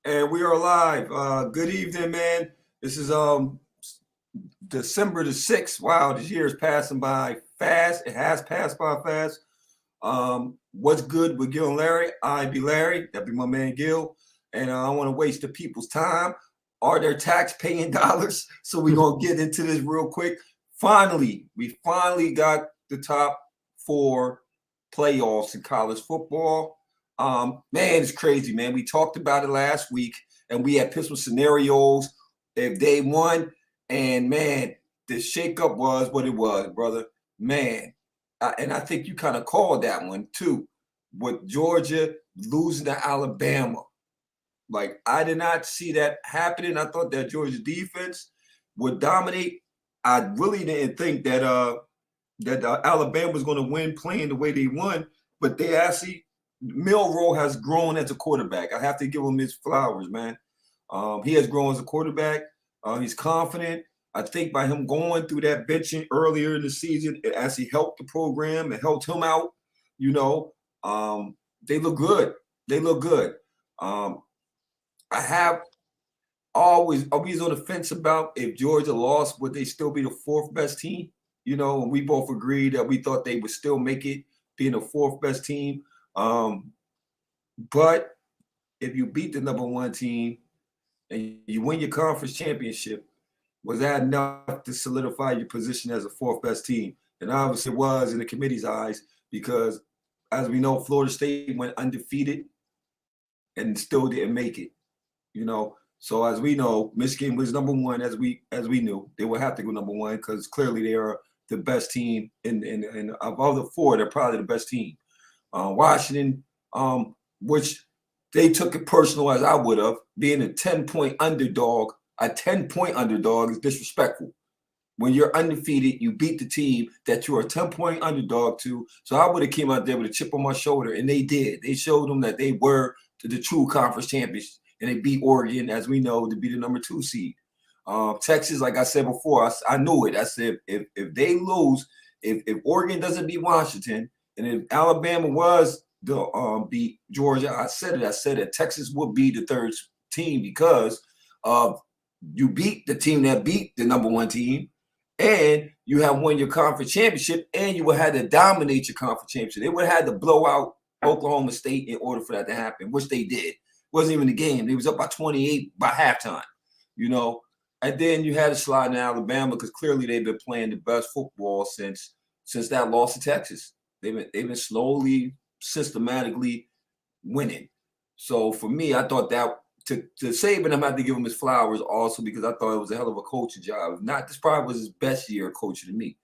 And we are live. Good evening, man. This is December the 6th. Wow, this year is passing by fast. It has passed by fast. What's good with Gil and Larry? I be Larry. That be my man Gil. And I don't want to waste the people's time or their tax-paying dollars. So we're gonna get into this real quick. We finally got the top four playoffs in college football. Man, it's crazy, man. We talked about it last week, and we had pistol scenarios if they won. And man, the shakeup was what it was, brother. Man, and I think you kind of called that one too, with Georgia losing to Alabama. Like I did not see that happening. I thought that Georgia defense would dominate. I really didn't think that Alabama was going to win playing the way they won, but they actually Milroe has grown as a quarterback. I have to give him his flowers, man. He has grown as a quarterback. He's confident. I think by him going through that benching earlier in the season, it actually helped the program. It helped him out. You know, they look good. They look good. I have always on the fence about if Georgia lost, would they still be the fourth best team? You know, and we both agreed that we thought they would still make it being the fourth best team. But if you beat the number one team and you win your conference championship, was that enough to solidify your position as a fourth best team? And obviously it was in the committee's eyes because, as we know, Florida State went undefeated and still didn't make it. You know, so as we know, Michigan was number one as we knew. They would have to go number one because clearly they are the best team in of all the four, they're probably the best team. Washington, which they took it personal as I would have, being a 10-point underdog. A 10-point underdog is disrespectful. When you're undefeated, you beat the team that you're a 10-point underdog to. So I would have came out there with a chip on my shoulder, and they did. They showed them that they were the true conference champions, and they beat Oregon, as we know, to be the number 2 seed. Texas, like I said before, I knew it. I said if they lose, if Oregon doesn't beat Washington, and if Alabama was the beat Georgia, I said that Texas would be the third team because you beat the team that beat the number one team, and you have won your conference championship, and you would have to dominate your conference championship. They would have had to blow out Oklahoma State in order for that to happen, which they did. It wasn't even the game. They was up by 28 by halftime, you know. And then you had to slide in Alabama because clearly they've been playing the best football since that loss to Texas. They've been slowly, systematically winning. So for me, I thought that to Saban, I'm about to give him his flowers also because I thought it was a hell of a coaching job. This probably was his best year coaching to me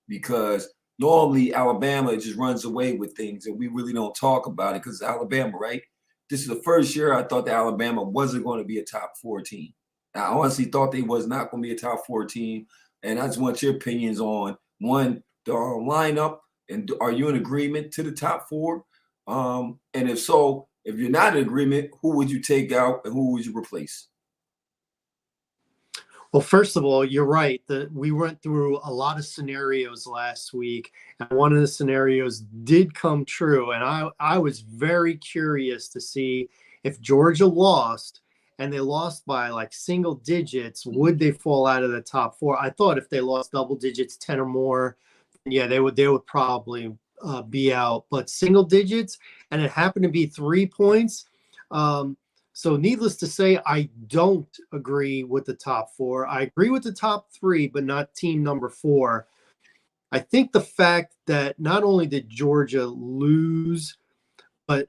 because normally Alabama just runs away with things and we really don't talk about it because it's Alabama, right? This is the first year I thought that Alabama wasn't going to be a top 4 team. I honestly thought they was not going to be a top 4 team. And I just want your opinions on, one, the lineup, and are you in agreement to the top 4? And if so, if you're not in agreement, who would you take out and who would you replace? Well, first of all, you're right. We went through a lot of scenarios last week, and one of the scenarios did come true. And I was very curious to see if Georgia lost, and they lost by like single digits, would they fall out of the top 4? I thought if they lost double digits, 10 or more, yeah, they would probably be out. But single digits, and it happened to be 3 points. So needless to say, I don't agree with the top 4. I agree with the top 3, but not team number 4. I think the fact that not only did Georgia lose, but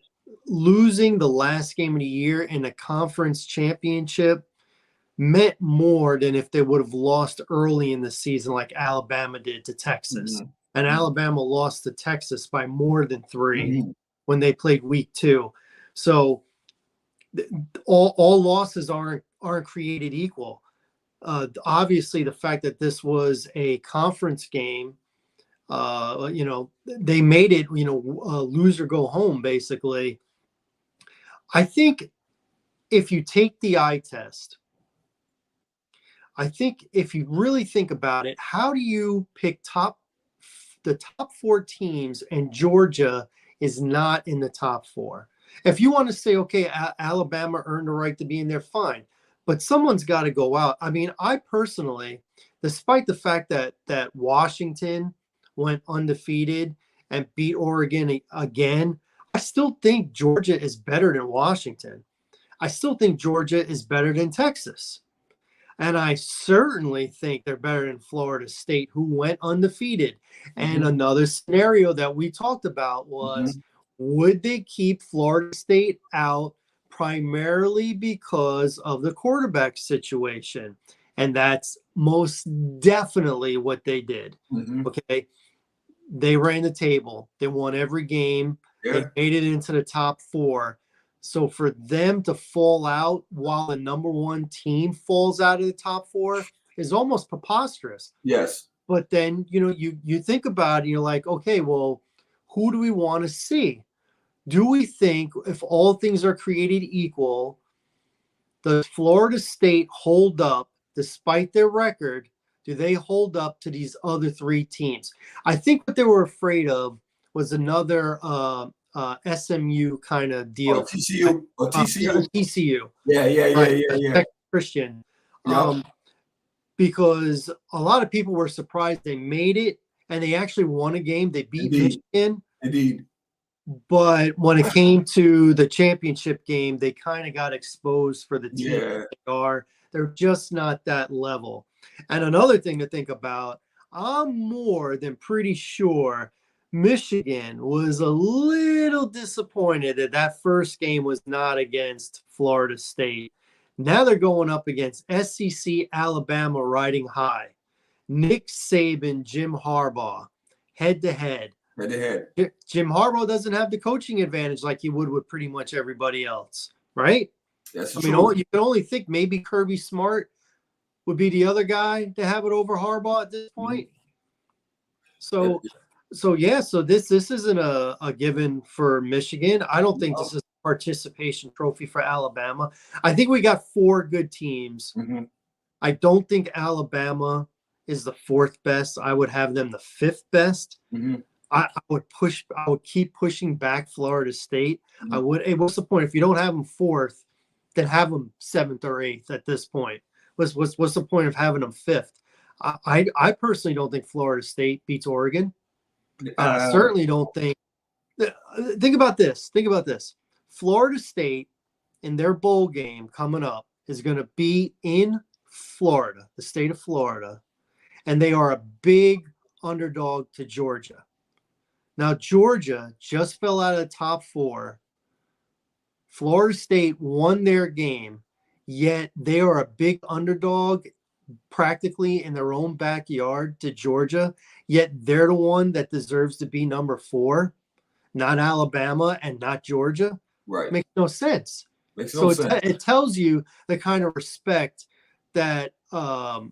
losing the last game of the year in a conference championship meant more than if they would have lost early in the season like Alabama did to Texas. Mm-hmm. And Alabama lost to Texas by more than 3 when they played week 2. So all losses aren't created equal. Obviously, the fact that this was a conference game, they made it, lose or go home, basically. I think if you take the eye test, I think if you really think about it, how do you pick the top 4 teams and Georgia is not in the top 4? if you want to say, okay, Alabama earned the right to be in there, fine. But someone's got to go out. I mean, I personally, despite the fact that Washington went undefeated and beat Oregon again, I still think Georgia is better than Washington. I still think Georgia is better than Texas. And I certainly think they're better than Florida State, who went undefeated. And another scenario that we talked about was, would they keep Florida State out primarily because of the quarterback situation? And that's most definitely what they did. Okay. They ran the table. They won every game. They made it into the top 4. So for them to fall out while the number 1 team falls out of the top 4 is almost preposterous. Yes. But then, you think about it, you're like, okay, well, who do we want to see? Do we think, if all things are created equal, does Florida State hold up despite their record? Do they hold up to these other 3 teams? I think what they were afraid of was another SMU kind of deal. TCU. TCU. TCU. Yeah. Christian. Yep. Because a lot of people were surprised they made it, and they actually won a game. They beat Michigan. Indeed. But when it came to the championship game, they kind of got exposed for the team they are. They're just not that level. And another thing to think about, I'm more than pretty sure Michigan was a little disappointed that first game was not against Florida State. Now they're going up against SEC Alabama riding high. Nick Saban, Jim Harbaugh, head-to-head. Jim Harbaugh doesn't have the coaching advantage like he would with pretty much everybody else, right? That's true. You can only think maybe Kirby Smart would be the other guy to have it over Harbaugh at this point. So this isn't a given for Michigan. I don't think this is a participation trophy for Alabama. I think we got 4 good teams. I don't think Alabama is the 4th best. I would have them the 5th best. I would keep pushing back Florida State. I would. Hey, what's the point if you don't have them 4th? Then have them 7th or 8th at this point. What's the point of having them 5th? I personally don't think Florida State beats Oregon. I certainly don't think. Think about this. Florida State in their bowl game coming up is going to be in Florida, the state of Florida, and they are a big underdog to Georgia. Now, Georgia just fell out of the top 4. Florida State won their game, yet they are a big underdog practically in their own backyard to Georgia, yet they're the one that deserves to be number 4, not Alabama and not Georgia. Right. Makes no sense. It tells you the kind of respect that the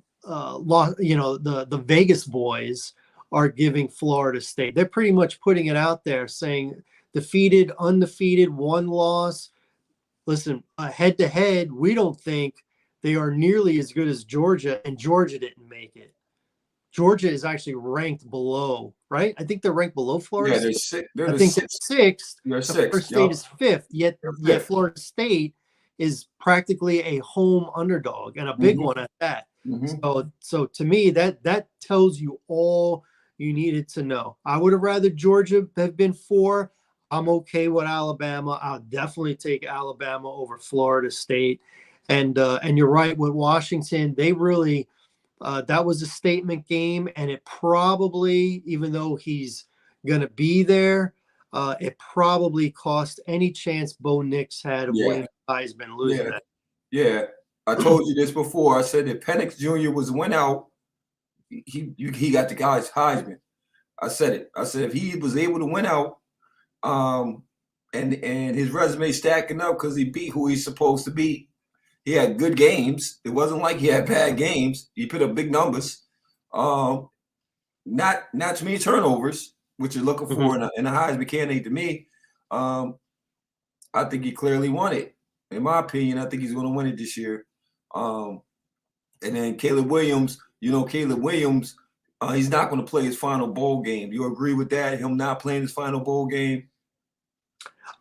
Vegas boys are giving Florida State. They're pretty much putting it out there saying defeated, undefeated, 1 loss. Listen, head-to-head, we don't think they are nearly as good as Georgia, and Georgia didn't make it. Georgia is actually ranked below, right? I think they're ranked below Florida State. I think they're 6th. Florida State is 5th, yet Florida State is practically a home underdog and a big one at that. So to me, that tells you all you needed to know. I would have rather Georgia have been 4. I'm okay with Alabama. I'll definitely take Alabama over Florida State. And you're right with Washington. They really that was a statement game, and it probably, even though he's going to be there, it probably cost any chance Bo Nix had of winning the Heisman, losing that. Yeah, I told you this before. I said if Penix Jr. was went out, he got the guy's Heisman. I said it. I said if he was able to win out, and his resume stacking up because he beat who he's supposed to beat. He had good games. It wasn't like he had bad games. He put up big numbers. Not too many turnovers, which you're looking for in a Heisman candidate to me. I think he clearly won it. In my opinion, I think he's going to win it this year. And then Caleb Williams, he's not going to play his final bowl game. You agree with that? Him not playing his final bowl game?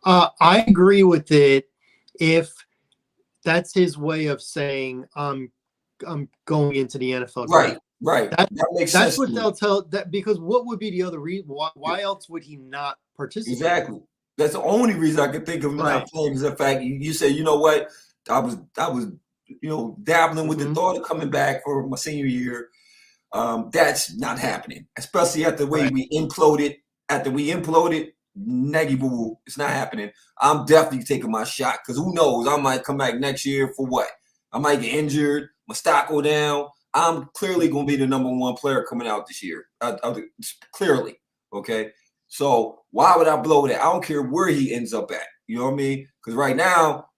I agree with it if that's his way of saying I'm going into the NFL Right, draft. right. That That makes that's sense to what me. they'll tell that because what would be the other reason? Why else would he not participate? Exactly. That's the only reason I can think of him not Right. playing is the fact you say, you know what, I was dabbling with the Hmm. thought of coming back for my senior year. That's not happening, especially after the way Right. we imploded. After we imploded, neggy it's not happening. I'm definitely taking my shot because who knows? I might come back next year for what? I might get injured. My stock go down. I'm clearly going to be the number one player coming out this year. Clearly, okay. So why would I blow that? I don't care where he ends up at. You know what I mean? Because right now,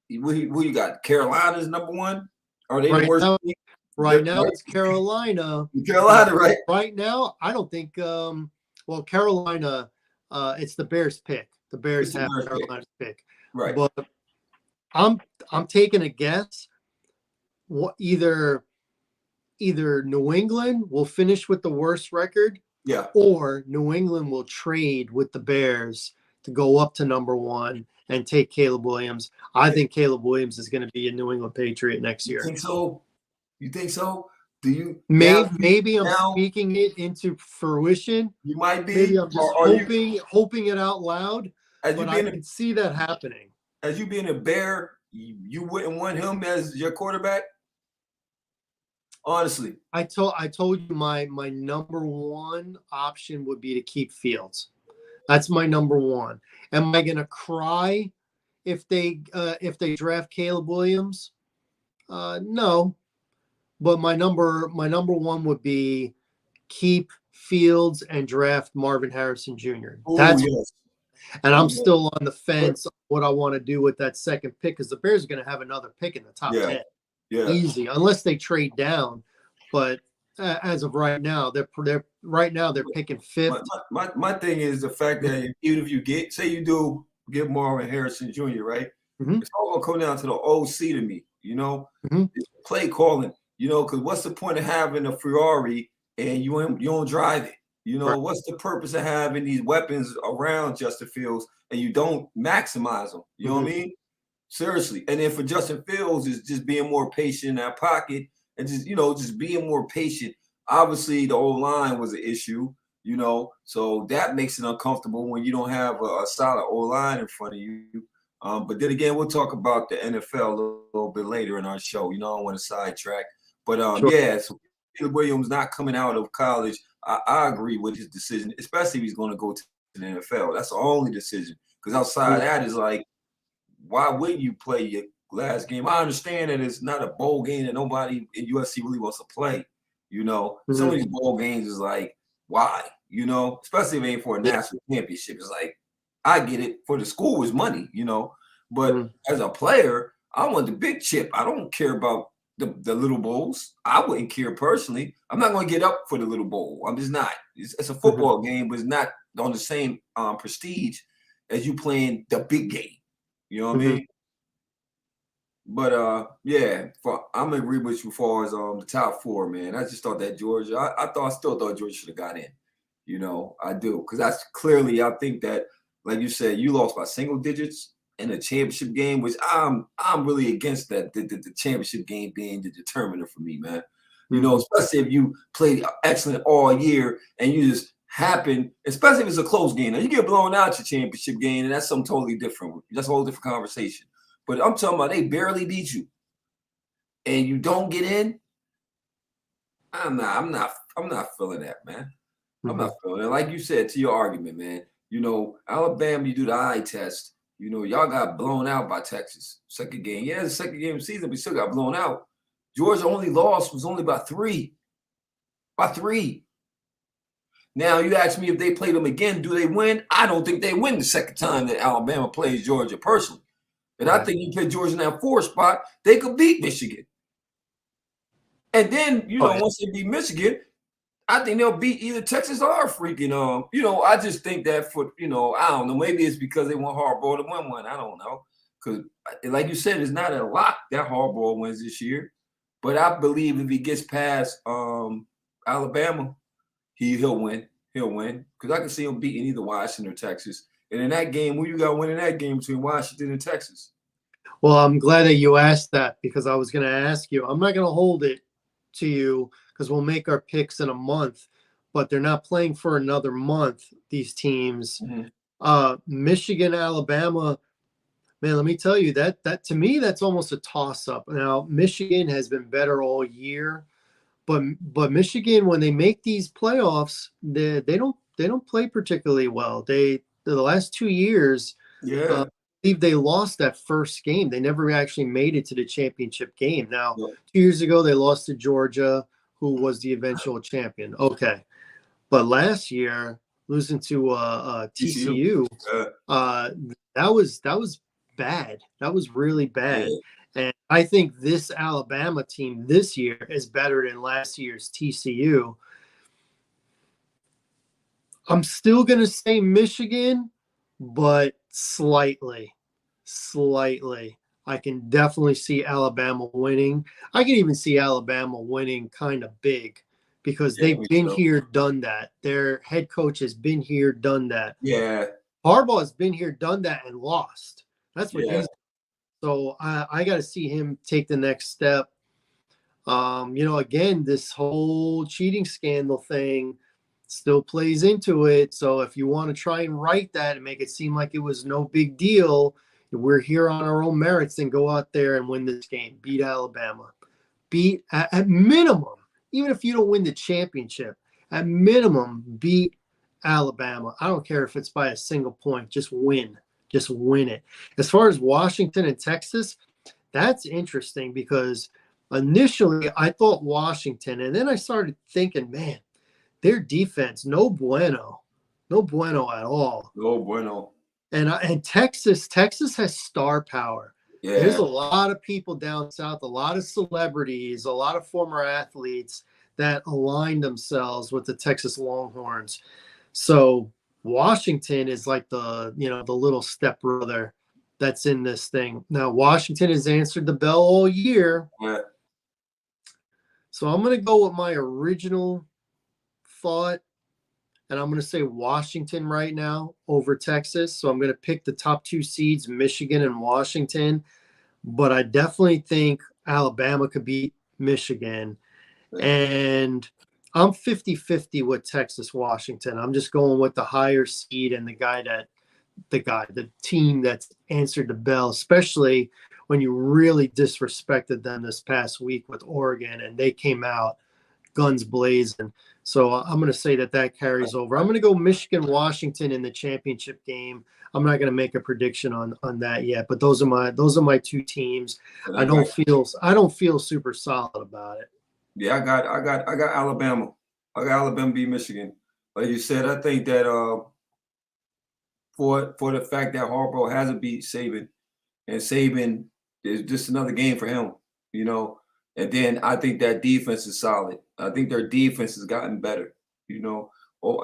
who you got? Carolina's number one. Are they the Right worst now, team? right now it's Carolina. Carolina, right? Right now, I don't think. Well, Carolina, it's the Bears pick. The Bears It's the have worst pick. Carolina's pick, Right. but I'm I'm taking a guess. What either New England will finish with the worst record, Yeah. or New England will trade with the Bears to go up to number one and take Caleb Williams. I think Caleb Williams is going to be a New England Patriot next You year. think so? You think so? Do you now? Maybe I'm Now speaking it into fruition. you might Maybe be, I'm just or are you hoping it out loud, as you but I being can see that happening. a Bear, you wouldn't want him as your quarterback? Honestly, I told you my number one option would be to keep Fields. That's my number one. Am I gonna cry if they draft Caleb Williams? No, but my number one would be keep Fields and draft Marvin Harrison Jr. oh That's yes, and oh I'm yes, still on the but fence on what I want to do with that second pick because the Bears are going to have another pick in the top yeah, 10, yeah. easy, unless they trade down. But as of right now, they're picking My, fifth. my, my thing is the fact that even if you say you do get Marvin Harrison Jr., right? Hmm. It's all gonna come down to the OC to me, Hmm. It's play calling, because what's the point of having a Ferrari and you don't drive it? Right. What's the purpose of having these weapons around Justin Fields and you don't maximize them? You know what Hmm. I mean? Seriously. And then for Justin Fields is just being more patient in that pocket and just being more patient. Obviously, the old line was an issue, so that makes it uncomfortable when you don't have a solid old line in front of you. But then again, we'll talk about the NFL a little bit later in our show. I don't want to sidetrack. But Sure. yeah, so Caleb Williams not coming out of college, I agree with his decision, especially if he's going to go to the NFL. That's the only decision. Because outside that is like, why wouldn't you play your last game? I understand that it's not a bowl game that nobody in USC really wants to play. Some of Hmm. these bowl games is like, why? Especially if it ain't for a Yeah. national championship. It's like, I get it. For the school is money. But Hmm. as a player, I want the big chip. I don't care about the little bowls. I wouldn't care personally. I'm not going to get up for the little bowl. I'm just not. It's a Hmm. football game, but it's not on the same prestige as you playing the big game. You know what I Hmm. mean? But yeah, I'm gonna agree with you as far as the top four, man. I just thought that Georgia, I still thought Georgia should have got in. I do, because that's clearly, I think that, like you said, you lost by single digits in a championship game, which I'm really against that. The championship game being the determiner for me, man. Hmm. Especially if you played excellent all year and you just happen, especially if it's a close game. Now you get blown out your championship game, and that's something totally different. That's a whole different conversation. But I'm talking about they barely beat you and you don't get in. I'm not feeling that, man. I'm Hmm. not feeling it. Like you said, to your argument, man, Alabama, you do the eye test. Y'all got blown out by Texas. Second game. Yeah, the second game of the season, we still got blown out. Georgia only lost was only by three. By three. Now you ask me if they play them again, do they win? I don't think they win the second time that Alabama plays Georgia personally. And I Right. think you play Georgia in that 4 spot, they could beat Michigan. And then, Oh, yeah. once they beat Michigan, I think they'll beat either Texas or freaking I just think that I don't know, maybe it's because they want Harbaugh to win one. I don't know. Because like you said, it's not a lock that Harbaugh wins this year. But I believe if he gets past Alabama, he'll win. He'll win. Because I can see him beating either Washington or Texas. And in that game, who you got winning that game between Washington and Texas? Well, I'm glad that you asked that because I was going to ask you. I'm not going to hold it to you because we'll make our picks in a month, but they're not playing for another month, these teams. Michigan, Alabama, man, let me tell you that to me, that's almost a toss-up. Now, Michigan has been better all year, but Michigan, when they make these playoffs, they don't play particularly well. The last 2 years, Yeah. I believe they lost that first game. They never actually made it to the championship game. Now, Yeah. 2 years ago, they lost to Georgia, who was the eventual champion. Okay. But last year, losing to TCU, that was bad. That was really bad. Yeah. And I think this Alabama team this year is better than last year's TCU. I'm still going to say Michigan, but slightly. I can definitely see Alabama winning. I can even see Alabama winning kind of big because they've been here, done that. Their head coach has been here, done that. Yeah. Harbaugh has been here, done that, and lost. That's what Yeah. he's. So I got to see him take the next step. Again, this whole cheating scandal thing still plays into it. So if you want to try and write that and make it seem like it was no big deal, we're here on our own merits, then go out there and win this game. Beat Alabama. Beat at minimum, even if you don't win the championship, at minimum, beat Alabama. I don't care if it's by a single point. Just win. Just win it. As far as Washington and Texas, that's interesting because initially I thought Washington, and then I started thinking, man, their defense, no bueno at all. No bueno. And Texas has star power. Yeah. There's a lot of people down south, a lot of celebrities, a lot of former athletes that align themselves with the Texas Longhorns. So Washington is like the little stepbrother that's in this thing. Now, Washington has answered the bell all year. Yeah. So I'm going to go with my original thought, and I'm going to say Washington right now over Texas. So I'm going to pick the top 2 seeds, Michigan and Washington. But I definitely think Alabama could beat Michigan. And I'm 50-50 with Texas, Washington. I'm just going with the higher seed and the team that's answered the bell, especially when you really disrespected them this past week with Oregon and they came out guns blazing. So I'm going to say that carries over. I'm going to go Michigan, Washington in the championship game. I'm not going to make a prediction on that yet, but those are my 2 teams. I don't feel super solid about it. Yeah, I got Alabama. I got Alabama beat Michigan. Like you said, I think that for the fact that Harbaugh hasn't beat Saban, and Saban is just another game for him, And then I think that defense is solid. I think their defense has gotten better,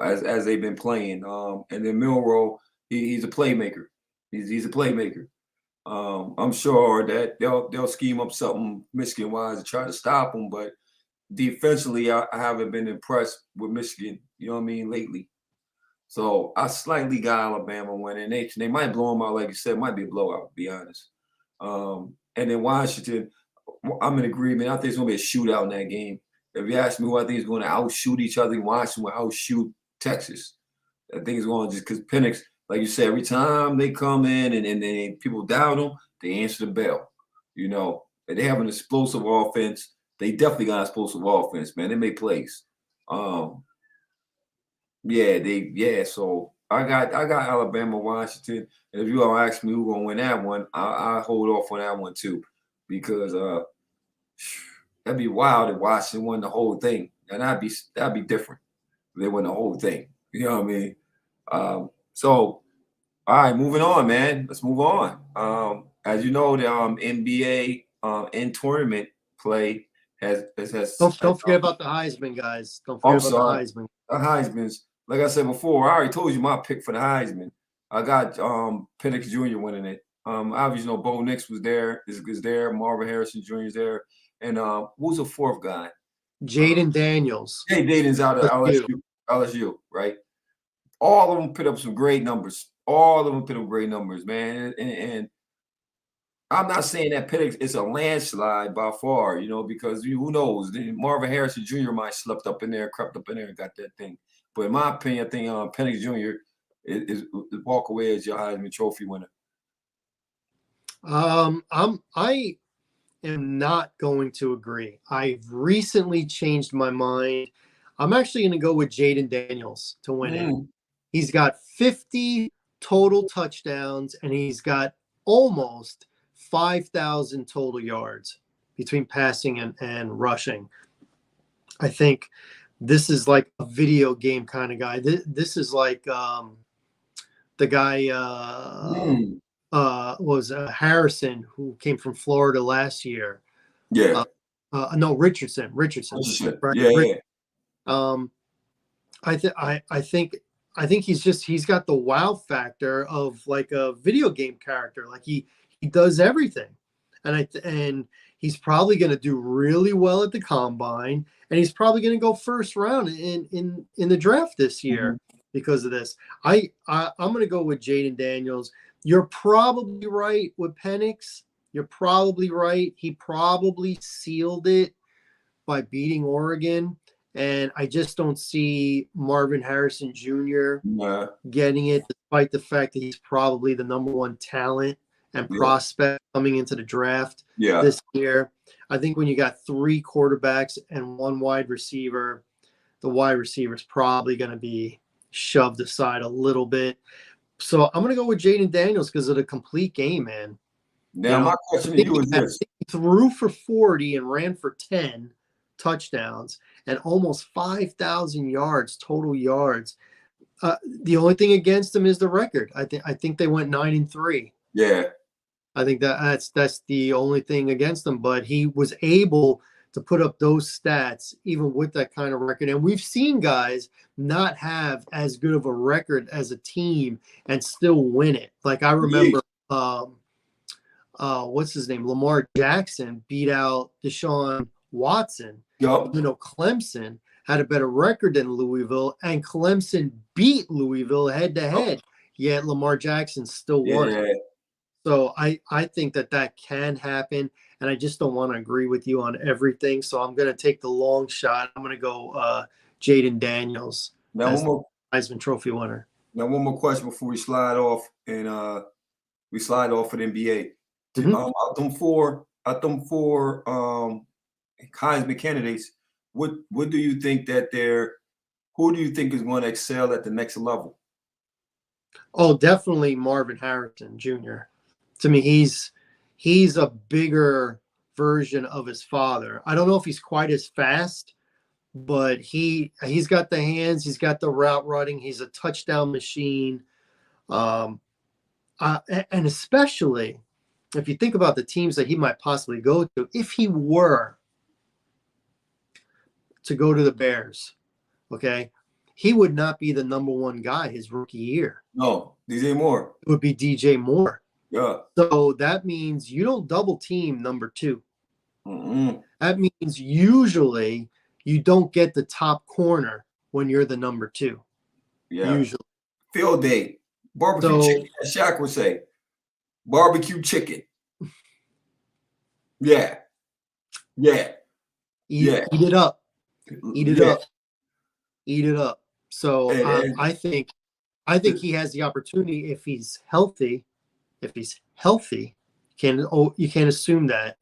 as they've been playing. And then Milroe, he's a playmaker. He's a playmaker. I'm sure that they'll scheme up something Michigan-wise to try to stop him, but defensively, I haven't been impressed with Michigan, lately. So I slightly got Alabama winning. They might blow them out, like you said. It might be a blowout, to be honest. And then Washington, I'm in agreement. I think it's going to be a shootout in that game. If you ask me who I think is going to outshoot each other, Washington will outshoot Texas. I think it's going to just because Penix, like you said, every time they come in and then people doubt them, they answer the bell. And they have an explosive offense. They definitely got an explosive offense, man. They make plays. So I got Alabama, Washington. And if you all ask me who's gonna win that one, I hold off on that one too. Because that'd be wild if Washington won the whole thing. And that'd be different if they won the whole thing. You know what I mean? So all right, moving on, man. Let's move on. As you know, the NBA in tournament play has don't forget about the Heisman, guys. Don't forget about the Heisman. The Heisman's, like I said before, I already told you my pick for the Heisman. I got Penix Jr. winning it. Obviously, Bo Nix was there, is there. Marvin Harrison Jr. is there. And who's the 4th guy? Jaden Daniels. Jaden's out of LSU, right? All of them put up some great numbers. All of them put up great numbers, man. And I'm not saying that Penix is a landslide by far, because who knows? Marvin Harrison Jr. might slept up in there, crept up in there, and got that thing. But in my opinion, I think Penix Jr. is walk away as your Heisman Trophy winner. I am not going to agree. I've recently changed my mind. I'm actually going to go with Jaden Daniels to win it. He's got 50 total touchdowns, and he's got almost 5,000 total yards between passing and rushing. I think this is like a video game kind of guy. This is like the guy was Harrison, who came from Florida last year. Yeah. No, Richardson. Right? Yeah. I think he's got the wow factor of like a video game character. Like he does everything, and he's probably going to do really well at the combine, and he's probably going to go first round in the draft this year because of this. I'm going to go with Jaden Daniels. You're probably right with Penix. You're probably right. He probably sealed it by beating Oregon. And I just don't see Marvin Harrison Jr. getting it, despite the fact that he's probably the number one talent and prospect coming into the draft this year. I think when you got 3 quarterbacks and 1 wide receiver, the wide receiver is probably going to be shoved aside a little bit. So I'm going to go with Jaden Daniels because of the complete game, man. Now, my question to you is this. He threw for 40 and ran for 10 touchdowns and almost 5,000 yards, total yards. The only thing against him is the record. I think they went 9-3. Yeah. I think that's the only thing against them, but he was able to put up those stats even with that kind of record. And we've seen guys not have as good of a record as a team and still win it. Like I remember what's his name? Lamar Jackson beat out Deshaun Watson. Clemson had a better record than Louisville, and Clemson beat Louisville head to head. Yet Lamar Jackson still won it. So I think that can happen, and I just don't want to agree with you on everything. So I'm going to take the long shot. I'm going to go Jaden Daniels as the Heisman Trophy winner. Now, one more question before we slide off, and we slide off at NBA. Out them four Heisman candidates, what do you think who do you think is going to excel at the next level? Oh, definitely Marvin Harrison Jr. To me, he's a bigger version of his father. I don't know if he's quite as fast, but he's got the hands, he's got the route running, he's a touchdown machine. And especially if you think about the teams that he might possibly go to, if he were to go to the Bears, okay, he would not be the number 1 guy his rookie year. No, DJ Moore. It would be DJ Moore. Yeah. So that means you don't double team number 2. That means usually you don't get the top corner when you're the number 2. Yeah. Usually. Field day. Barbecue chicken, as Shaq would say. Barbecue chicken. Yeah. Eat it up. Eat it up. Eat it up. So I think he has the opportunity if he's healthy. If he's healthy, you can't assume that.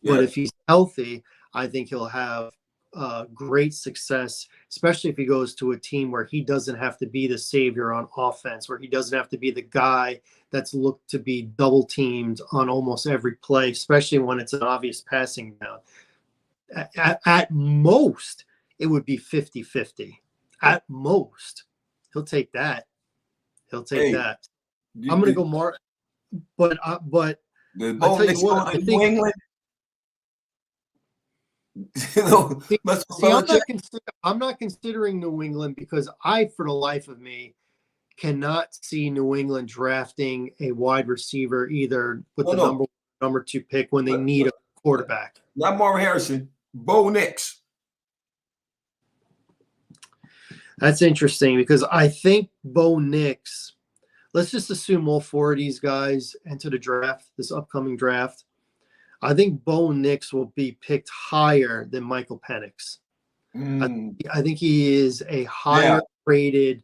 But if he's healthy, I think he'll have great success, especially if he goes to a team where he doesn't have to be the savior on offense, where he doesn't have to be the guy that's looked to be double teamed on almost every play, especially when it's an obvious passing down. At most, it would be 50-50. At most. He'll take that. I'm going to go more. But I'll tell you what, I think England. I'm not considering New England because I, for the life of me, cannot see New England drafting a wide receiver either with number 2 pick when they need a quarterback. Not Marvin Harrison, Bo Nix. That's interesting because I think Bo Nix. let's just assume all four of these guys enter the draft, this upcoming draft. I think Bo Nix will be picked higher than Michael Penix. I think he is a higher rated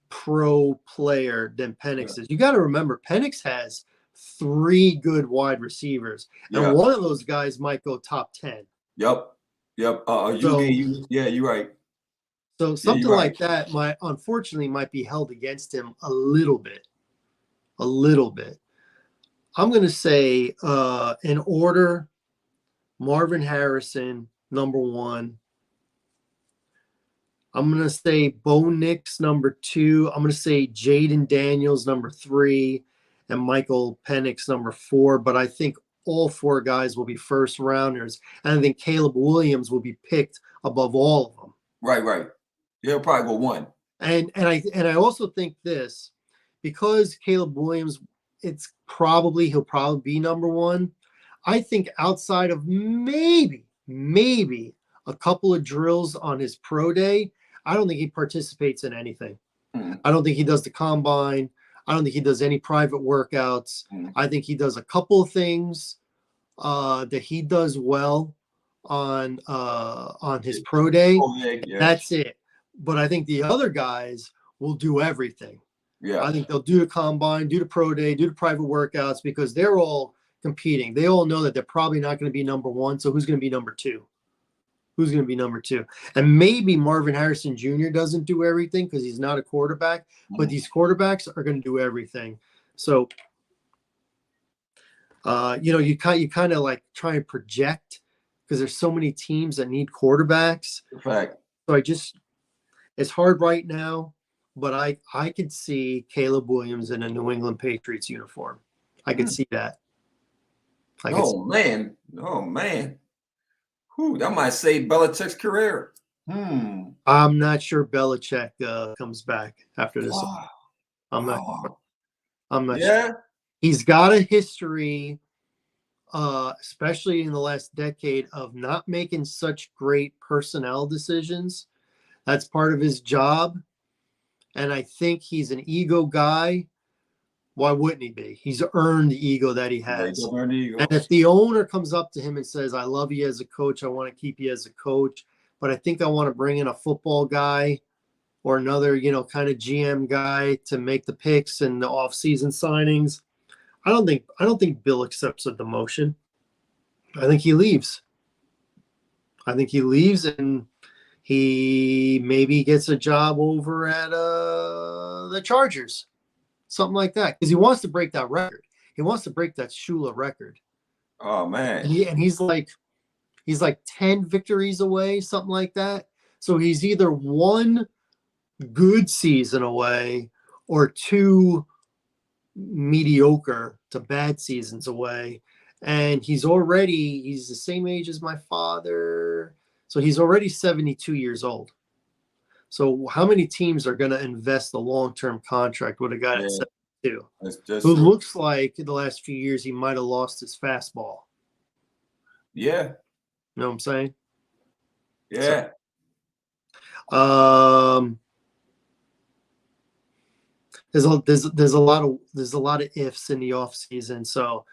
pro player than Penix is. You got to remember, Penix has 3 good wide receivers, and one of those guys might go top 10. Yep. You're right. So something like that unfortunately might be held against him a little bit. I'm going to say in order, Marvin Harrison, number 1. I'm going to say Bo Nix, number 2. I'm going to say Jaden Daniels, number 3, and Michael Penix, number 4. But I think all 4 guys will be first rounders. And I think Caleb Williams will be picked above all of them. Right. He'll probably go 1. And I also think this, because Caleb Williams, he'll probably be number 1. I think outside of maybe a couple of drills on his pro day, I don't think he participates in anything. I don't think he does the combine. I don't think he does any private workouts. I think he does a couple of things that he does well on his pro day. That's it. But I think the other guys will do everything. I think they'll do the combine, do the pro day, do the private workouts, because they're all competing. They all know that they're probably not going to be number 1. So who's going to be number 2? Who's going to be number 2? And maybe Marvin Harrison Jr. doesn't do everything because he's not a quarterback, but these quarterbacks are going to do everything. So, you kind of like try and project, because there's so many teams that need quarterbacks. Fact. So it's hard right now, but I could see Caleb Williams in a New England Patriots uniform. I could see that. Man. Whew, that might save Belichick's career. I'm not sure Belichick comes back after this. I'm not sure. He's got a history, especially in the last decade, of not making such great personnel decisions. That's part of his job. And I think he's an ego guy. Why wouldn't he be? He's earned the ego that he has. And if the owner comes up to him and says, I love you as a coach, I want to keep you as a coach, but I think I want to bring in a football guy or another, kind of GM guy to make the picks and the off-season signings, I don't think Bill accepts a demotion. I think he leaves. And he maybe gets a job over at the Chargers. Something like that, because he wants to break that record. He wants to break that Shula record. Oh man! And he's like 10 victories away, something like that. So he's either 1 good season away or 2 mediocre to bad seasons away. And he's the same age as my father, so he's already 72 years old. So how many teams are going to invest a long-term contract with a guy that's 72, who looks like in the last few years he might have lost his fastball? Yeah. You know what I'm saying? Yeah. So, there's a lot of ifs in the offseason. So,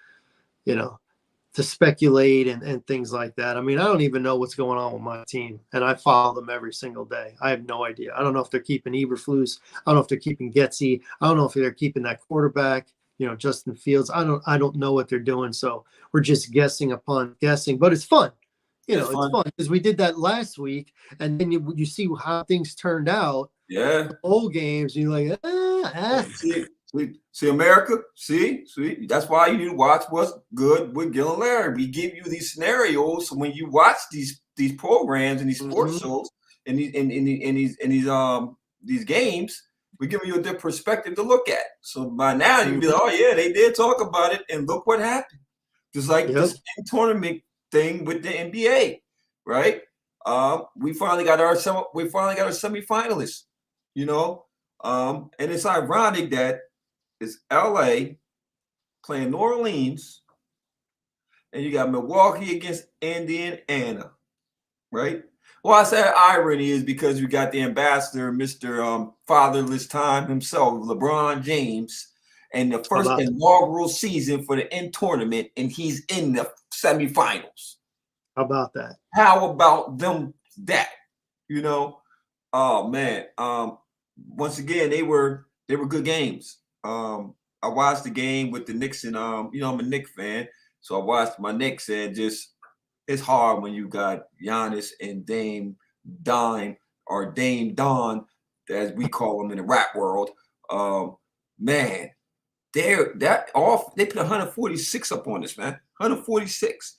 to speculate and things like that. I mean, I don't even know what's going on with my team, and I follow them every single day. I have no idea. I don't know if they're keeping Eberflus. I don't know if they're keeping Getsy. I don't know if they're keeping that quarterback, Justin Fields. I don't know what they're doing. So we're just guessing upon guessing, but it's fun. It's fun because we did that last week, and then you see how things turned out. Yeah. Bowl games, you're like, See, America, see, that's why you need to watch What's Good with Gil and Larry. We give you these scenarios, so when you watch these programs and these sports shows and these games, we give you a different perspective to look at. So by now you can be like, oh yeah, they did talk about it, and look what happened. Just like this tournament thing with the NBA, right? We finally got our semifinalists, and it's ironic that it's LA playing New Orleans, and you got Milwaukee against Indiana, right? Well, I said irony is because you got the ambassador, Mr. Fatherless Time himself, LeBron James, and the How first about that? inaugural season for the in tournament, and he's in the semifinals. How about that? How about them that? You know, oh man. Once again, they were good games. I watched the game with the Knicks, and I'm a Knicks fan, so I watched my Knicks, and just it's hard when you got Giannis and Dame Don, as we call him in the rap world. Man, they put 146 up on us, man. 146.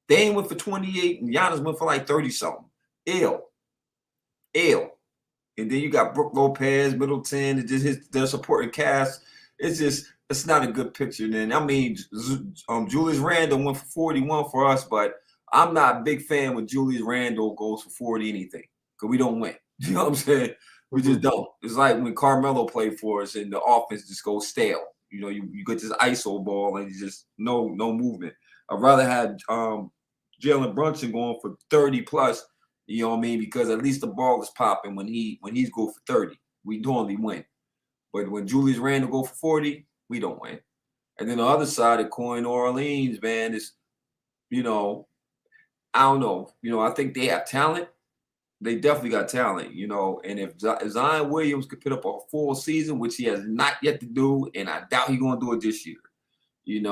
Dame went for 28, and Giannis went for like 30 something. Ill. And then you got Brook Lopez, Middleton, and just their supporting cast. It's not a good picture. Then I mean, Julius Randle went for 41 for us, but I'm not a big fan when Julius Randle goes for 40 anything, because we don't win. You know what I'm saying? We just don't. It's like when Carmelo played for us and the offense just goes stale. You know, you get this ISO ball and just no movement. I'd rather have Jalen Brunson going for 30 plus. You know what I mean? Because at least the ball is popping when he's go for 30. We normally win. But when Julius Randle go for 40, we don't win. And then the other side of the coin, New Orleans, man, is, I don't know. I think they have talent. They definitely got talent, and if Zion Williams could put up a full season, which he has not yet to do, and I doubt he's going to do it this year. He's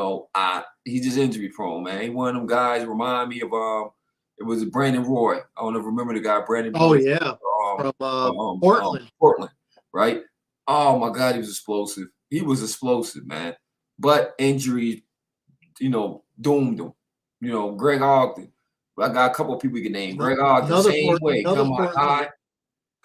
just injury prone, man. He one of them guys remind me of it was Brandon Roy. I don't know if you remember the guy, Brandon Roy. Oh yeah, from Portland. Portland, right? Oh my God, he was explosive. He was explosive, man. But injuries, doomed him. Greg Ogden. I got a couple of people you can name. Greg Ogden, same way. Come on, high.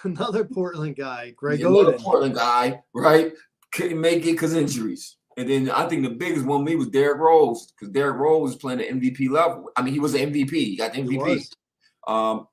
Another Portland guy, Greg Oden. Another Portland guy, right? Couldn't make it because injuries. And then I think the biggest one me was Derrick Rose, because Derrick Rose was playing at MVP level. I mean, he was an MVP. He got the MVP.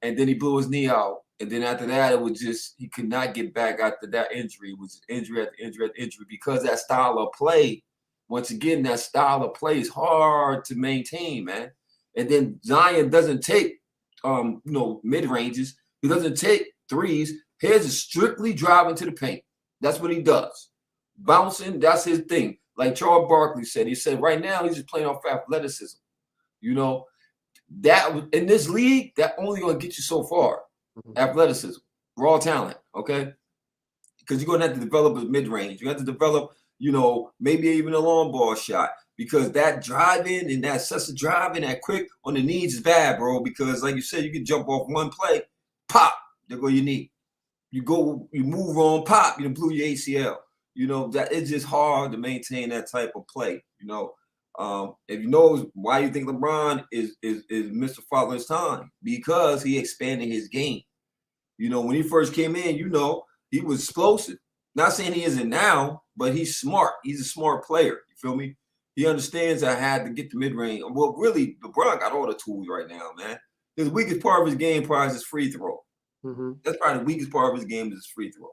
And then he blew his knee out. And then after that, it was just he could not get back after that injury. It was injury after injury after injury, because that style of play, once again, that style of play is hard to maintain, man. And then Zion doesn't take mid-ranges. He doesn't take threes. His is strictly driving to the paint. That's what he does. Bouncing, that's his thing. Like Charles Barkley said, he said right now he's just playing off athleticism. That in this league, that only gonna get you so far. Athleticism, raw talent, okay? Because you're gonna have to develop a mid-range. You have to develop, maybe even a long ball shot. Because that driving and that excessive driving, that quick on the knees is bad, bro. Because like you said, you can jump off one play, pop, there go your knee. You move wrong, pop, you blew your ACL. That it's just hard to maintain that type of play. If you know why you think LeBron is Mr. Father's time, because he expanded his game. When he first came in, he was explosive. Not saying he isn't now, but he's smart. He's a smart player. You feel me? He understands I had to get the mid-range. Well, really, LeBron got all the tools right now, man. His weakest part of his game probably is his free throw. That's probably the weakest part of his game is his free throw.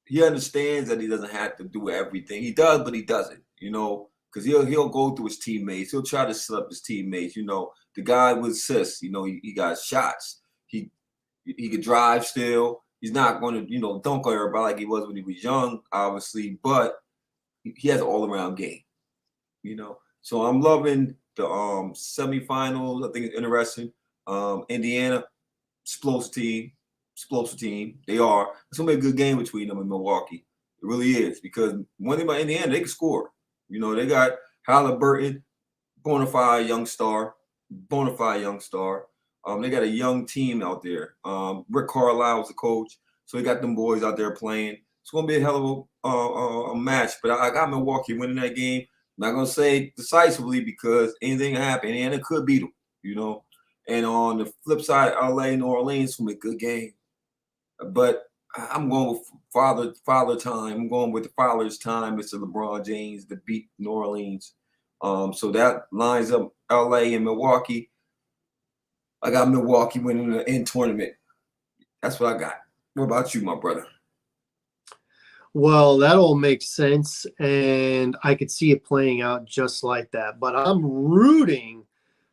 He understands that he doesn't have to do everything. He does, but he doesn't, because he'll go through his teammates. He'll try to set up his teammates. The guy with assists, he got shots. He could drive still. He's not going to, dunk on everybody like he was when he was young, obviously, but he has an all-around game, So I'm loving the semifinals. I think it's interesting. Indiana, explosive team. They are. It's gonna be a good game between them and Milwaukee. It really is, because one thing about Indiana, they can score. They got Halliburton, bona fide young star. They got a young team out there. Rick Carlisle is the coach, so they got them boys out there playing. It's gonna be a hell of a match, but I got Milwaukee winning that game. I'm not gonna say decisively, because anything can happen, and it could beat them, And on the flip side, LA, New Orleans, will be a good game. But I'm going with father time. I'm going with the father's time, Mr. LeBron James, to beat New Orleans. So that lines up LA and Milwaukee. I got Milwaukee winning the in tournament. That's what I got. What about you, my brother? Well, that all makes sense, and I could see it playing out just like that. But I'm rooting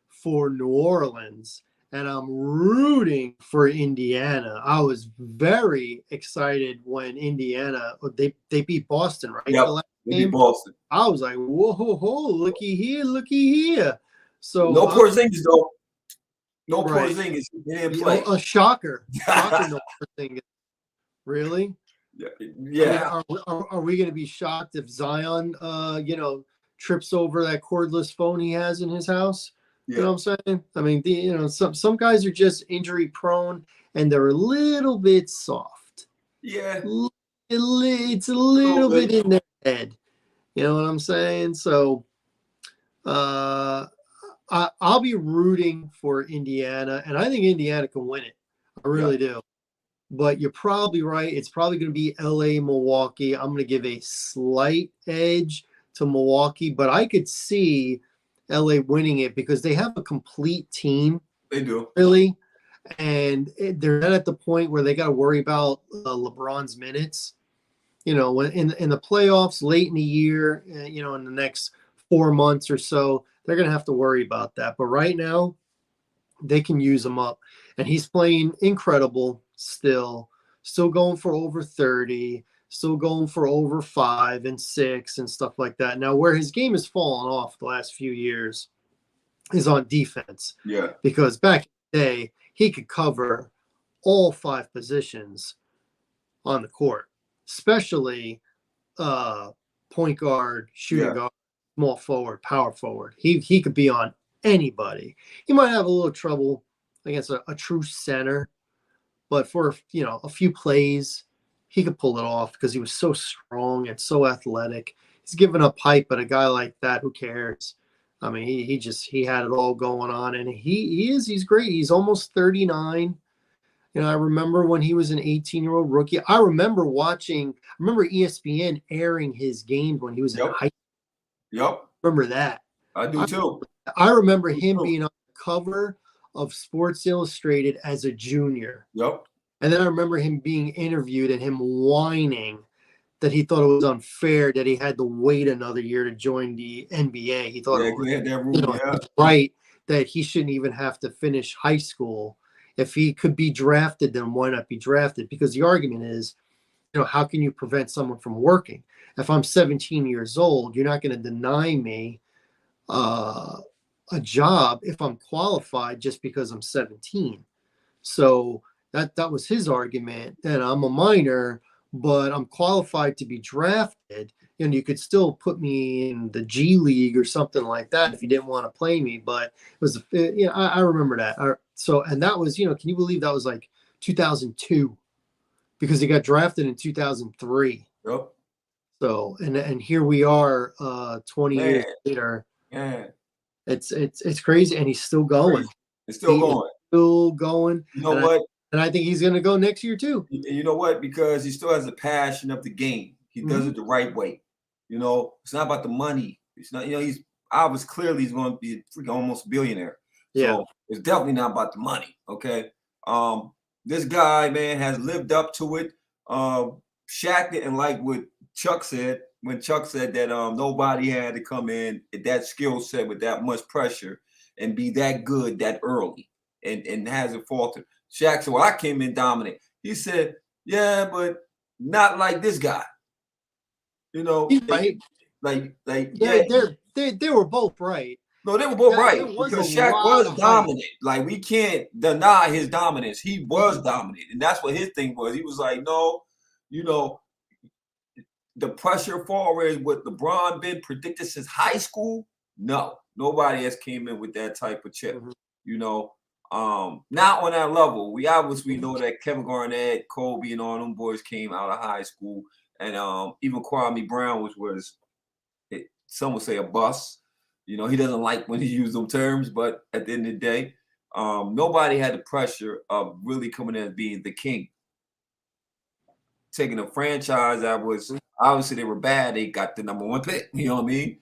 for New Orleans, and I'm rooting for Indiana. I was very excited when Indiana they beat Boston, right? Yep. The last They beat game. Boston. I was like, whoa, ho, ho, looky here. So No Porzingis though. No right, Porzingis. He didn't play. a shocker, no thing. Really? I mean, Yeah. are we going to be shocked if Zion, trips over that cordless phone he has in his house? You know Yeah. what I'm saying? I mean, some guys are just injury prone and they're a little bit soft. Yeah. It's a A little little bit bit. in their head. You know what I'm saying? So, uh, I'll be rooting for Indiana, and I think Indiana can win it. I Yeah. really do. But you're probably right. It's probably going to be LA, Milwaukee. I'm going to give a slight edge to Milwaukee, but I could see LA winning it because they have a complete team, They do. really. And they're not at the point where they got to worry about LeBron's minutes. When in the playoffs late in the year, in the next 4 months or so, they're going to have to worry about that. But right now, they can use him up. And he's playing incredible still going for over 30, still going for over 5 and 6 and stuff like that. Now, where his game has fallen off the last few years is on defense. Yeah. Because back in the day, he could cover all 5 positions on the court, especially point guard, shooting guard, small forward, power forward. He could be on anybody. He might have a little trouble against a true center, but for a few plays, he could pull it off because he was so strong and so athletic. He's giving up hype, but a guy like that, who cares? I mean, he had it all going on, and he's great. He's almost 39. I remember when he was an 18-year-old rookie. I remember ESPN airing his games when he was in high school. Yep. Remember that? I do too. I remember him being on the cover of Sports Illustrated as a junior. Yep. And then I remember him being interviewed and him whining that he thought it was unfair that he had to wait another year to join the NBA. He thought it was right that he shouldn't even have to finish high school. If he could be drafted, then why not be drafted? Because the argument is, how can you prevent someone from working? If I'm 17 years old, you're not going to deny me a job if I'm qualified just because I'm 17. So that was his argument. And I'm a minor, but I'm qualified to be drafted. And you could still put me in the G League or something like that if you didn't want to play me. But it was, I remember that. And that was, can you believe that was like 2002? Because he got drafted in 2003. Yep. So and here we are 20 years later. Yeah. It's crazy, and he's still going. It's still going. Still going. You know what? And I think he's going to go next year too. You know what? Because he still has a passion of the game. He does it the right way. It's not about the money. It's not. He's clearly he's going to be almost a billionaire. So it's definitely not about the money. Okay. This guy, man, has lived up to it. Shaq didn't like what Chuck said when Chuck said that nobody had to come in at that skill set with that much pressure and be that good that early and hasn't faltered. Shaq said, well, I came in dominant. He said, yeah, but not like this guy. Right. They were both right. No, they were both right because Shaq was dominant. Like, we can't deny his dominance. He was dominant, and that's what his thing was. He was like, no, the pressure forward what LeBron been predicted since high school. No, nobody has came in with that type of chip. Not on that level. We obviously know that Kevin Garnett, Kobe, and all them boys came out of high school, and even Kwame Brown, which was some would say a bust. He doesn't like when he used them terms, but at the end of the day, nobody had the pressure of really coming in as being the king. Taking a franchise that was obviously they were bad. They got the number 1 pick, you know what I mean?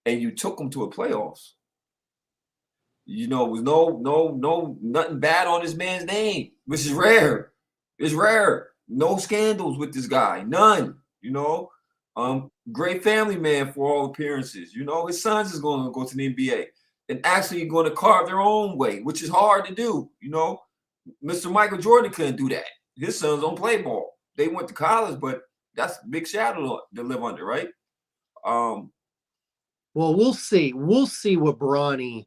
And you took them to a playoffs. It was nothing bad on this man's name, which is rare. It's rare. No scandals with this guy. None, great family man for all appearances. His sons is going to go to the NBA. and actually going to carve their own way, which is hard to do. You know, Mr. Michael Jordan couldn't do that. His sons don't play ball. They went to college, but that's a big shadow to live under, right? Um, Well, we'll see. We'll see what Bronny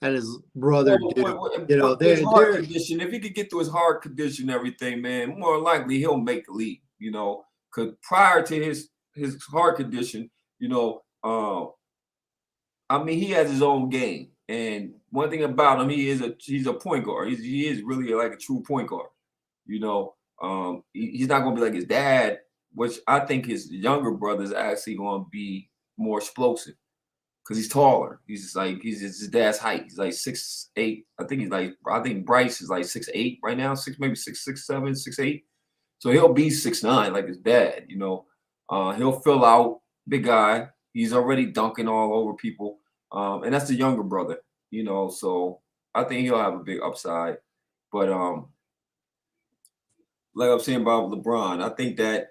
and his brother do. You know, with his heart they're condition, if he could get through his heart condition and everything, man, more likely he'll make the league, you know, because prior to his heart condition, you know, I mean, he has his own game. And one thing about him, he's a point guard. He is really like a true point guard. You know, he's not gonna be like his dad, which I think his younger brother is actually gonna be more explosive because he's taller. He's his dad's height. He's like 6'8". I think Bryce is like 6'8" right now, maybe 6'7", 6'8". So he'll be 6'9" like his dad. You know, he'll fill out, big guy. He's already dunking all over people, and that's the younger brother. You know, so I think he'll have a big upside. But like I'm saying about LeBron, I think that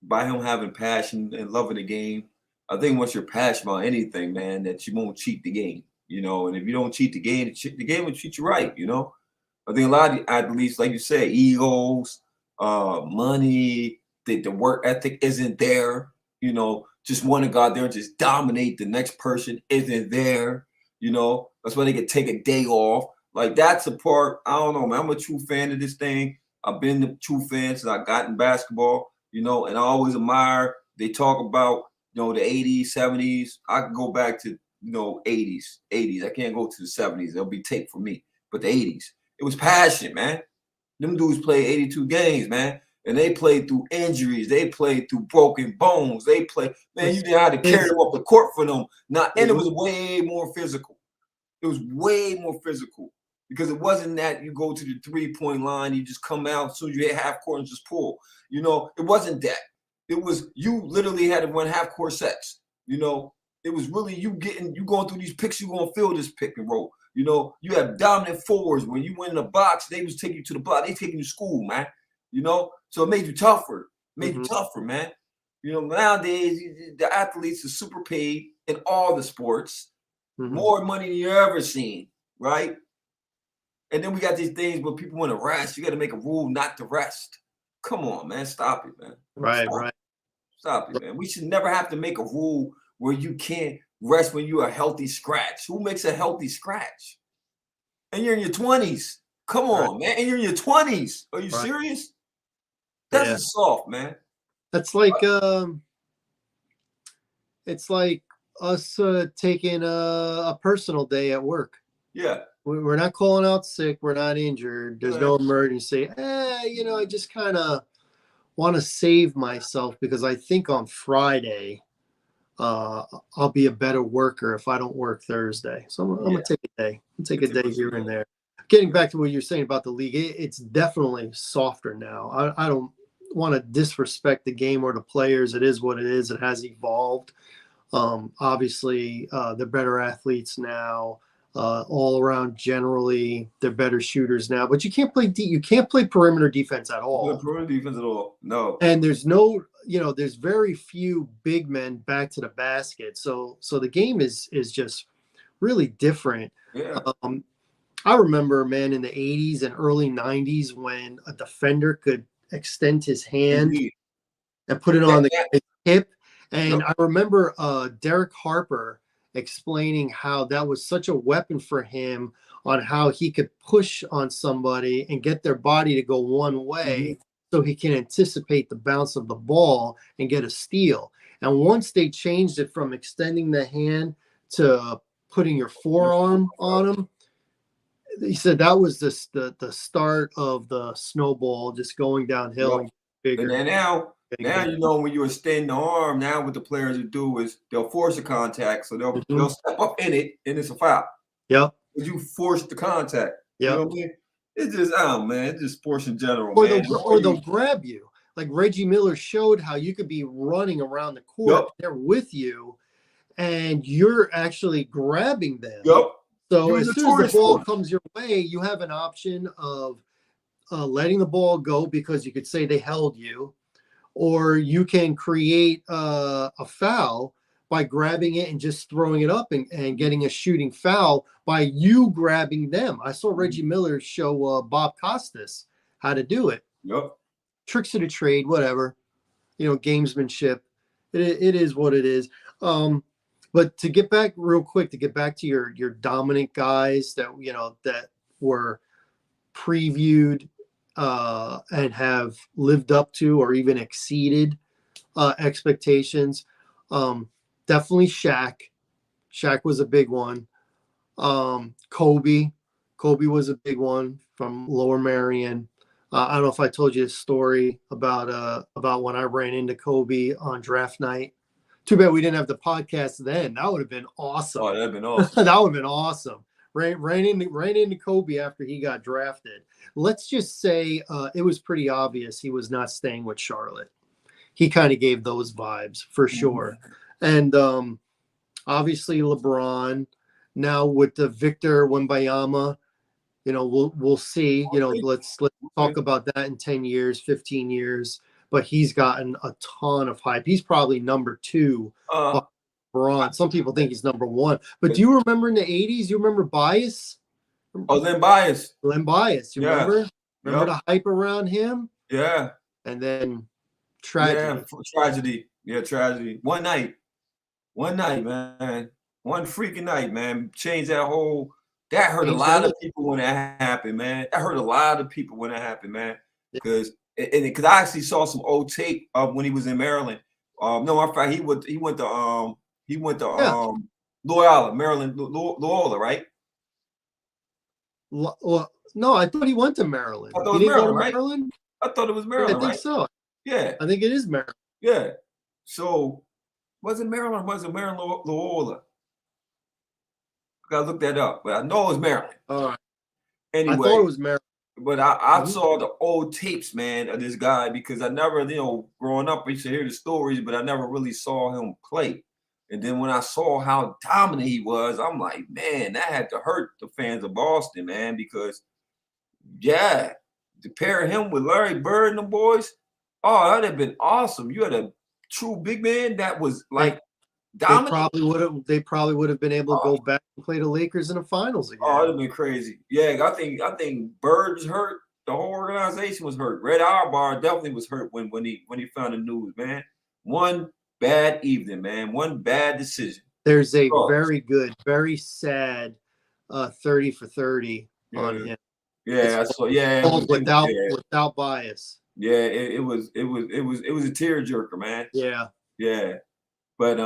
by him having passion and loving the game, I think once you're passionate about anything, man, that you won't cheat the game, you know. And if you don't cheat the game will treat you right, you know. I think a lot of athletes, like you said, egos, money, the work ethic isn't there, you know. Just want to go out there and just dominate the next person isn't there, you know. That's why they could take a day off. Like that's a part. I don't know, man. I'm a true fan of this thing. I've been a true fan since I got in basketball, you know, and I always admire. They talk about the 80s, 70s. I can go back to 80s. I can't go to the 70s. It'll be tape for me. But the 80s, it was passion, man. Them dudes played 82 games, man. And they played through injuries. They played through broken bones. They played, man, you didn't have to carry them up the court for them. And it was way more physical. It was way more physical because it wasn't that you go to the 3-point line, you just come out as soon as you hit half court and just pull. You know, it wasn't that. It was you literally had to run half court sets. You know, it was really you going through these picks, you gonna feel this pick and roll. You know, you have dominant forwards. When you went in the box, they was taking you to the block. They taking you to school, man. You know, so it made you tougher. Man. You know, nowadays the athletes are super paid in all the sports, more money than you ever seen, right? And then we got these things where people want to rest. You got to make a rule not to rest. Come on, man. Stop it, man. right. Stop it, man. We should never have to make a rule where you can't rest when you're a healthy scratch. Who makes a healthy scratch? And you're in your 20s. Come on, man. And you're in your 20s. Are you serious? That's just soft, man. That's like it's like us taking a personal day at work. Yeah. We're not calling out sick. We're not injured. There's no emergency. I just kind of want to save myself because I think on Friday I'll be a better worker if I don't work Thursday. So I'm gonna take a day. Take a day here and there. Getting back to what you're saying about the league, it's definitely softer now. I don't want to disrespect the game or the players. It is what it is. It has evolved. Obviously, they're better athletes now. All around, generally, they're better shooters now. But you can't play you can't play perimeter defense at all. Perimeter defense at all. No. And there's no, there's very few big men back to the basket. So the game is just really different. Yeah. I remember, man, in the 80s and early 90s when a defender could extend his hand and put it on the guy's hip. And I remember Derek Harper explaining how that was such a weapon for him on how he could push on somebody and get their body to go one way so he can anticipate the bounce of the ball and get a steal. And once they changed it from extending the hand to putting your forearm on him, he said that was the start of the snowball just going downhill and bigger. And now when you extend the arm, now what the players will do is they'll force a contact, so they'll step up in it, and it's a foul. Yep. Because you force the contact. Yep. You know what I mean? It's just man, it's just sports in general. Or man. they'll grab you. Like Reggie Miller showed how you could be running around the court, they're with you, and you're actually grabbing them. Yep. So as soon as the ball comes your way, you have an option of letting the ball go because you could say they held you, or you can create a foul by grabbing it and just throwing it up and getting a shooting foul by you grabbing them. I saw Reggie Miller show Bob Costas how to do it. Yep. Tricks of the trade, whatever, gamesmanship. It is what it is. But to get back real quick, to get back to your dominant guys that, that were previewed and have lived up to or even exceeded expectations. Definitely Shaq. Shaq was a big one. Kobe was a big one from Lower Merion. I don't know if I told you a story about when I ran into Kobe on draft night. Too bad we didn't have the podcast then. That would have been awesome. Oh, that'd have been awesome. That would have been awesome. Ran into Kobe after he got drafted. Let's just say it was pretty obvious he was not staying with Charlotte. He kind of gave those vibes for sure. And obviously LeBron. Now with the Victor Wembanyama, we'll see. Let's talk about that in 10 years, 15 years. But he's gotten a ton of hype. He's probably number 2. LeBron. Some people think he's number 1. But do you remember in the 80s? You remember Bias? Oh, Len Bias. Len Bias. You remember? Remember the hype around him? Yeah. And then tragedy. Yeah, tragedy. Yeah, tragedy. One night, man. One freaking night, man. Changed that whole. That hurt a lot of people when that happened, man. That hurt a lot of people when that happened, man. Because I actually saw some old tape of when he was in Maryland. No, in fact, he went to Loyola, Maryland, Loyola, right? Well, no, I thought he went to Maryland. I thought it was Maryland, right? Maryland? I thought it was Maryland. I think so. Yeah. I think it is Maryland. Yeah. So, was it Maryland? Was it Maryland Loyola? I gotta look that up, but I know it was Maryland. All right. Anyway, I thought it was Maryland. But I saw the old tapes, man, of this guy because I never, growing up, I used to hear the stories, but I never really saw him play. And then when I saw how dominant he was, I'm like, man, that had to hurt the fans of Boston, man, because, yeah, to pair him with Larry Bird and the boys, oh, that'd have been awesome. You had a true big man that was like dominant. They probably would have been able to go back and play the Lakers in the finals again. Oh, it'd have been crazy. Yeah, I think Bird was hurt. The whole organization was hurt. Red Auerbach definitely was hurt when he found the news, man. One bad evening, man. One bad decision. There's a very good, very sad 30 for 30 on him. Yeah, without bias. Yeah, it was a tearjerker, man. Yeah. Yeah. But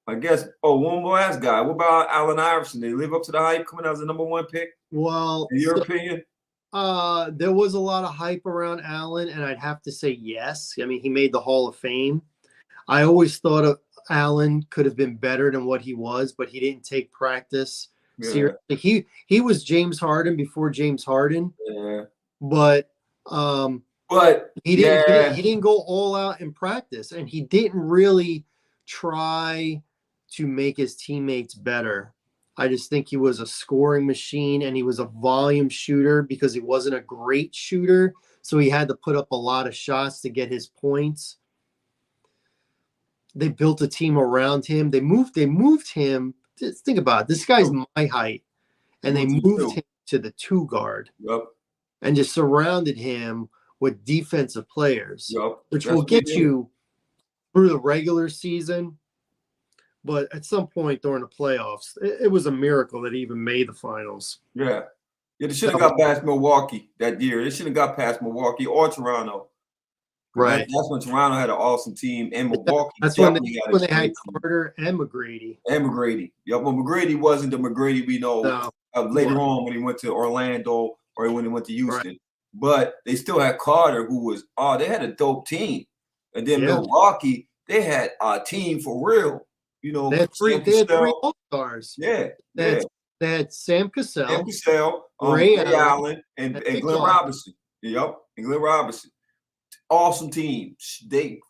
I guess one more last guy. What about Allen Iverson? Did he live up to the hype coming out as the number 1 pick? Well, in your opinion? There was a lot of hype around Allen, and I'd have to say yes. I mean, he made the Hall of Fame. I always thought of Allen could have been better than what he was, but he didn't take practice seriously. He was James Harden before James Harden. Yeah. But he didn't go all out in practice, and he didn't really try to make his teammates better. I just think he was a scoring machine, and he was a volume shooter because he wasn't a great shooter, so he had to put up a lot of shots to get his points. They built a team around him. They moved him. Just think about it. This guy's my height, and they moved him to the 2 guard. Yep. And just surrounded him with defensive players, which will get you through the regular season. But at some point during the playoffs, it was a miracle that he even made the finals. Yeah. They should have got past Milwaukee that year. They should have got past Milwaukee or Toronto. Right. That's when Toronto had an awesome team, and Milwaukee. That's when they had Carter and McGrady. Yeah, well, McGrady wasn't the McGrady we know later on when he went to Orlando or when he went to Houston. Right. But they still had Carter, who was they had a dope team. And then Milwaukee, they had a team for real. They had 3 All-Stars. Yeah. They had Sam Cassell, Ray Allen, and Glenn Robinson. Yep, and Glenn Robinson. Awesome team.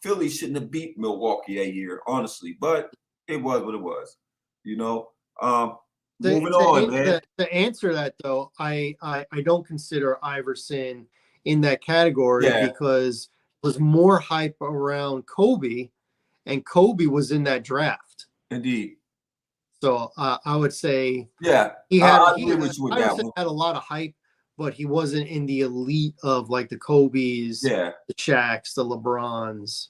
Philly shouldn't have beat Milwaukee that year, honestly, but it was what it was. Moving on, man. To answer that though, I don't consider Iverson in that category because there was more hype around Kobe, and Kobe was in that draft. Indeed. So I would say Yeah, he had I he agree with you with that Iverson one. had a lot of hype, but he wasn't in the elite of like the Kobe's, Yeah, the Shaqs, the LeBrons,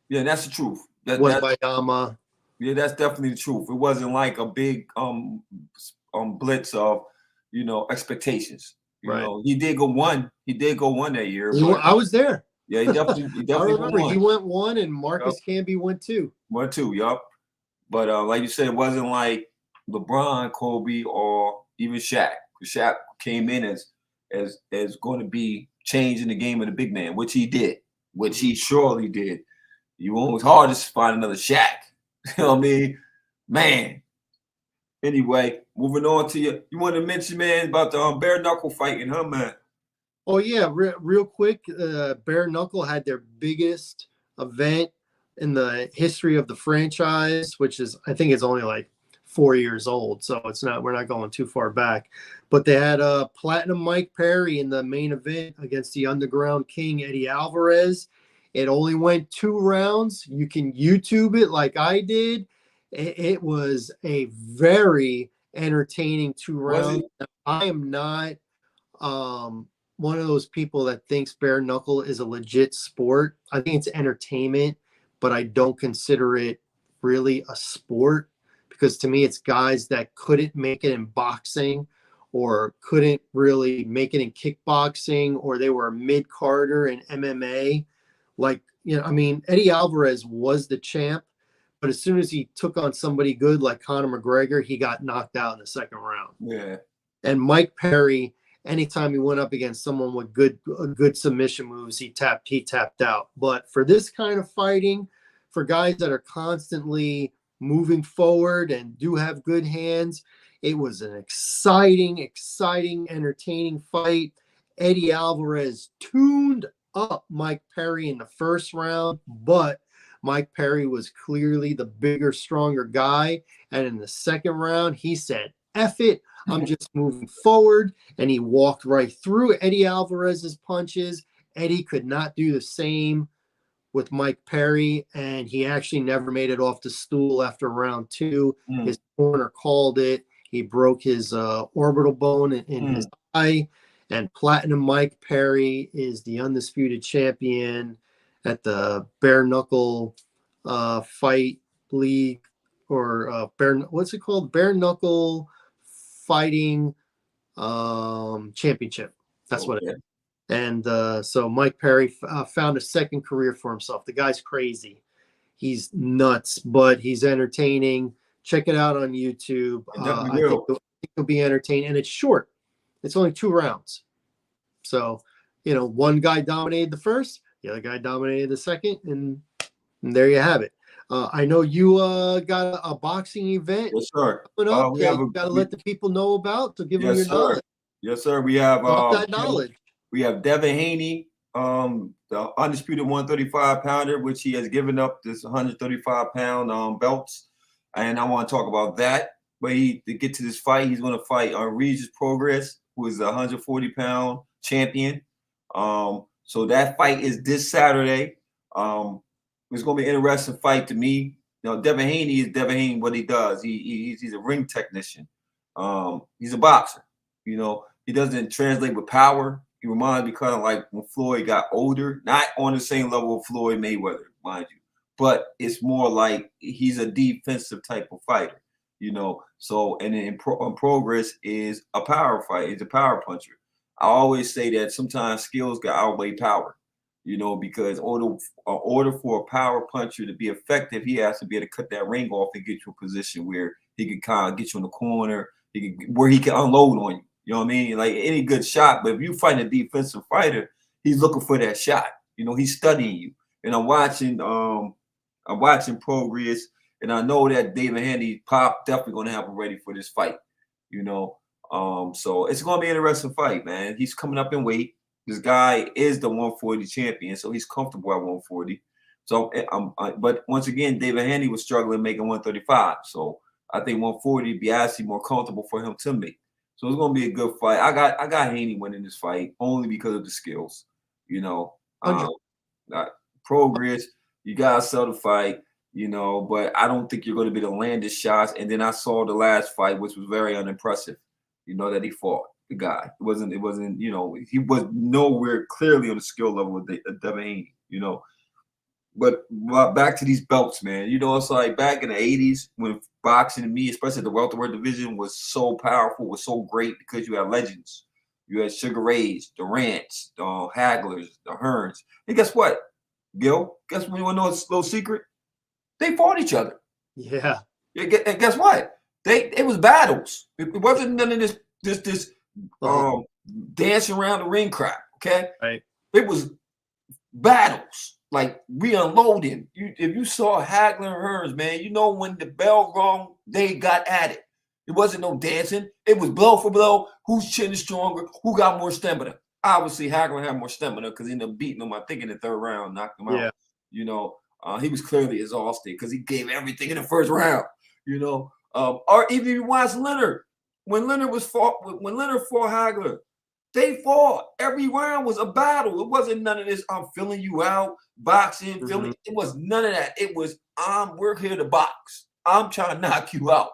yeah, that's the truth. That's Wembayama. yeah, that's definitely the truth. It wasn't like a big blitz of expectations. Right. He did go one. He did go one that year, but I was there. yeah, he I definitely won remember he one. went one and Yup. Marcus Camby went two. One two, yup. But like you said, it wasn't like LeBron, Kobe, or even Shaq. Shaq came in as going to be changing the game of the big man, which he did, which he surely did. It's hard to find another Shaq. You know what I mean? Man. Anyway, moving on to you want to mention, man, about the bare knuckle fighting, huh, man? Oh yeah, real quick, Bare Knuckle had their biggest event in the history of the franchise, which is I think it's only like 4 years old, so we're not going too far back. But they had Platinum Mike Perry in the main event against the Underground King Eddie Alvarez. It only went 2 rounds. You can YouTube it like I did. It was a very entertaining two Was it? rounds. I am not um one of those people that thinks bare knuckle is a legit sport. I think it's entertainment, but I don't consider it really a sport because to me it's guys that couldn't make it in boxing or couldn't really make it in kickboxing or they were a mid-carder in MMA. Like, I mean, Eddie Alvarez was the champ, but as soon as he took on somebody good like Conor McGregor, he got knocked out in the second round. Yeah. And Mike Perry, anytime he went up against someone with good submission moves, he tapped out. But for this kind of fighting, for guys that are constantly moving forward and do have good hands, it was an exciting, entertaining fight. Eddie Alvarez tuned up Mike Perry in the first round, but Mike Perry was clearly the bigger, stronger guy. And in the second round, he said, F it. I'm just moving forward. And he walked right through Eddie Alvarez's punches. Eddie could not do the same with Mike Perry. And he actually never made it off the stool after round two. His corner called it. He broke his orbital bone in his eye. And Platinum Mike Perry is the undisputed champion at the bare knuckle fight league or what's it called? Bare knuckle fighting championship. That's what it is. And so Mike Perry found a second career for himself. The guy's crazy. He's nuts, but he's entertaining. Check it out on YouTube. I think it'll be entertaining. And it's short. It's only 2 rounds. So, one guy dominated the first, the other guy dominated the second, and there you have it. I know you got a boxing event coming up that you got to let the people know about to give them your knowledge. Yes, sir. We have that knowledge. We have Devin Haney, the undisputed 135-pounder, which he has given up this 135-pound belts, and I want to talk about that. But to get to this fight, he's going to fight Regis Prograis, who is the 140-pound champion. So that fight is this Saturday. It's going to be an interesting fight to me. Devin Haney is Devin Haney. What he does, he's a ring technician. He's a boxer. He doesn't translate with power. He reminds me kind of like when Floyd got older, not on the same level of Floyd Mayweather, mind you, but it's more like he's a defensive type of fighter. So and then Prograis is a power fighter. He's a power puncher. I always say that sometimes skills got outweigh power. Because in order for a power puncher to be effective, he has to be able to cut that ring off and get you a position where he can kind of get you in the corner, where he can unload on you. You know what I mean? Like any good shot. But if you fight a defensive fighter, he's looking for that shot. He's studying you. And I'm watching Prograis, and I know that David Haney Pop definitely going to have him ready for this fight. So it's going to be an interesting fight, man. He's coming up in weight. This guy is the 140 champion, so he's comfortable at 140. So, but once again, David Haney was struggling making 135. So I think 140 would be actually more comfortable for him to make. So it's gonna be a good fight. I got Haney winning this fight only because of the skills. Progress, you gotta sell the fight. but I don't think you're going to be the landed shots. And then I saw the last fight, which was very unimpressive, that he fought the guy. It wasn't, he was nowhere clearly on the skill level of Devin Haney, But back to these belts, man. It's like back in the 80s when boxing to me, especially the welterweight division, was so powerful, was so great because you had legends. You had Sugar Rays, Durants, the Haglers, the Hearns. And guess what, Gil? Guess what? You want to know a little secret? They fought each other. Yeah. And guess what? It was battles. It wasn't none of this dancing around the ring crap. Okay. Right. It was battles. Like we unloading. If you saw Hagler and Hearns, man, when the bell rung, they got at it. It wasn't no dancing. It was blow for blow. Whose chin is stronger? Who got more stamina? Obviously, Hagler had more stamina because he ended up beating him, I think, in the third round, knocked him out. He was clearly exhausted because he gave everything in the first round. Or even if you watch Leonard, when Leonard fought Hagler, they fought. Every round was a battle. It wasn't none of this. I'm filling you out, boxing, filling. It was none of that. It was we're here to box. I'm trying to knock you out.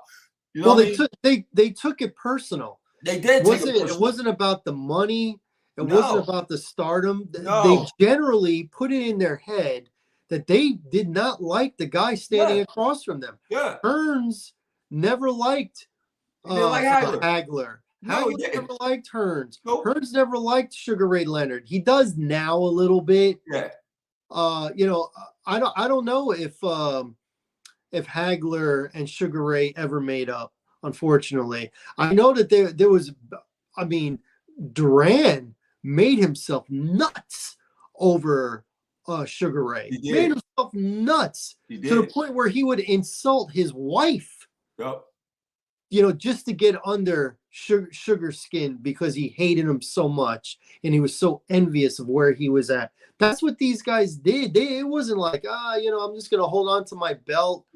They took it personal. They did. It wasn't about the money. It No. wasn't about the stardom. No. They generally put it in their head that they did not like the guy standing across from them. Yeah. Hearns never liked Hagler. No, Hagler never liked Hearns. Nope. Hearns never liked Sugar Ray Leonard. He does now a little bit. Yeah. I don't know if Hagler and Sugar Ray ever made up, unfortunately. I know that there was, Duran made himself nuts over Sugar Ray. He made himself nuts to the point where he would insult his wife. Yep. Just to get under Sugar skin because he hated him so much and he was so envious of where he was at. That's what these guys did. It wasn't like, I'm just gonna hold on to my belt,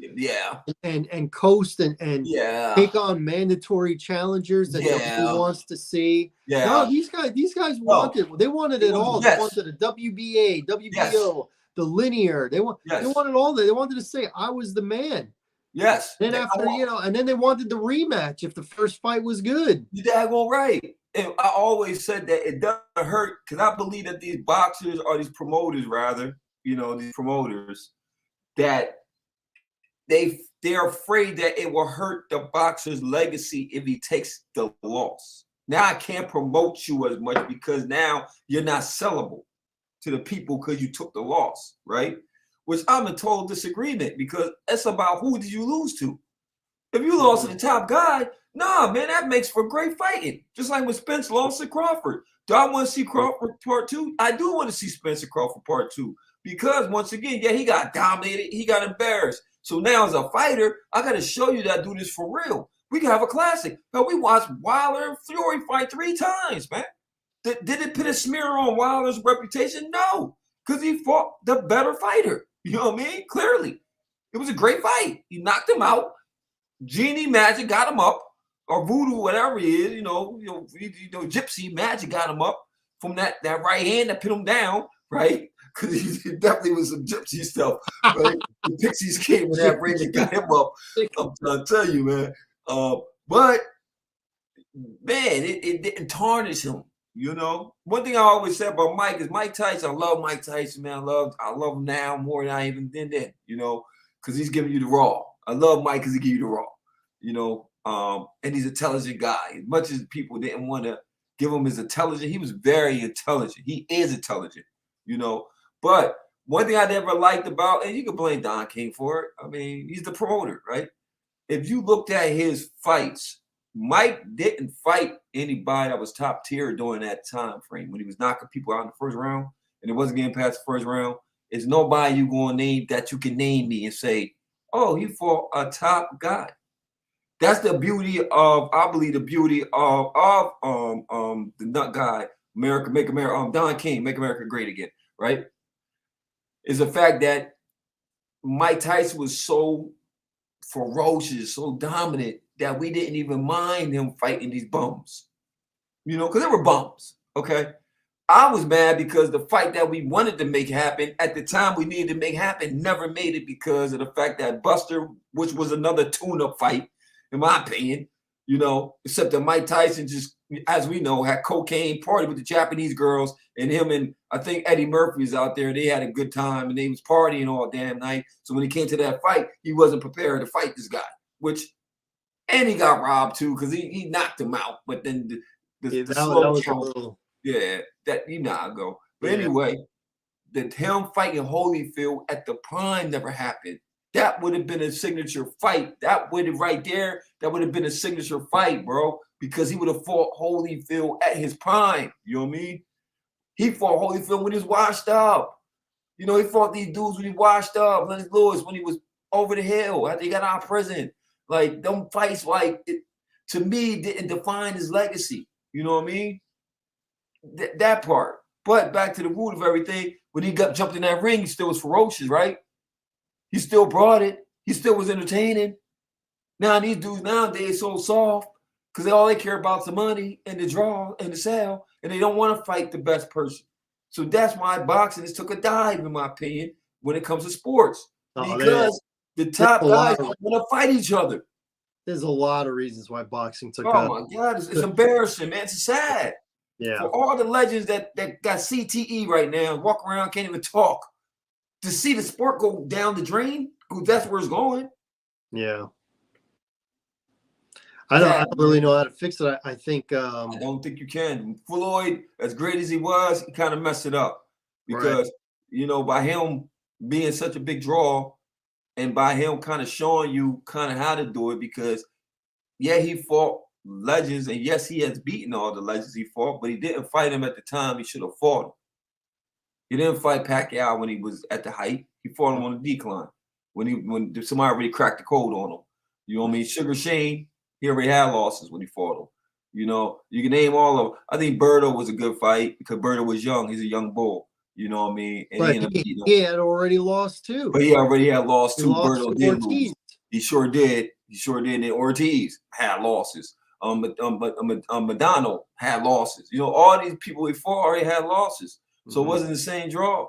and coast and take on mandatory challengers that nobody wants to see. Yeah. No, these guys wanted it all. They wanted a WBA, WBO, the linear. They wanted all that. They wanted to say, I was the man. Yes. Then and then they wanted the rematch if the first fight was good. You're daggone right. And I always said that it doesn't hurt because I believe that these boxers or these promoters, rather, these promoters, that they're afraid that it will hurt the boxer's legacy if he takes the loss. Now I can't promote you as much because now you're not sellable to the people because you took the loss, right? Which I'm in total disagreement because it's about who did you lose to. If you lost to the top guy, nah, man, that makes for great fighting. Just like when Spence lost to Crawford. Do I want to see Crawford part 2? I do want to see Spencer Crawford part 2 because once again, he got dominated. He got embarrassed. So now as a fighter, I got to show you that I do this for real. We can have a classic. Now, we watched Wilder and Fury fight 3 times, man. Did it put a smear on Wilder's reputation? No, because he fought the better fighter. You know what I mean? Clearly. It was a great fight. He knocked him out. Genie Magic got him up. Or voodoo, whatever he is, gypsy magic got him up from that right hand that put him down, right? Because he definitely was some gypsy stuff, right? The Pixies came in that ring and got him up. I'm trying to tell you, man. But man, it didn't tarnish him. One thing I always said about Mike is Mike Tyson. I love Mike Tyson, man. I love him now more than I even did then, because he's giving you the raw. I love Mike because he give you the raw, and he's an intelligent guy. As much as people didn't want to give him his intelligence, he was very intelligent. He is intelligent, But one thing I never liked about, and you can blame Don King for it. I mean, he's the promoter, right? If you looked at his fights, Mike didn't fight anybody that was top tier during that time frame when he was knocking people out in the first round and it wasn't getting past the first round. It's nobody you going to name that you can name me and say, oh, he fought a top guy. That's the beauty of, I believe, the beauty of the nut guy, America, Make America, Don King, Make America Great Again, right? Is the fact that Mike Tyson was so ferocious, so dominant that we didn't even mind him fighting these bums, because they were bums, okay? I was mad because the fight that we wanted to make happen at the time we needed to make happen never made it because of the fact that Buster, which was another tune-up fight, in my opinion, except that Mike Tyson just, as we know, had cocaine party with the Japanese girls, and him and I think Eddie Murphy was out there. They had a good time and they was partying all damn night. So when he came to that fight, he wasn't prepared to fight this guy, and he got robbed too because he knocked him out. But then the slow that was a mo, little. yeah, that I go. But Yeah. anyway, that him fighting Holyfield at the prime never happened. That would have been a signature fight. That would have right there. That would have been a signature fight, bro, because he would have fought Holyfield at his prime. You know what I mean? He fought Holyfield when he was washed up. He fought these dudes when he washed up. Lennox Lewis when he was over the hill after he got out of prison. Like them fights, to me, didn't define his legacy. You know what I mean? That part. But back to the root of everything, when he jumped in that ring, he still was ferocious, right? He still brought it. He still was entertaining. Now these dudes nowadays so soft because all they care about is the money and the draw and the sale, and they don't want to fight the best person. So that's why boxing has took a dive, in my opinion, when it comes to sports. Because the top guys don't want to fight each other. There's a lot of reasons why boxing took Oh my God, it's embarrassing, man. It's sad. Yeah. For all the legends that got CTE right now, walk around, can't even talk, to see the sport go down the drain, that's where it's going. Yeah. I don't really know how to fix it. I think I don't think you can. Floyd, as great as he was, he kind of messed it up because by him being such a big draw and by him kind of showing you kind of how to do it, because he fought legends, and yes, he has beaten all the legends he fought, but he didn't fight him at the time he should have fought him. He didn't fight Pacquiao when he was at the height. He fought him on the decline when somebody already cracked the code on him. You know what I mean? Sugar Shane, he already had losses when he fought him. You can name all of them. I think Berto was a good fight because Berto was young. He's a young bull. You know what I mean? And but he had already lost too. But he already had lost too. Berto did Ortiz. lose. He sure did. And Ortiz had losses. Madonna had losses. All these people he fought already had losses. So it wasn't the same draw,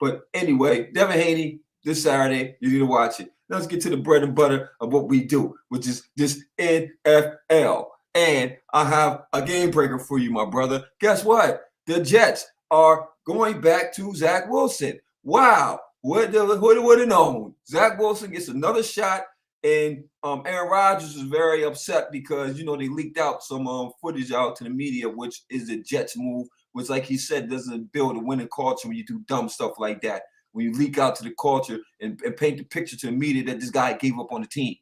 But anyway, Devin Haney, this Saturday, you need to watch it. Let's get to the bread and butter of what we do, which is this NFL. And I have a game breaker for you, my brother. Guess what? The Jets are going back to Zach Wilson. Wow. What would have known? Zach Wilson gets another shot. And Aaron Rodgers was very upset because, they leaked out some footage out to the media, which is the Jets move, which, like he said, doesn't build a winning culture when you do dumb stuff like that. When you leak out to the culture and paint the picture to the media that this guy gave up on the team.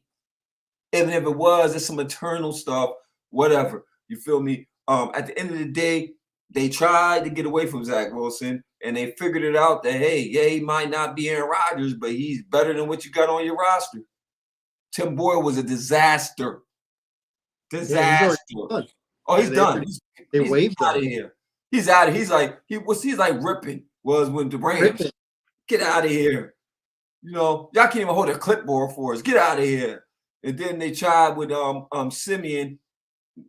Even if it was, it's some internal stuff, whatever. You feel me? At the end of the day, they tried to get away from Zach Wilson, and they figured it out that, hey, he might not be Aaron Rodgers, but he's better than what you got on your roster. Tim Boyle was a disaster. Disaster. Yeah, he's done. They he's waved out of here. He's out of here. He's like ripping was when the Rams. Ripping. Get out of here. Y'all can't even hold a clipboard for us. Get out of here. And then they tried with Simeon.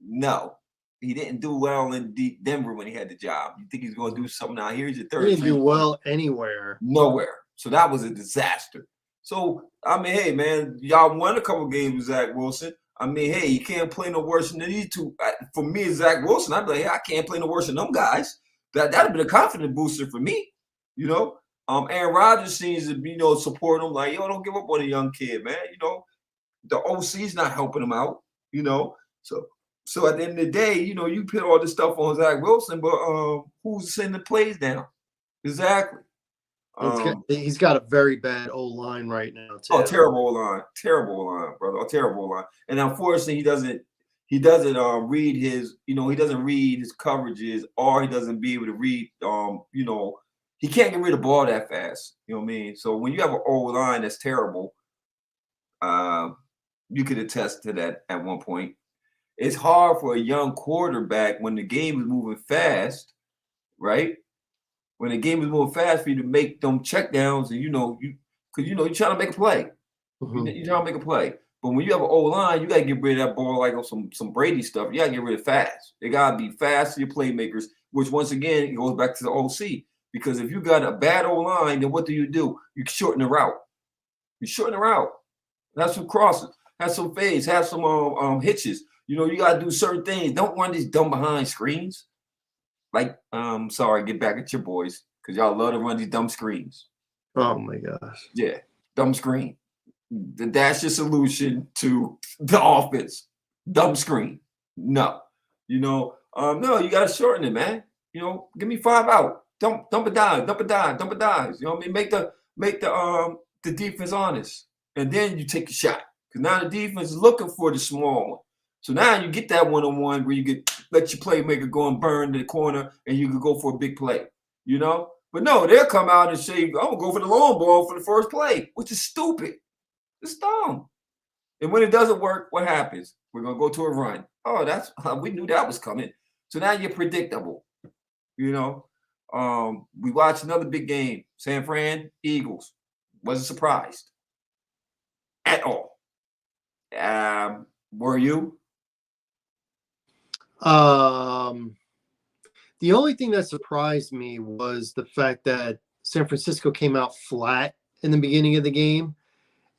No, he didn't do well in Denver when he had the job. You think he's going to do something out here? He's your third. He didn't do well anywhere. Nowhere. So that was a disaster. So, I mean, hey, man, y'all won a couple games with Zach Wilson. I mean, hey, you can't play no worse than these two. For me, as Zach Wilson, I'd be like, hey, I can't play no worse than them guys. That'd have been a confidence booster for me, Aaron Rodgers seems to, support him like, don't give up on a young kid, man. The OC's not helping him out, So at the end of the day, you put all this stuff on Zach Wilson, but who's sending the plays down? Exactly. He's got a very bad O-line right now, too. Oh, terrible O-line, brother. Oh, terrible O-line. And unfortunately, he doesn't read his, he doesn't read his coverages, or he doesn't be able to read, he can't get rid of the ball that fast. You know what I mean? So when you have an O-line that's terrible, you could attest to that at one point. It's hard for a young quarterback when the game is moving fast, right? When the game is moving fast for you to make them checkdowns, and because you're trying to make a play. Mm-hmm. You're trying to make a play. But when you have an O-line, you got to get rid of that ball like on some Brady stuff. You got to get rid of fast. They got to be fast to your playmakers, which once again, it goes back to the OC. Because if you got a bad O-line, then what do? You shorten the route. You shorten the route. Have some crosses. Have some fades. Have some hitches. You got to do certain things. Don't run these dumb behind screens. Like, sorry, get back at your boys because y'all love to run these dumb screens. Oh my gosh. Yeah, dumb screen. That's your solution to the offense. Dumb screen. No. No, you gotta shorten it, man. Give me 5 out. Dump a dime. You know what I mean? Make the defense honest. And then you take a shot. Because now the defense is looking for the small one. So now you get that one-on-one where you let your playmaker go and burn the corner and you can go for a big play. But no, they'll come out and say, I'm gonna go for the long ball for the first play, which is stupid. It's dumb. And when it doesn't work, what happens? We're gonna go to a run. Oh, we knew that was coming. So now you're predictable. We watched another big game. San Fran, Eagles. Wasn't surprised at all. Were you? The only thing that surprised me was the fact that San Francisco came out flat in the beginning of the game,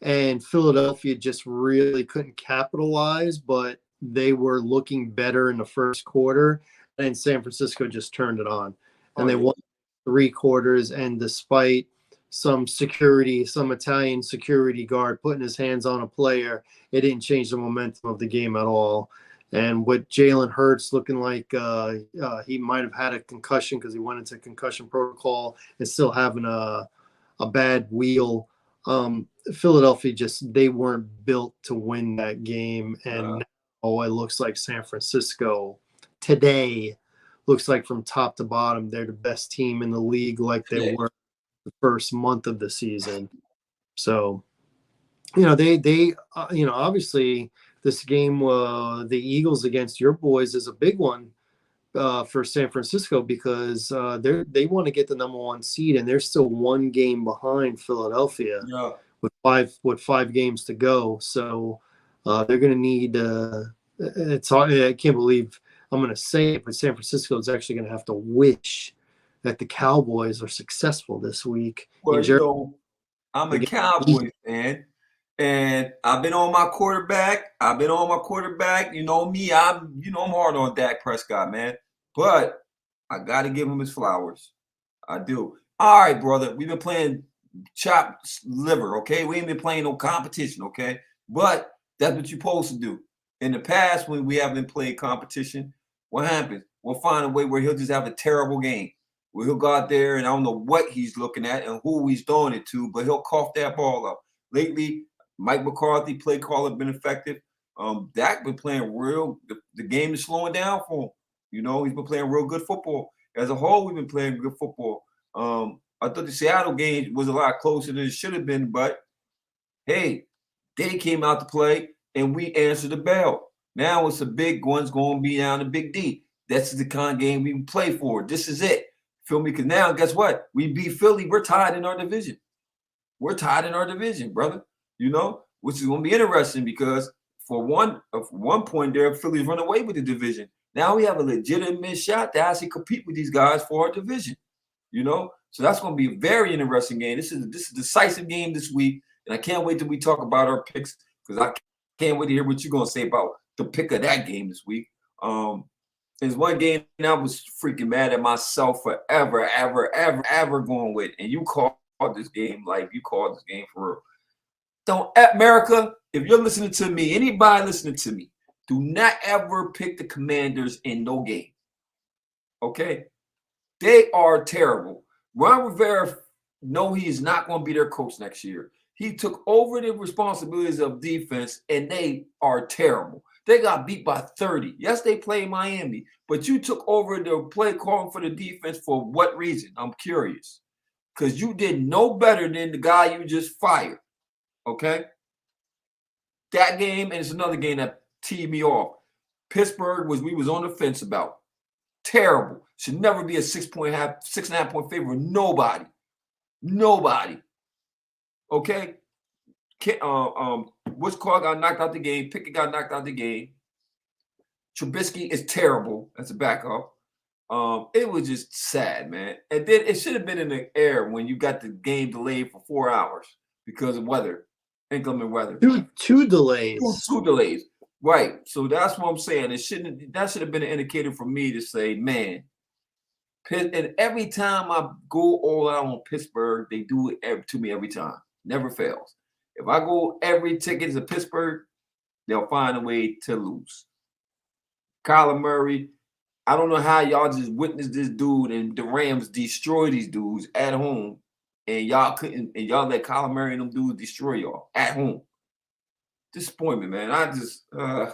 and Philadelphia just really couldn't capitalize, but they were looking better in the first quarter, and San Francisco just turned it on. And they won 3 quarters, and despite some Italian security guard putting his hands on a player, it didn't change the momentum of the game at all. And with Jalen Hurts looking like he might have had a concussion because he went into concussion protocol and still having a bad wheel, Philadelphia they weren't built to win that game. And now it looks like San Francisco today looks like from top to bottom they're the best team in the league, like they were the first month of the season. So, they obviously this game, the Eagles against your boys, is a big one for San Francisco because they want to get the number 1 seed, and they're still 1 game behind Philadelphia with 5 games to go. So they're going to need. It's hard. I can't believe I'm going to say it, but San Francisco is actually going to have to wish that the Cowboys are successful this week. Well, I'm a Cowboys fan. And I've been on my quarterback. You know me. I'm hard on Dak Prescott, man. But I got to give him his flowers. I do. All right, brother. We've been playing chopped liver, okay? We ain't been playing no competition, okay? But that's what you're supposed to do. In the past, when we haven't played competition, what happens? We'll find a way where he'll just have a terrible game. Where he'll go out there and I don't know what he's looking at and who he's throwing it to, but he'll cough that ball up. Lately, Mike McCarthy, play caller, been effective. Dak been playing the game is slowing down for him. He's been playing real good football. As a whole, we've been playing good football. I thought the Seattle game was a lot closer than it should have been, but hey, they came out to play and we answered the bell. Now it's the big ones going to be down to Big D. That's the kind of game we play for. This is it. Feel me? Because now, guess what? We beat Philly. We're tied in our division. Brother. Which is going to be interesting because for one point there, Philly's run away with the division. Now we have a legitimate shot to actually compete with these guys for our division. So that's going to be a very interesting game. This is a decisive game this week, and I can't wait till we talk about our picks because I can't wait to hear what you're going to say about the pick of that game this week. There's one game I was freaking mad at myself for ever going with, and you called this game for real. Don't, America, if you're listening to me, anybody listening to me, do not ever pick the Commanders in no game. Okay? They are terrible. Ron Rivera, no, he is not going to be their coach next year. He took over the responsibilities of defense, and they are terrible. They got beat by 30. Yes, they played Miami, but you took over the play calling for the defense for what reason? I'm curious. Because you did no better than the guy you just fired. Okay? That game, and it's another game that teed me off. Pittsburgh we was on the fence about. Terrible. Should never be a 6.5 point favorite. Nobody. Okay? Woods Clark got knocked out the game. Pickett got knocked out the game. Trubisky is terrible as a backup. It was just sad, man. And then it should have been in the air when you got the game delayed for 4 hours because of weather, inclement weather. Two delays. Two delays. Right. So that's what I'm saying. That should have been an indicator for me to say, man, and every time I go all out on Pittsburgh, they do it to me every time. Never fails. If I go every ticket to Pittsburgh, they'll find a way to lose. Kyler Murray, I don't know how y'all just witnessed this dude and the Rams destroy these dudes at home, and y'all couldn't, and y'all let Kyler Murray and them dudes destroy y'all at home. Disappointment, man. I just had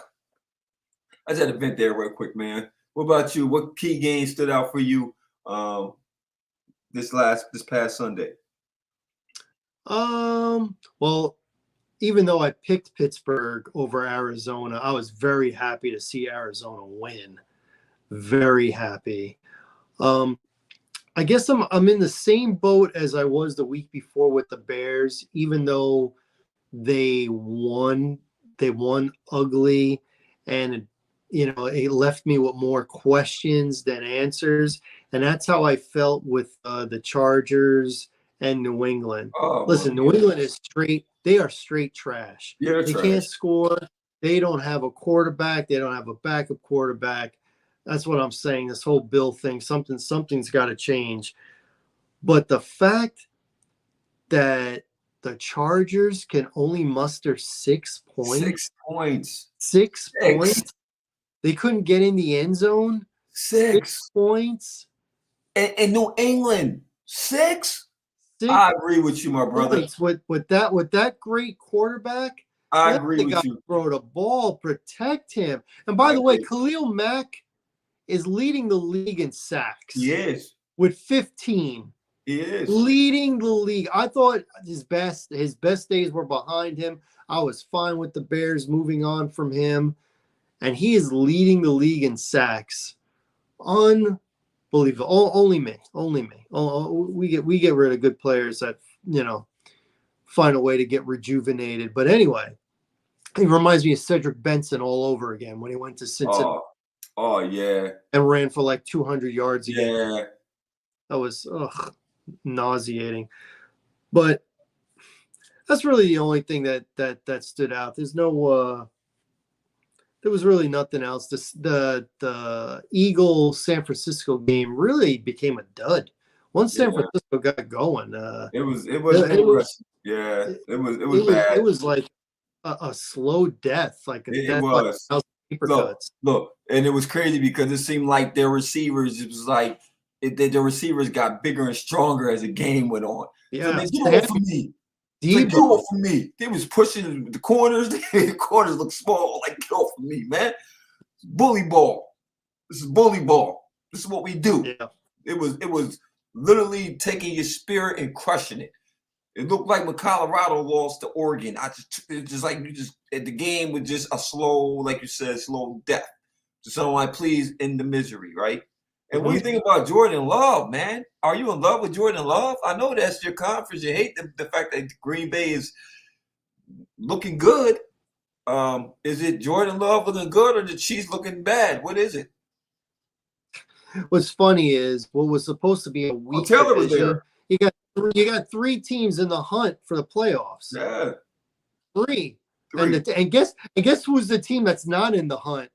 to vent there real quick, man. What about you? What key game stood out for you this past Sunday? Well, even though I picked Pittsburgh over Arizona, I was very happy to see Arizona win. Very happy. I guess I'm in the same boat as I was the week before with the Bears, even though they won ugly, and it left me with more questions than answers. And that's how I felt with the Chargers and New England. Oh, listen, New England is straight. They are straight trash. They can't score. They don't have a quarterback. They don't have a backup quarterback. That's what I'm saying. This whole Bill thing, something's got to change. But the fact that the Chargers can only muster 6 points. 6 points. They couldn't get in the end zone. 6 points. And New England, 6? I agree with you, my brother. With that great quarterback, I agree with you. Throw the ball, protect him. And by the way, Khalil Mack is leading the league in sacks. He is. With 15. He is. Leading the league. I thought his best days were behind him. I was fine with the Bears moving on from him. And he is leading the league in sacks. Unbelievable. Only me. We get rid of good players that, find a way to get rejuvenated. But anyway, he reminds me of Cedric Benson all over again when he went to Cincinnati. Oh yeah. And ran for like 200 yards a game. Yeah. That was nauseating. But that's really the only thing that stood out. There was really nothing else. The Eagles San Francisco game really became a dud. Once San Francisco got going, it was bad. It was like a slow death, like a death. Look, and it was crazy because it seemed like their receivers, it was like the receivers got bigger and stronger as the game went on. Yeah, so they do it for me. They do it for me. They was pushing the corners. The corners look small. Like, get off of me, man. It's bully ball. This is bully ball. This is what we do. Yeah. It was literally taking your spirit and crushing it. It looked like when Colorado lost to Oregon. The game was just a slow, like you said, slow death. To someone like, please end the misery, right? And what do you think about Jordan Love, man? Are you in love with Jordan Love? I know that's your conference. You hate the fact that Green Bay is looking good. Is it Jordan Love looking good or the Chiefs looking bad? What is it? What's funny is what was supposed to be a weak Taylor was there. You got 3 teams in the hunt for the playoffs. Yeah. 3. And guess who's the team that's not in the hunt?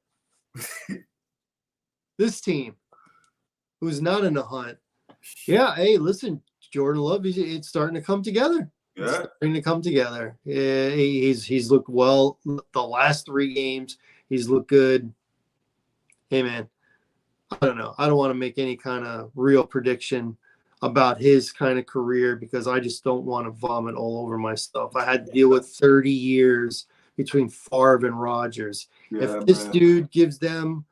This team. Who's not in the hunt. Yeah, hey, listen, Jordan Love, it's starting to come together. Yeah. It's starting to come together. Yeah, he's looked well the last 3 games. He's looked good. Hey, man, I don't know. I don't want to make any kind of real prediction about his kind of career because I just don't want to vomit all over myself. I had to deal with 30 years between Favre and Rodgers. If this dude gives them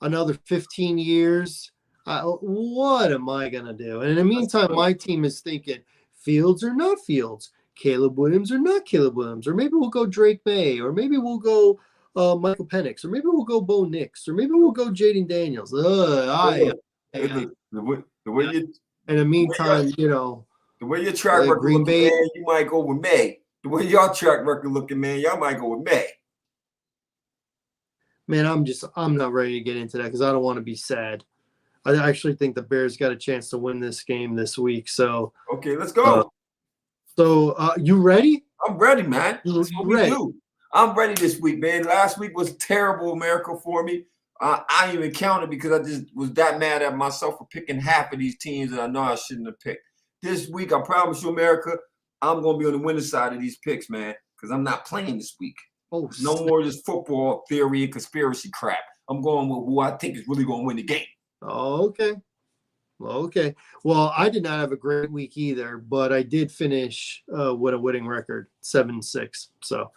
another 15 years, what am I going to do? And in the meantime, my team is thinking Fields or not Fields, Caleb Williams or not Caleb Williams, or maybe we'll go Drake May, or maybe we'll go Michael Penix, or maybe we'll go Bo Nix, or maybe we'll go Jaden Daniels. In the meantime, the way your track record Green Bay, man, you might go with May. The way y'all track record looking, man, y'all might go with May. Man, I'm not ready to get into that because I don't want to be sad. I actually think the Bears got a chance to win this game this week. So, Okay, let's go. You ready? I'm ready, man. You That's what we ready? do. I'm ready this week, man. Last week was terrible, America, for me. I didn't even count it because I just was that mad at myself for picking half of these teams that I know I shouldn't have picked. This week, I promise you, America, I'm going to be on the winning side of these picks, man, because I'm not playing this week. Oh, No more just football theory and conspiracy crap. I'm going with who I think is really going to win the game. okay. Okay. Well, I did not have a great week either, but I did finish with a winning record, 7-6. So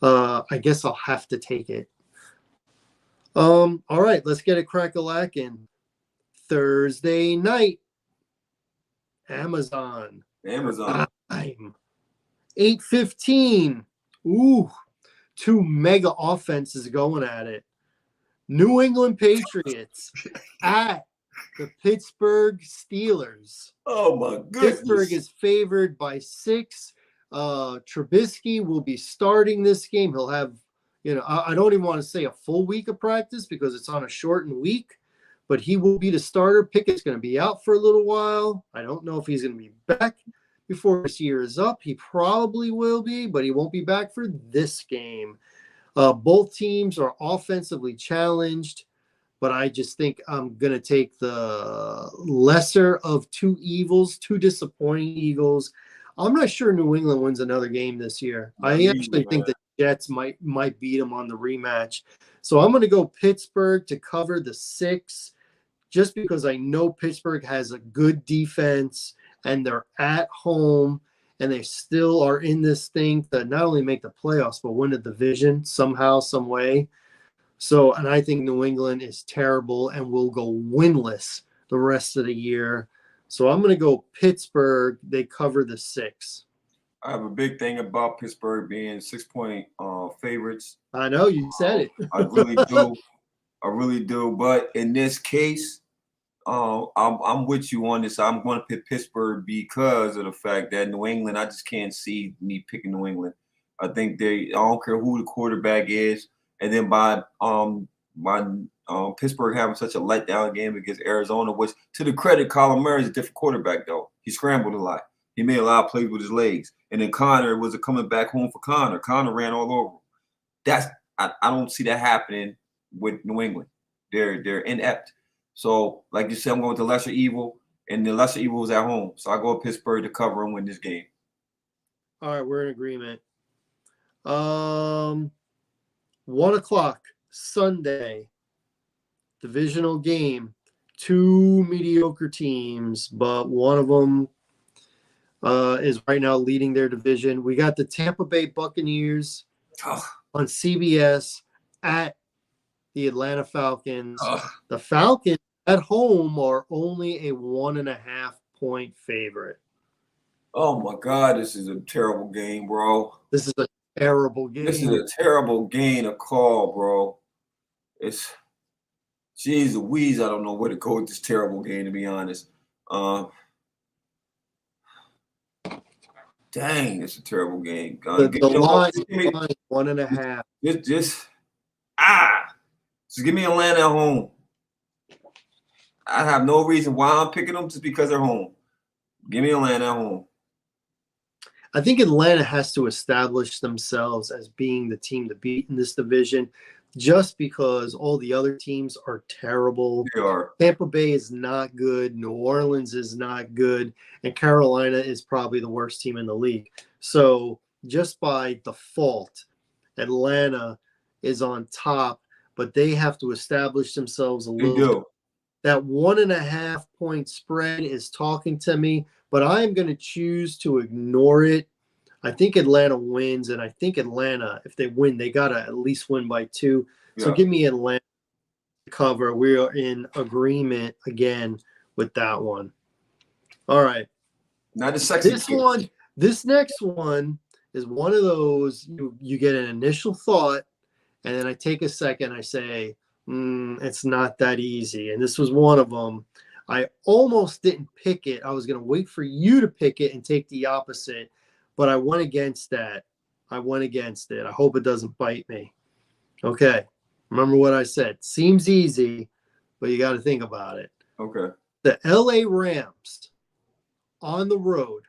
I guess I'll have to take it. All right, let's get a crack-a-lackin'. Thursday night, Amazon. Time. 8:15. Ooh, two mega offenses going at it. New England Patriots at the Pittsburgh Steelers. Oh, my goodness. Pittsburgh is favored by 6. Trubisky will be starting this game. He'll have, I don't even want to say a full week of practice because it's on a shortened week, but he will be the starter. Pickett's going to be out for a little while. I don't know if he's going to be back before this year is up. He probably will be, but he won't be back for this game. Both teams are offensively challenged, but I just think I'm going to take the lesser of two evils, two disappointing Eagles. I'm not sure New England wins another game this year. I actually think the Jets might beat them on the rematch. So I'm going to go Pittsburgh to cover the 6 just because I know Pittsburgh has a good defense and they're at home and they still are in this thing to not only make the playoffs but win the division somehow, some way. So, and I think New England is terrible and will go winless the rest of the year. So I'm going to go Pittsburgh. They cover the 6. I have a big thing about Pittsburgh being 6-point favorites. I know you said it. I really do. I really do. But in this case, I'm with you on this. I'm going to pick Pittsburgh because of the fact that New England, I just can't see me picking New England. I think I don't care who the quarterback is. And then by Pittsburgh having such a letdown game against Arizona, which to the credit, Kyler Murray is a different quarterback, though. He scrambled a lot. He made a lot of plays with his legs. And then Connor was coming back home for Connor. Connor ran all over him. I don't see that happening with New England. They're inept. So, like you said, I'm going with the lesser evil, and the lesser evil is at home. So I go with Pittsburgh to cover and win this game. All right, we're in agreement. 1 o'clock Sunday, divisional game. 2 mediocre teams, but one of them is right now leading their division. We got the Tampa Bay Buccaneers on CBS at the Atlanta Falcons. The Falcons at home are only a 1.5-point favorite. Oh my God, this is a terrible game, bro. This is a terrible game. This is a terrible game to call, bro. Jeez Louise, I don't know where to go with this terrible game, to be honest. Dang, it's a terrible game. The line is 1.5. Just give me Atlanta at home. I have no reason why I'm picking them just because they're home. Give me Atlanta at home. I think Atlanta has to establish themselves as being the team to beat in this division just because all the other teams are terrible. They are. Tampa Bay is not good. New Orleans is not good. And Carolina is probably the worst team in the league. So just by default, Atlanta is on top, but they have to establish themselves a little bit. That 1.5-point spread is talking to me, but I'm going to choose to ignore it. I think Atlanta wins, and I think Atlanta, if they win, they got to at least win by 2. So give me Atlanta to cover. We are in agreement again with that one. All right. Now the sexy this next one is one of those you get an initial thought, and then I take a second, I say, it's not that easy. And this was one of them. I almost didn't pick it. I was going to wait for you to pick it and take the opposite, but I went against that. I went against it. I hope it doesn't bite me. Okay. Remember what I said. Seems easy, but you got to think about it. Okay. The LA Rams on the road,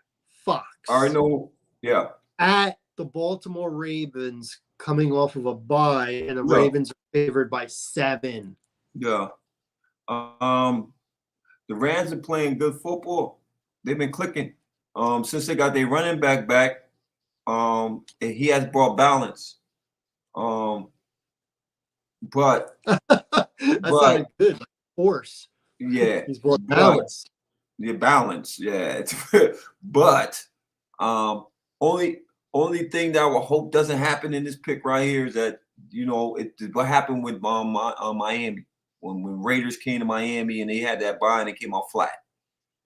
I already Fox, know. Yeah. at the Baltimore Ravens coming off of a bye, and the Yeah. Ravens are favored by 7. Yeah. The Rams are playing good football. They've been clicking. Since they got their running back. And he has brought balance. But That but sounded good. Like horse. yeah, He's brought but balance. the balance, yeah. But um, only only thing that I would hope doesn't happen in this pick right here is that what happened with Miami when Raiders came to Miami and they had that bye and they came out flat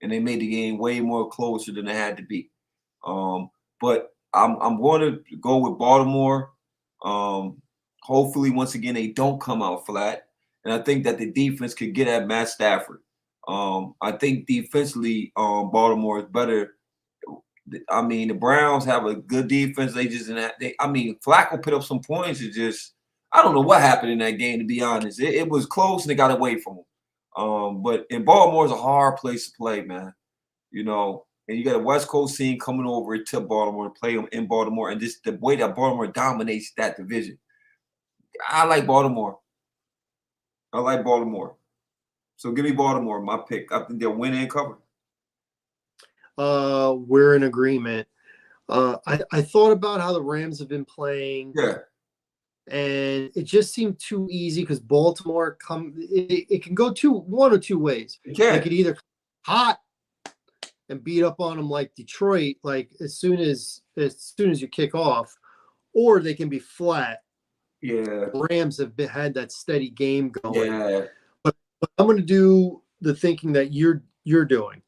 and they made the game way more closer than it had to be. But I'm going to go with Baltimore. Hopefully, once again, they don't come out flat, and I think that the defense could get at Matt Stafford. I think defensively, Baltimore is better. I mean, the Browns have a good defense. They just didn't. Flacco put up some points. It just, I don't know what happened in that game. To be honest, it was close and they got away from them. But in Baltimore is a hard place to play, man. And you got a West Coast team coming over to Baltimore to play them in Baltimore, and just the way that Baltimore dominates that division. I like Baltimore. So give me Baltimore, my pick. I think they'll win and cover. We're in agreement. I thought about how the Rams have been playing. Yeah. And it just seemed too easy because Baltimore it can go one or two ways. They could either hot and beat up on them like Detroit, like as soon as you kick off, or they can be flat. Yeah. The Rams have had that steady game going. Yeah. But I'm going to do the thinking that you're doing.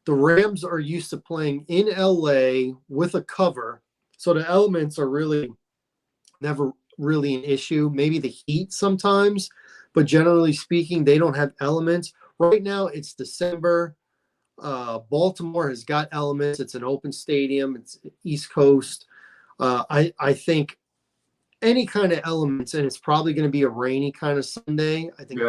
The Rams are used to playing in LA with a cover, so the elements are really never really an issue. Maybe the heat sometimes, but generally speaking, they don't have elements. Right now, it's December. Baltimore has got elements. It's an open stadium. It's East Coast. I think any kind of elements, and it's probably going to be a rainy kind of Sunday. I think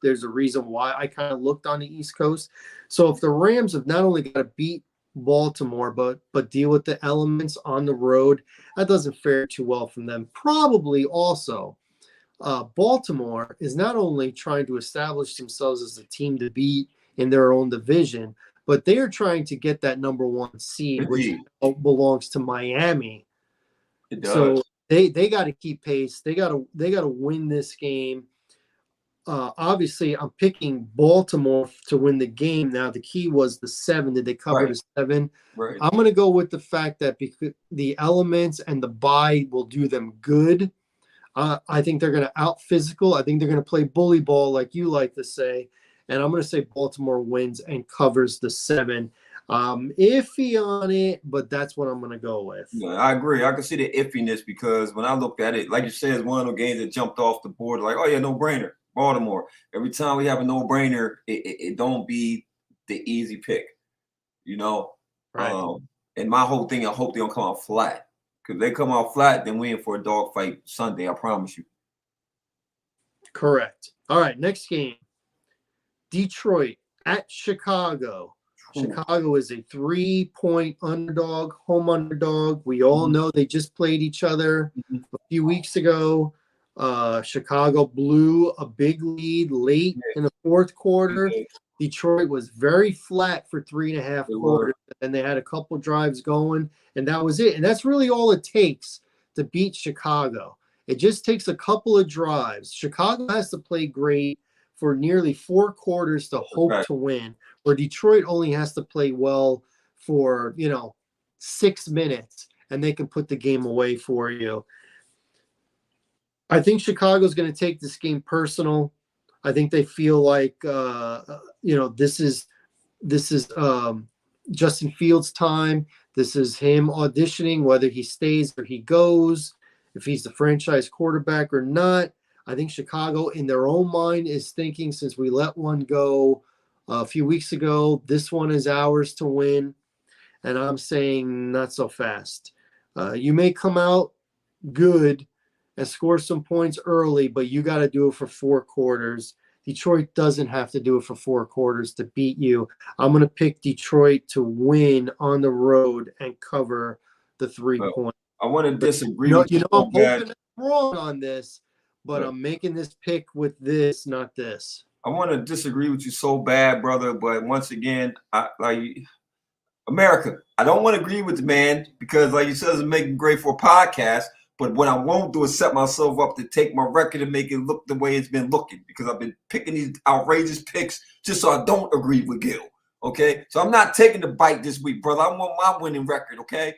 there's a reason why I kind of looked on the East Coast. So if the Rams have not only got to beat Baltimore, but deal with the elements on the road, that doesn't fare too well from them. Probably also, Baltimore is not only trying to establish themselves as a team to beat in their own division, but they are trying to get that number 1 seed, which belongs to Miami. It does. So they got to keep pace. They got to win this game. Obviously, I'm picking Baltimore to win the game. Now, the key was the 7. Did they cover the 7? Right. I'm going to go with the fact that because the elements and the bye will do them good. I think they're going to out physical. I think they're going to play bully ball, like you like to say. And I'm going to say Baltimore wins and covers the 7. Iffy on it, but that's what I'm going to go with. Yeah, I agree. I can see the iffiness because when I looked at it, like you said, it's one of those games that jumped off the board. Like, oh yeah, no brainer, Baltimore. Every time we have a no brainer, it don't be the easy pick, Right. And my whole thing, I hope they don't come out flat. Because if they come out flat, then we're in for a dogfight Sunday. I promise you. Correct. All right, next game. Detroit at Chicago. Chicago is a 3-point underdog, home underdog. We all know they just played each other a few weeks ago. Chicago blew a big lead late in the 4th quarter. Detroit was very flat for 3.5 quarters, and they had a couple drives going, and that was it. And that's really all it takes to beat Chicago. It just takes a couple of drives. Chicago has to play great for nearly 4 quarters to hope to win, where Detroit only has to play well for 6 minutes, and they can put the game away for you. I think Chicago's going to take this game personal. I think they feel like this is Justin Fields' time. This is him auditioning, whether he stays or he goes, if he's the franchise quarterback or not. I think Chicago, in their own mind, is thinking, since we let one go a few weeks ago, this one is ours to win. And I'm saying not so fast. You may come out good and score some points early, but you got to do it for 4 quarters. Detroit doesn't have to do it for 4 quarters to beat you. I'm going to pick Detroit to win on the road and cover the 3 Well, points. I want to disagree with you I'm so bad. hoping I'm wrong on this, but I'm making this pick with this, not this. I want to disagree with you so bad, brother. But once again, America, I don't want to agree with the man because, like you said, it's making great for a podcast. But what I won't do is set myself up to take my record and make it look the way it's been looking because I've been picking these outrageous picks just so I don't agree with Gil. Okay, so I'm not taking the bite this week, brother. I want my winning record. Okay,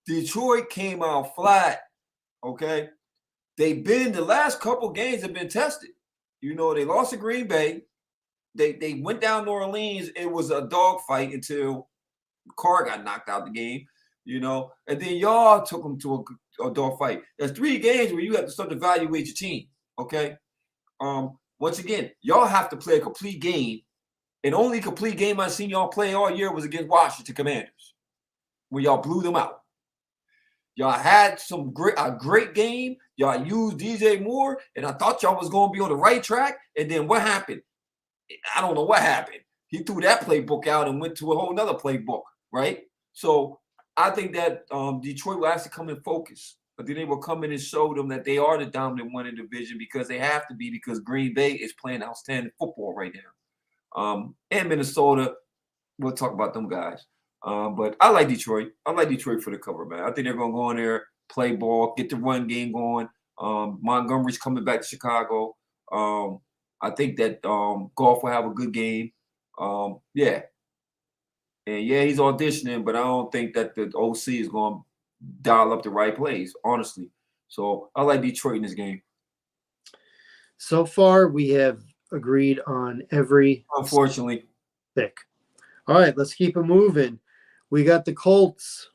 Detroit came out flat. Okay, the last couple games have been tested. You know, they lost to Green Bay. They went down New Orleans. It was a dogfight until Carr got knocked out the game, you know, and then y'all took them to a dogfight. There's 3 games where you have to start to evaluate your team, okay? Once again, y'all have to play a complete game. And only complete game I've seen y'all play all year was against Washington Commanders, where y'all blew them out. Y'all had a great game. Y'all used DJ Moore, and I thought y'all was going to be on the right track. And then what happened? I don't know what happened. He threw that playbook out and went to a whole nother playbook, right? So I think that Detroit will actually come in focus. But then they will come in and show them that they are the dominant one in the division because they have to be because Green Bay is playing outstanding football right now. And Minnesota, we'll talk about them guys. But I like Detroit. I like Detroit for the cover, man. I think they're going to go in there, play ball, get the run game going. Montgomery's coming back to Chicago. I think that Goff will have a good game. Yeah. And yeah, he's auditioning, but I don't think that the OC is going to dial up the right plays, honestly. So I like Detroit in this game. So far, we have agreed on every Unfortunately. pick. All right, let's keep it moving. We got the Colts.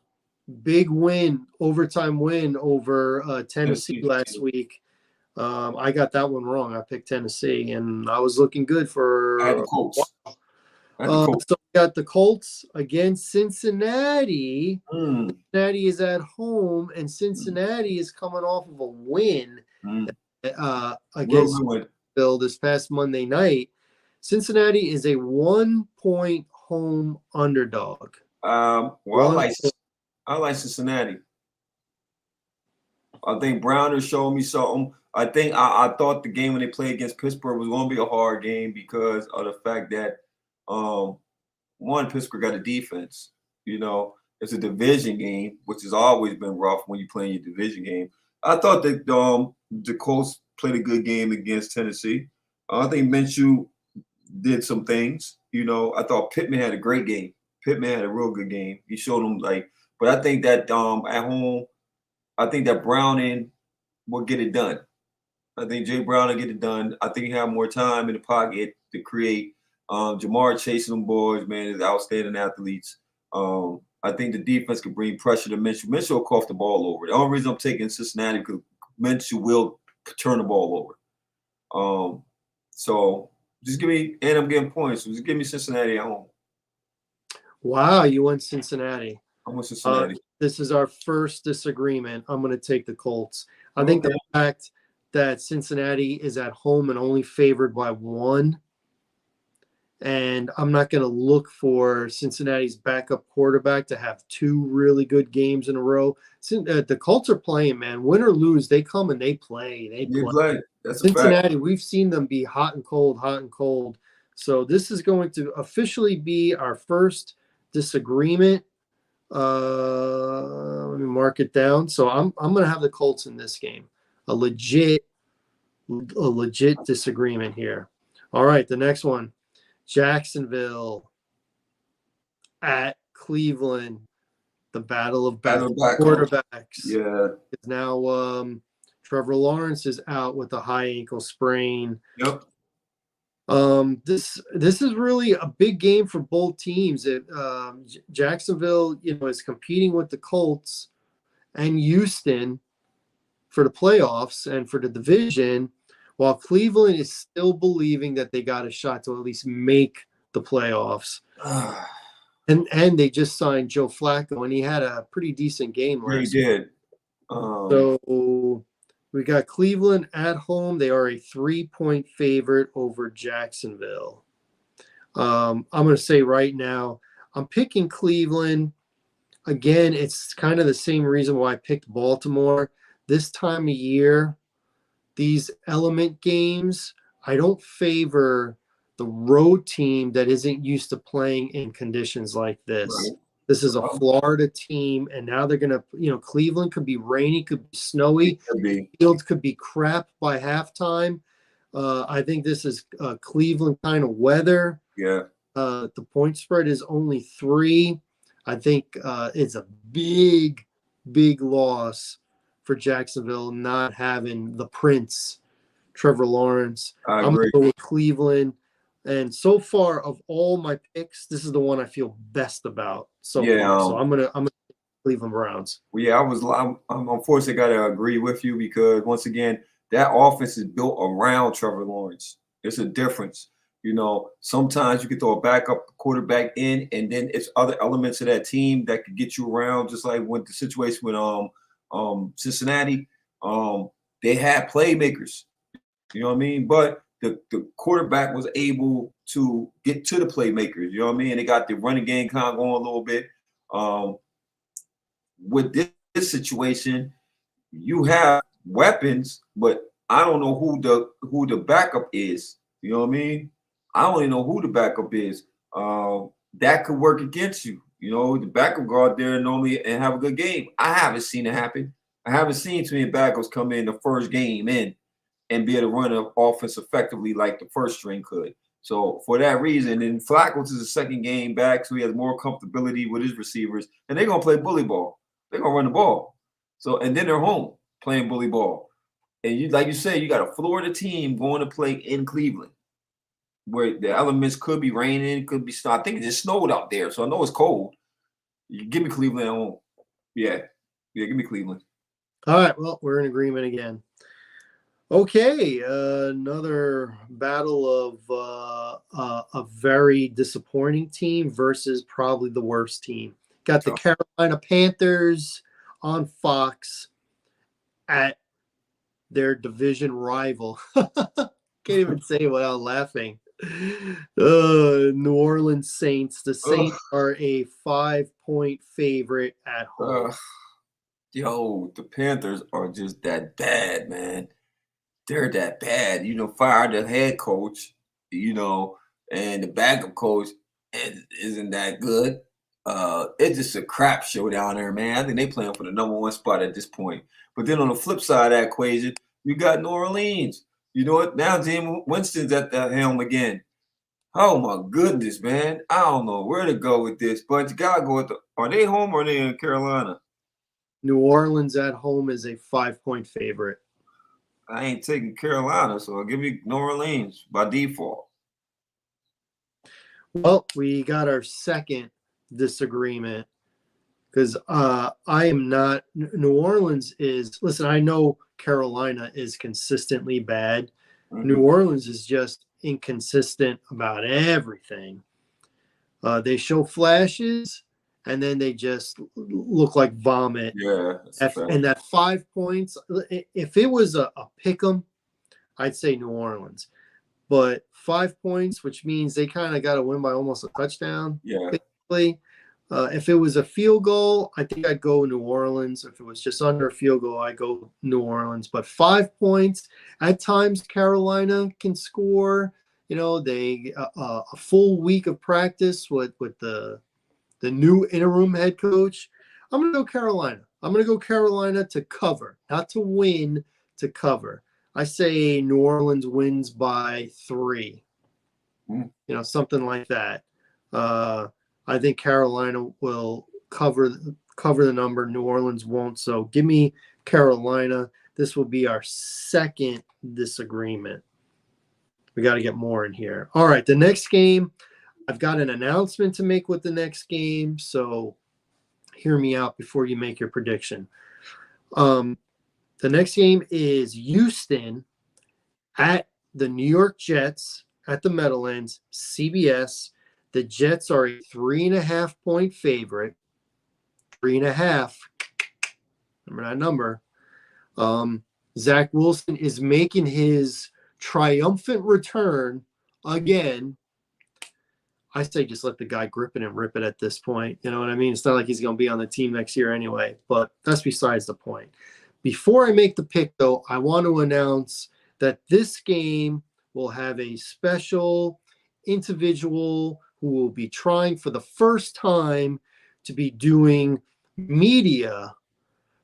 Big win, overtime win over Tennessee last week. I got that one wrong. I picked Tennessee, and I was looking good for. I had the Colts. So we got the Colts against Cincinnati. Cincinnati is at home, and Cincinnati is coming off of a win against Bill this past Monday night. Cincinnati is a 1-point home underdog. I like Cincinnati. I think Browner showed me something. I think I thought the game when they played against Pittsburgh was going to be a hard game because of the fact that Pittsburgh got a defense. You know, it's a division game, which has always been rough when you play your division game. I thought that the Colts played a good game against Tennessee. I think Minshew did some things. You know, I thought Pittman had a great game. Pittman had a real good game. He showed them but I think that at home, I think that Browning will get it done. I think Jay Brown will get it done. I think he have more time in the pocket to create. Jamar chasing them boys, man, is outstanding athletes. I think the defense can bring pressure to Minshew. Minshew will cough the ball over. The only reason I'm taking Cincinnati because Minshew will turn the ball over. So just give me, and I'm getting points. So just give me Cincinnati at home. Wow, you went Cincinnati. I went Cincinnati. This is our first disagreement. I'm going to take the Colts. I think the fact that Cincinnati is at home and only favored by 1, and I'm not going to look for Cincinnati's backup quarterback to have 2 really good games in a row. The Colts are playing, man. Win or lose, they come and they play. They play. That's Cincinnati, we've seen them be hot and cold. So this is going to officially be our first disagreement. Let me mark it down. So I'm going to have the Colts in this game. A legit disagreement here. All right, the next one. Jacksonville at Cleveland. The battle of quarterbacks. Yeah. It's now Trevor Lawrence is out with a high ankle sprain. Yep. This is really a big game for both teams. Jacksonville, is competing with the Colts and Houston for the playoffs and for the division, while Cleveland is still believing that they got a shot to at least make the playoffs. And they just signed Joe Flacco, and he had a pretty decent game last year. He did. So We got Cleveland at home. They are a 3-point favorite over Jacksonville. I'm going to say right now, I'm picking Cleveland. Again, it's kind of the same reason why I picked Baltimore. This time of year, these element games, I don't favor the road team that isn't used to playing in conditions like this. Right. This is a Florida team, and now they're going to, Cleveland could be rainy, could be snowy, Could be. fields could be crap by halftime. I think this is Cleveland kind of weather. Yeah. The point spread is only 3. I think it's a big, big loss for Jacksonville not having the Prince, Trevor Lawrence. I I'm going agree. to go with Cleveland. And so far, of all my picks, this is the one I feel best about so far. So I'm gonna Cleveland Browns. Well, yeah, I'm unfortunately got to agree with you because once again, that offense is built around Trevor Lawrence. It's a difference. Sometimes you can throw a backup quarterback in, and then it's other elements of that team that could get you around. Just like with the situation with Cincinnati, they had playmakers. You know what I mean? But the quarterback was able to get to the playmakers. You know what I mean? And they got the running game kind of going a little bit. With this situation, you have weapons, but I don't know who the backup is. You know what I mean? I don't even know who the backup is. That could work against you. The backup go out there normally and have a good game. I haven't seen it happen. I haven't seen too many backups come in the first game in and be able to run an offense effectively like the first string could. So for that reason, and Flacco's is the second game back, so he has more comfortability with his receivers, and they're gonna play bully ball. They're gonna run the ball. So and then they're home playing bully ball. And like you say, you got a Florida team going to play in Cleveland, where the elements could be raining, could be snow. I think it just snowed out there, so I know it's cold. You give me Cleveland at home. Yeah, give me Cleveland. All right, well, we're in agreement again. Okay, another battle of a very disappointing team versus probably the worst team. Got the Carolina Panthers on Fox at their division rival. Can't even say it without laughing. New Orleans Saints. The Saints are a 5-point favorite at home. The Panthers are just that bad, man. They're that bad. Fired the head coach, and the backup coach isn't that good. It's just a crap show down there, man. I think they playing for the #1 spot at this point. But then on the flip side of that equation, you got New Orleans. You know what? Now James Winston's at the helm again. Oh my goodness, man. I don't know where to go with this, but you gotta go with are they home or are they in Carolina? New Orleans at home is a 5-point favorite. I ain't taking Carolina, so I'll give you New Orleans by default. Well, we got our second disagreement because I am not. New Orleans is. Listen, I know Carolina is consistently bad. Mm-hmm. New Orleans is just inconsistent about everything. They show flashes, and then they just look like vomit. Yeah. And that 5 points, if it was a pick 'em, I'd say New Orleans. But 5 points, which means they kind of got to win by almost a touchdown. Yeah. Basically. If it was a field goal, I think I'd go New Orleans. If it was just under a field goal, I'd go New Orleans. But 5 points, at times Carolina can score. They a full week of practice with the new interim head coach. I'm going to go Carolina. I'm going to go Carolina to cover, not to win, to cover. I say New Orleans wins by 3. Something like that. I think Carolina will cover the number. New Orleans won't. So give me Carolina. This will be our second disagreement. We got to get more in here. All right, the next game, I've got an announcement to make with the next game. So hear me out before you make your prediction. The next game is Houston at the New York Jets at the Meadowlands, CBS. The Jets are a 3.5-point favorite. 3.5. Remember that number. Zach Wilson is making his triumphant return again. I say just let the guy grip it and rip it at this point. You know what I mean? It's not like he's going to be on the team next year anyway, but that's besides the point. Before I make the pick, though, I want to announce that this game will have a special individual who will be trying for the first time to be doing media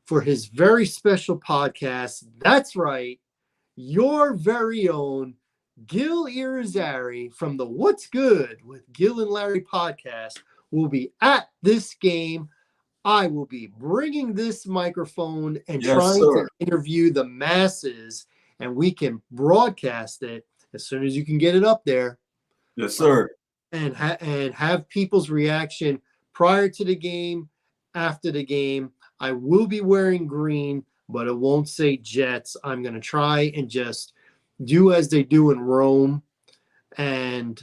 for his very special podcast. That's right, your very own Gil Irizarry from the What's Good with Gil and Larry podcast will be at this game. I will be bringing this microphone and trying to interview the masses, and we can broadcast it as soon as you can get it up there. Yes, sir. And have people's reaction prior to the game, after the game. I will be wearing green, but it won't say Jets. I'm going to try and just do as they do in Rome. And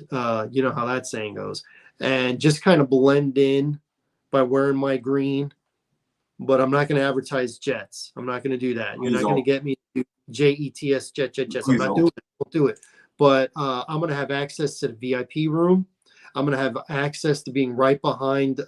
you know how that saying goes. And just kind of blend in by wearing my green. But I'm not going to advertise Jets. I'm not going to do that. You're not going to get me to Jets, Jets. I'm not doing it. I'll do it. But I'm going to have access to the VIP room. I'm going to have access to being right behind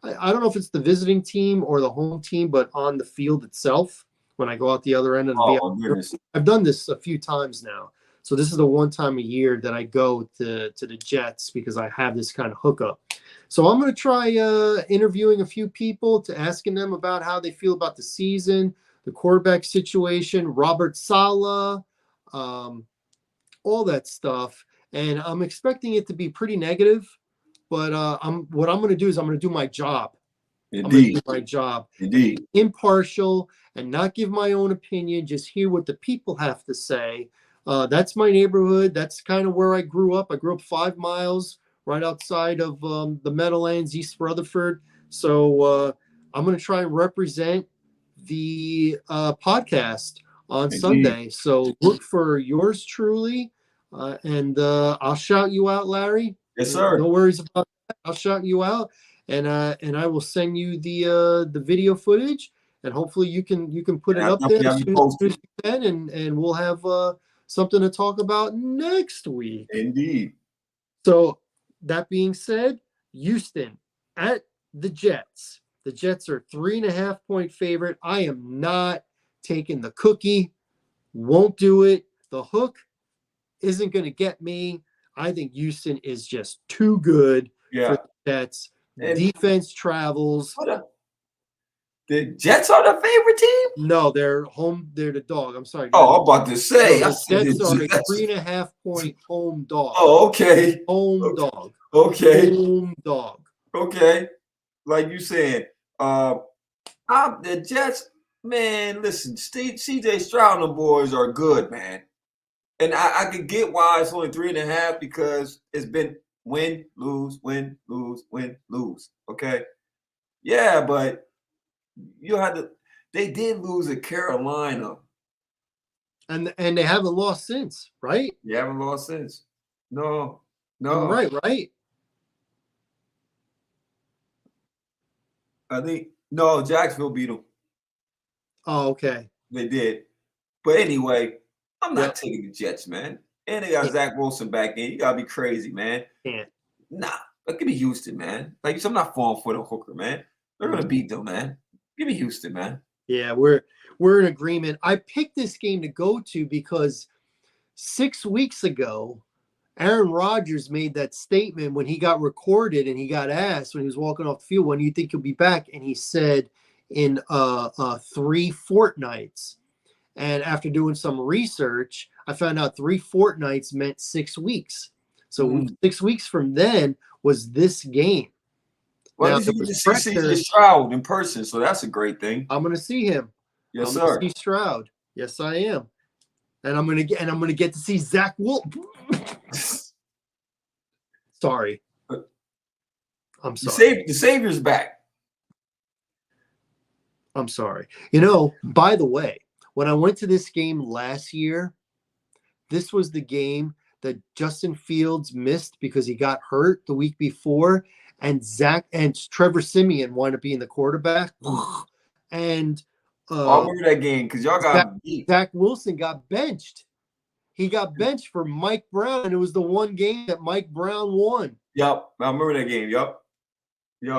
I don't know if it's the visiting team or the home team, but on the field itself when I go out the other end of the VIP room. I've done this a few times now. So this is the one time a year that I go to the Jets because I have this kind of hookup. So I'm going to try interviewing a few people to asking them about how they feel about the season, the quarterback situation, Robert Saleh, all that stuff. And I'm expecting it to be pretty negative, but what I'm going to do is I'm going to do my job. Indeed. I'm going to do my job. Indeed. Impartial and not give my own opinion, just hear what the people have to say. That's my neighborhood. That's kind of where I grew up. I grew up 5 miles right outside of the Meadowlands, East Rutherford. So I'm going to try and represent the podcast on Sunday. So look for yours truly. And I'll shout you out, Larry. Yes, sir. No worries about that. I'll shout you out, and I will send you the video footage, and hopefully you can put it up there as soon as you can, and we'll have something to talk about next week. Indeed. So that being said, Houston at the Jets. The Jets are 3.5-point favorite. I am not taking the cookie. Won't do it. The hook isn't going to get me. I think Houston is just too good for the Jets. Defense travels. The Jets are the favorite team? No, they're home. They're the dog. I'm sorry. Oh, I'm about to say. No, the Jets are a 3.5-point home dog. Oh, okay. Home dog. Okay. Home dog. Okay. Like you said, the Jets, man, listen, CJ Stroud and the boys are good, man. And I can get why it's only 3.5 because it's been win, lose, win, lose, win, lose. Okay. Yeah, but you had to. They did lose at Carolina. And they haven't lost since, right? You haven't lost since. No. I'm right? I think no, Jacksonville beat them. Oh, okay. They did. But anyway, I'm not taking the Jets, man. And they got Zach Wilson back in. You gotta be crazy, man. Can't. Nah, but give me Houston, man. Like I'm not falling for the hooker, man. They're gonna beat them, man. Give me Houston, man. Yeah, we're in agreement. I picked this game to go to because 6 weeks ago, Aaron Rodgers made that statement when he got recorded and he got asked when he was walking off the field, when do you think he'll be back? And he said in 3 fortnights. And after doing some research, I found out 3 fortnights meant 6 weeks. So 6 weeks from then was this game. Well, you get to see CJ Stroud in person, so that's a great thing. I'm going to see him. Yes, I'm going to see Stroud. Yes, I am. And I'm going to get to see Zach Wilson. Sorry. I'm sorry. The Savior's back. I'm sorry. You know, by the way, when I went to this game last year, this was the game that Justin Fields missed because he got hurt the week before, and Trevor Siemian wound up being the quarterback. And I remember that game because y'all got beat. Zach Wilson got benched. He got benched for Mike Brown, and it was the one game that Mike Brown won. Yep, I remember that game. Yep.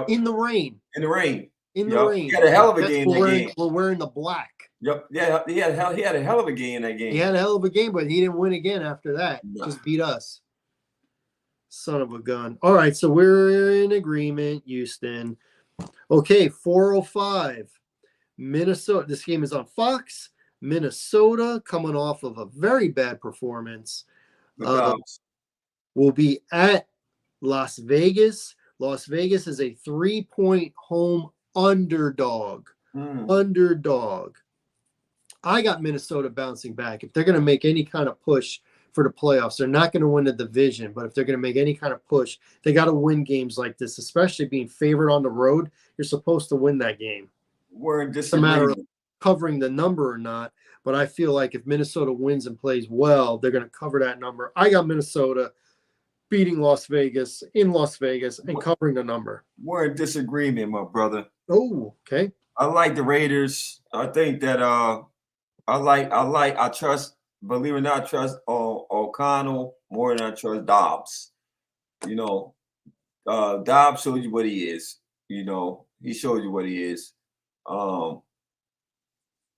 In the rain. In the rain. In the rain. He had a hell of a game in that game. We're wearing the black. Yep. Yeah, he had a hell of a game in that game. He had a hell of a game, but he didn't win again after that. No. Just beat us. Son of a gun. All right, so we're in agreement, Houston. Okay, 4:05. Minnesota. This game is on Fox. Minnesota coming off of a very bad performance. Will be at Las Vegas. Las Vegas is a 3-point home underdog. Underdog. I got Minnesota bouncing back. If they're going to make any kind of push for the playoffs, they're not going to win the division, but if they're going to make any kind of push, they got to win games like this, especially being favored on the road. You're supposed to win that game. We're in It's a matter of covering the number or not, but I feel like if Minnesota wins and plays well, they're going to cover that number. I got Minnesota beating Las Vegas in Las Vegas and covering the number. We're in disagreement, my brother. Oh, okay. I like the Raiders. I think that I trust, believe it or not, I trust O'Connell more than I trust Dobbs. You know, Dobbs showed you what he is. You know, he showed you what he is.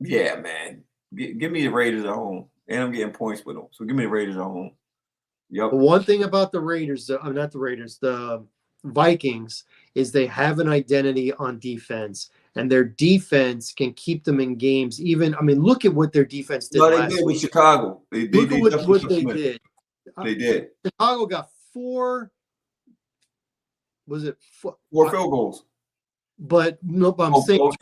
Yeah, man. Give me the Raiders at home. And I'm getting points with them. So give me the Raiders at home. Yep. The one thing about the Raiders, not the Raiders, the Vikings, is they have an identity on defense, and their defense can keep them in games. Look at what their defense did. They did with Chicago. Look at what they did. They did. Chicago got four field goals. But no, I'm saying it was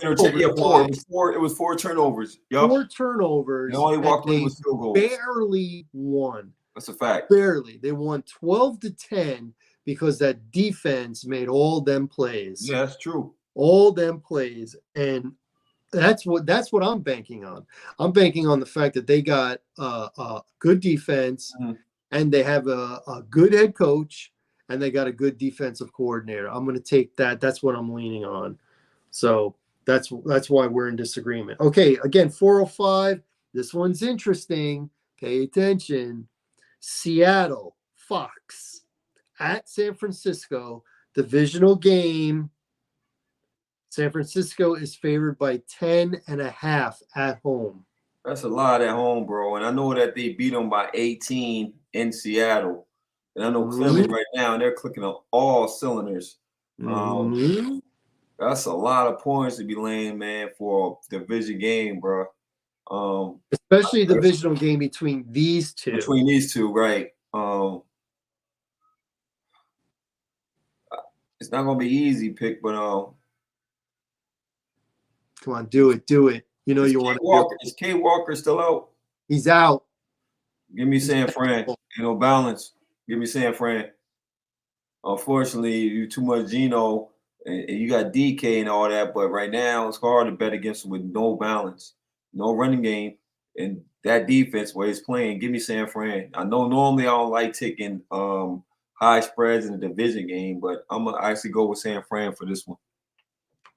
4 turnovers. Yep. 4 turnovers. They only walked away with field goals. Barely won. That's a fact. Barely. They won 12-10 because that defense made all them plays. Yeah, that's true. All them plays. And that's what I'm banking on. I'm banking on the fact that they got a good defense, and they have a good head coach, and they got a good defensive coordinator. I'm going to take that. That's what I'm leaning on. So that's why we're in disagreement. Okay, again, 4:05. This one's interesting. Pay attention. Seattle, Fox, at San Francisco, divisional game. San Francisco is favored by 10.5 at home. That's a lot at home, bro. And I know that they beat them by 18 in Seattle. And I know Philly right now, they're clicking on all cylinders. That's a lot of points to be laying, man, for a division game, bro. Especially a divisional game between these two. Between these two, right. It's not going to be easy pick, but come on, do it. You know you want to. Is K Walker still out? He's out. Give me San Fran. Balance. Give me San Fran. Unfortunately, you too much Geno, and you got DK and all that. But right now, it's hard to bet against him with no balance, no running game, and that defense where he's playing. Give me San Fran. I know normally I don't like taking high spreads in the division game, but I'm gonna actually go with San Fran for this one.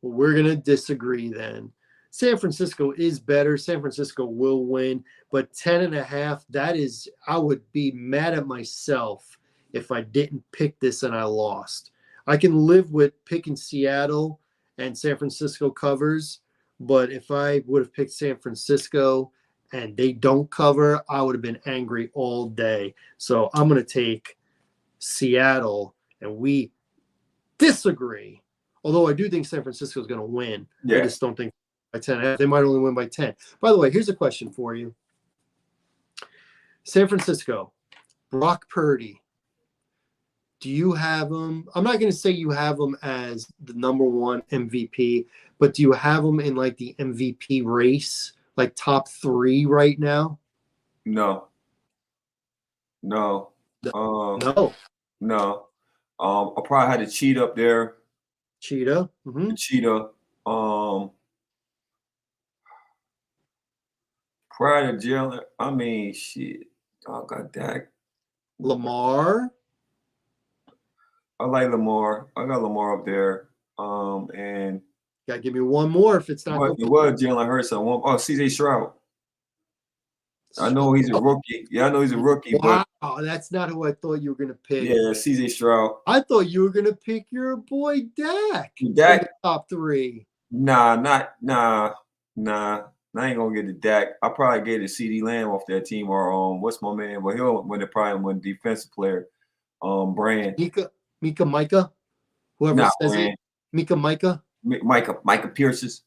Well, we're gonna disagree then. San Francisco is better. San Francisco will win, but 10.5, that is, I would be mad at myself if I didn't pick this and I lost. I can live with picking Seattle and San Francisco covers, but if I would have picked San Francisco and they don't cover, I would have been angry all day. So I'm going to take Seattle, and we disagree. Although I do think San Francisco is going to win. Yeah. I just don't think by 10. They might only win by 10. By the way, here's a question for you. San Francisco, Brock Purdy. Do you have him? I'm not going to say you have him as the #1 MVP, but do you have him in like the MVP race, like top 3 right now? No. No. I probably had a cheat up there. Cheetah. Cheetah. Prior to Jalen, I mean, shit. I got that. Lamar. I like Lamar. I got Lamar up there. And Gotta give me one more if it's not What going. it was Jalen Hurts at one. Oh, CJ Stroud. I know he's a rookie. Yeah, I know he's a rookie, but Wow, that's not who I thought you were gonna pick. yeah, CJ Stroud. I thought you were gonna pick your boy Dak in Dak, the top 3. nah. I ain't gonna get the Dak. I probably get the CD Lamb off that team or what's my man? Well, he'll win it probably win defensive player. Brand. Micah, whoever Nah, says Brand. it. Micah Micah Pierce's.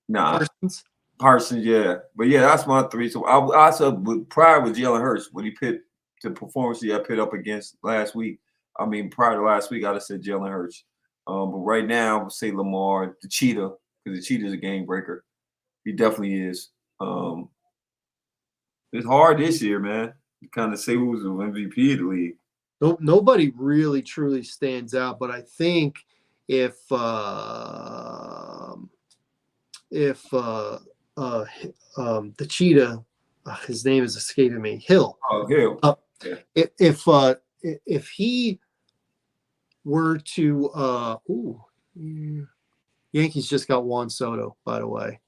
Nah. Parsons. Parsons, yeah. But yeah, that's my 3. So I said prior with Jalen Hurts, when he put the performance he put up against last week. I mean, prior to last week, I'd have said Jalen Hurts. But right now, I would say Lamar, the cheetah, because the cheetah is a game breaker. He definitely is. It's hard this year, man. To kind of say who's the MVP of the league. Nobody really truly stands out, but I think if the cheetah, his name is escaping me, Hill. Oh, Hill. Yeah. If he were to, Yankees just got Juan Soto, by the way.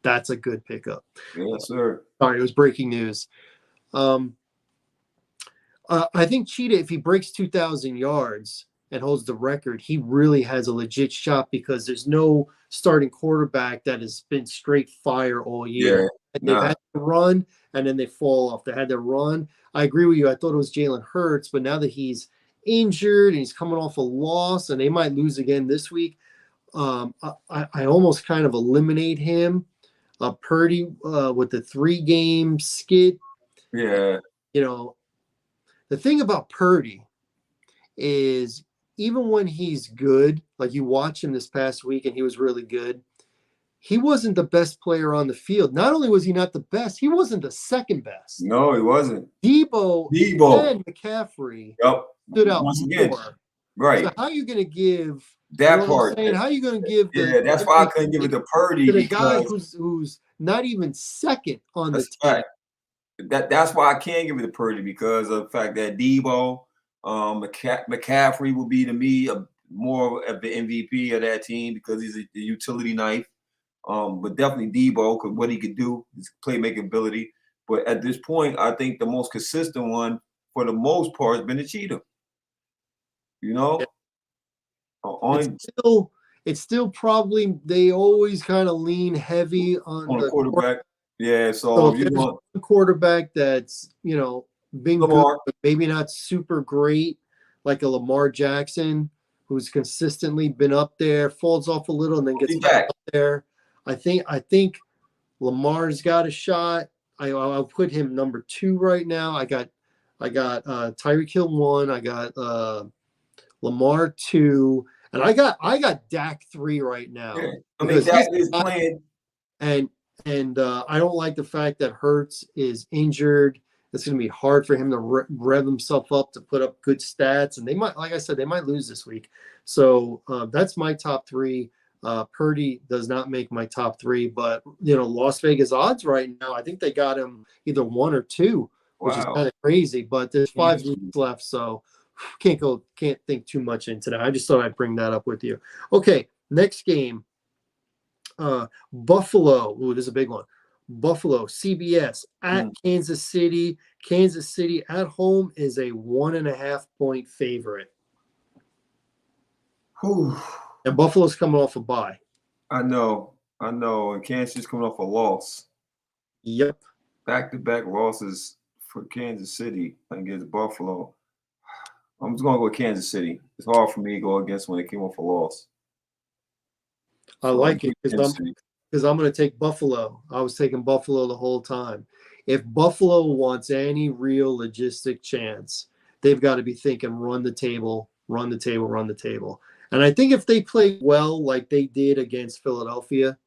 That's a good pickup. Yes, sir. Sorry, it was breaking news. I think Cheetah, if he breaks 2,000 yards and holds the record, he really has a legit shot because there's no starting quarterback that has been straight fire all year. Yeah, They've had to run, and then they fall off. They had to run. I agree with you. I thought it was Jalen Hurts, but now that he's injured and he's coming off a loss, and they might lose again this week, I almost kind of eliminate him. Purdy with the 3-game skid. Yeah. The thing about Purdy is even when he's good, like you watch him this past week and he was really good, he wasn't the best player on the field. Not only was he not the best, he wasn't the second best. No, he wasn't. Debo and McCaffrey stood out more. Right. So how are you going to give that part? How are you going to give? That's why I couldn't give it to Purdy to the guy who's not even second on the team. That's why I can't give it to Purdy because of the fact that Debo, McCaffrey will be to me more of the MVP of that team because he's a utility knife. But definitely Debo, because what he could do, his playmaking ability. But at this point, I think the most consistent one for the most part has been the cheetah. It's still probably they always kind of lean heavy on the quarterback. Yeah, so if you want a quarterback that's been good, but maybe not super great, like a Lamar Jackson, who's consistently been up there, falls off a little and then gets back up there. I think Lamar's got a shot. I'll put him number 2 right now. I got Tyreek Hill 1. I got Lamar 2, and I got Dak 3 right now. Yeah. I mean, Dak is playing, and I don't like the fact that Hurts is injured. It's going to be hard for him to rev himself up to put up good stats, and they might, like I said, they might lose this week. So that's my top 3. Purdy does not make my top 3, but Las Vegas odds right now, I think they got him either 1 or 2, which is kind of crazy. But there's 5 weeks left, so can't think too much into that. I just thought I'd bring that up with you. Okay, next game. Buffalo. Ooh, this is a big one. Buffalo, CBS at Kansas City. Kansas City at home is a 1.5-point favorite. Whew. And Buffalo's coming off a bye. I know. And Kansas is coming off a loss. Yep. Back-to-back losses for Kansas City against Buffalo. I'm just going to go with Kansas City. It's hard for me to go against when it came off a loss. I like it because I'm going to take Buffalo. I was taking Buffalo the whole time. If Buffalo wants any real logistic chance, they've got to be thinking run the table. And I think if they play well like they did against Philadelphia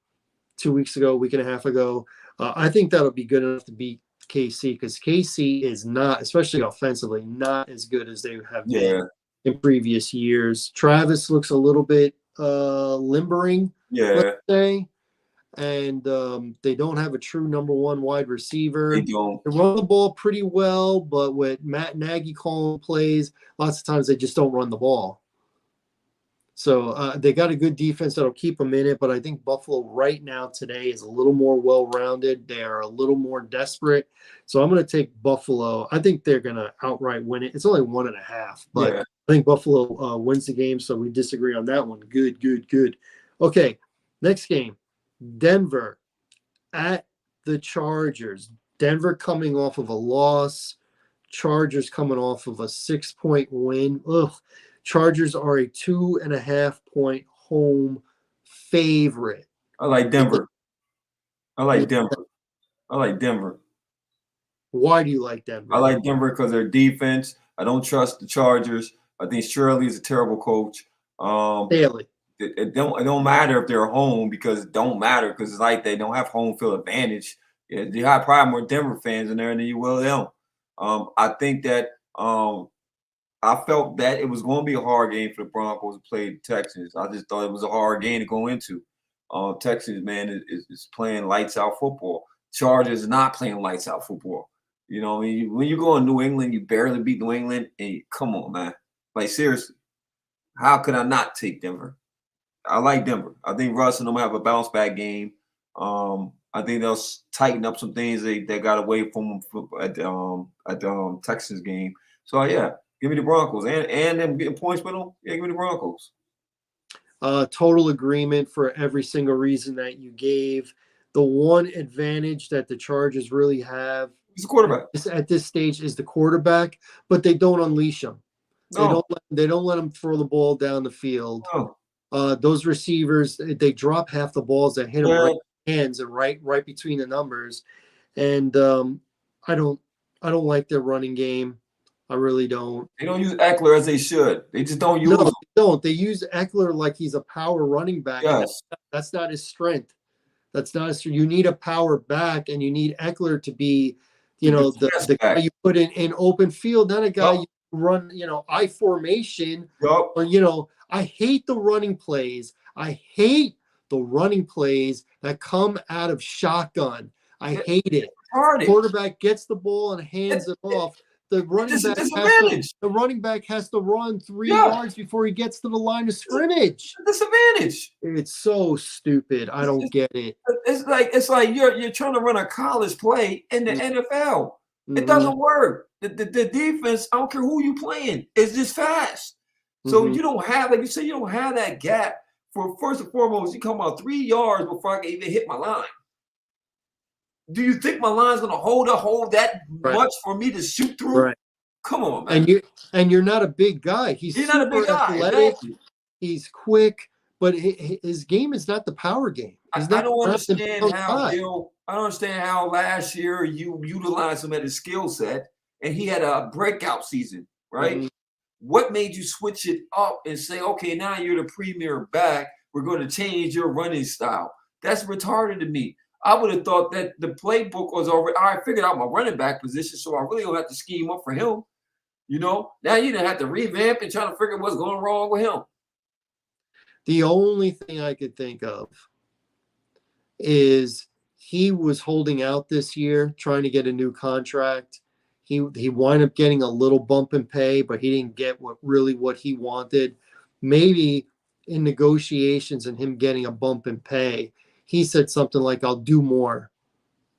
2 weeks ago, week and a half ago, I think that'll be good enough to beat KC because KC is not, especially offensively, not as good as they have been in previous years. Travis looks a little bit limbering, let's say, and they don't have a true number 1 wide receiver. They don't. They run the ball pretty well, but with Matt Nagy calling plays, lots of times they just don't run the ball. So they got a good defense that'll keep them in it, but I think Buffalo right now today is a little more well-rounded. They are a little more desperate. So I'm going to take Buffalo. I think they're going to outright win it. It's only 1.5, but Yeah. I think Buffalo wins the game. So we disagree on that one. Good, good, good. Okay, next game, Denver at the Chargers. Denver coming off of a loss. Chargers coming off of a 6-point win. Ugh. Chargers are a 2.5-point home favorite. I like Denver. I like Denver. I like Denver. Why do you like Denver? I like Denver because their defense. I don't trust the Chargers. I think Shirley is a terrible coach. Daily. It don't matter if they're home because it don't matter because it's like they don't have home field advantage. Yeah, you have probably more Denver fans in there than you will them. I think that I felt that it was going to be a hard game for the Broncos to play the Texans. I just thought it was a hard game to go into. Texans, man, is playing lights out football. Chargers is not playing lights out football. You know, when you go in New England, you barely beat New England. And come on, man. Like, seriously, how could I not take Denver? I like Denver. I think Russ and them have a bounce back game. I think they'll tighten up some things they got away from at the Texans game. So, yeah, give me the Broncos. And them getting points with them, yeah, give me the Broncos. Total agreement for every single reason that you gave. The one advantage that the Chargers really have He's the quarterback. At this stage is the quarterback, but they don't unleash him. No. They don't let him throw the ball down the field. No. Those receivers, they drop half the balls that hit them right in the hands and right between the numbers. And I don't like their running game. I really don't. They don't use Eckler as they should. They just don't use him. They don't. They use Eckler like he's a power running back. Yes. That's not his strength. That's not his strength. You need a power back, and you need Eckler to be, the guy you put in open field, not a guy you run, I formation. Or, I hate the running plays. I hate the running plays that come out of shotgun. I hate it. Quarterback gets the ball and hands it off. The running back has to run 3 yards before he gets to the line of scrimmage. Disadvantage. It's so stupid. I don't get it. It's like you're trying to run a college play in the NFL. Mm-hmm. It doesn't work. The defense, I don't care who you playing, is just fast. So you don't have, like you said, you don't have that gap for first and foremost. You come out 3 yards before I can even hit my line. Do you think my line's going to hold that much for me to shoot through? Right. Come on, man. And you're not a big guy. He's not a big guy. Athletic. Exactly. He's quick, but his game is not the power game. I don't understand how last year you utilized him at his skill set and he had a breakout season, right? Mm-hmm. What made you switch it up and say, okay, now you're the premier back. We're going to change your running style. That's retarded to me. I would have thought that the playbook was already. I figured out my running back position, so I really don't have to scheme up for him. Now you didn't have to revamp and try to figure what's going wrong with him. The only thing I could think of is he was holding out this year, trying to get a new contract. He wound up getting a little bump in pay, but he didn't get what he wanted. Maybe in negotiations and him getting a bump in pay, he said something like, "I'll do more.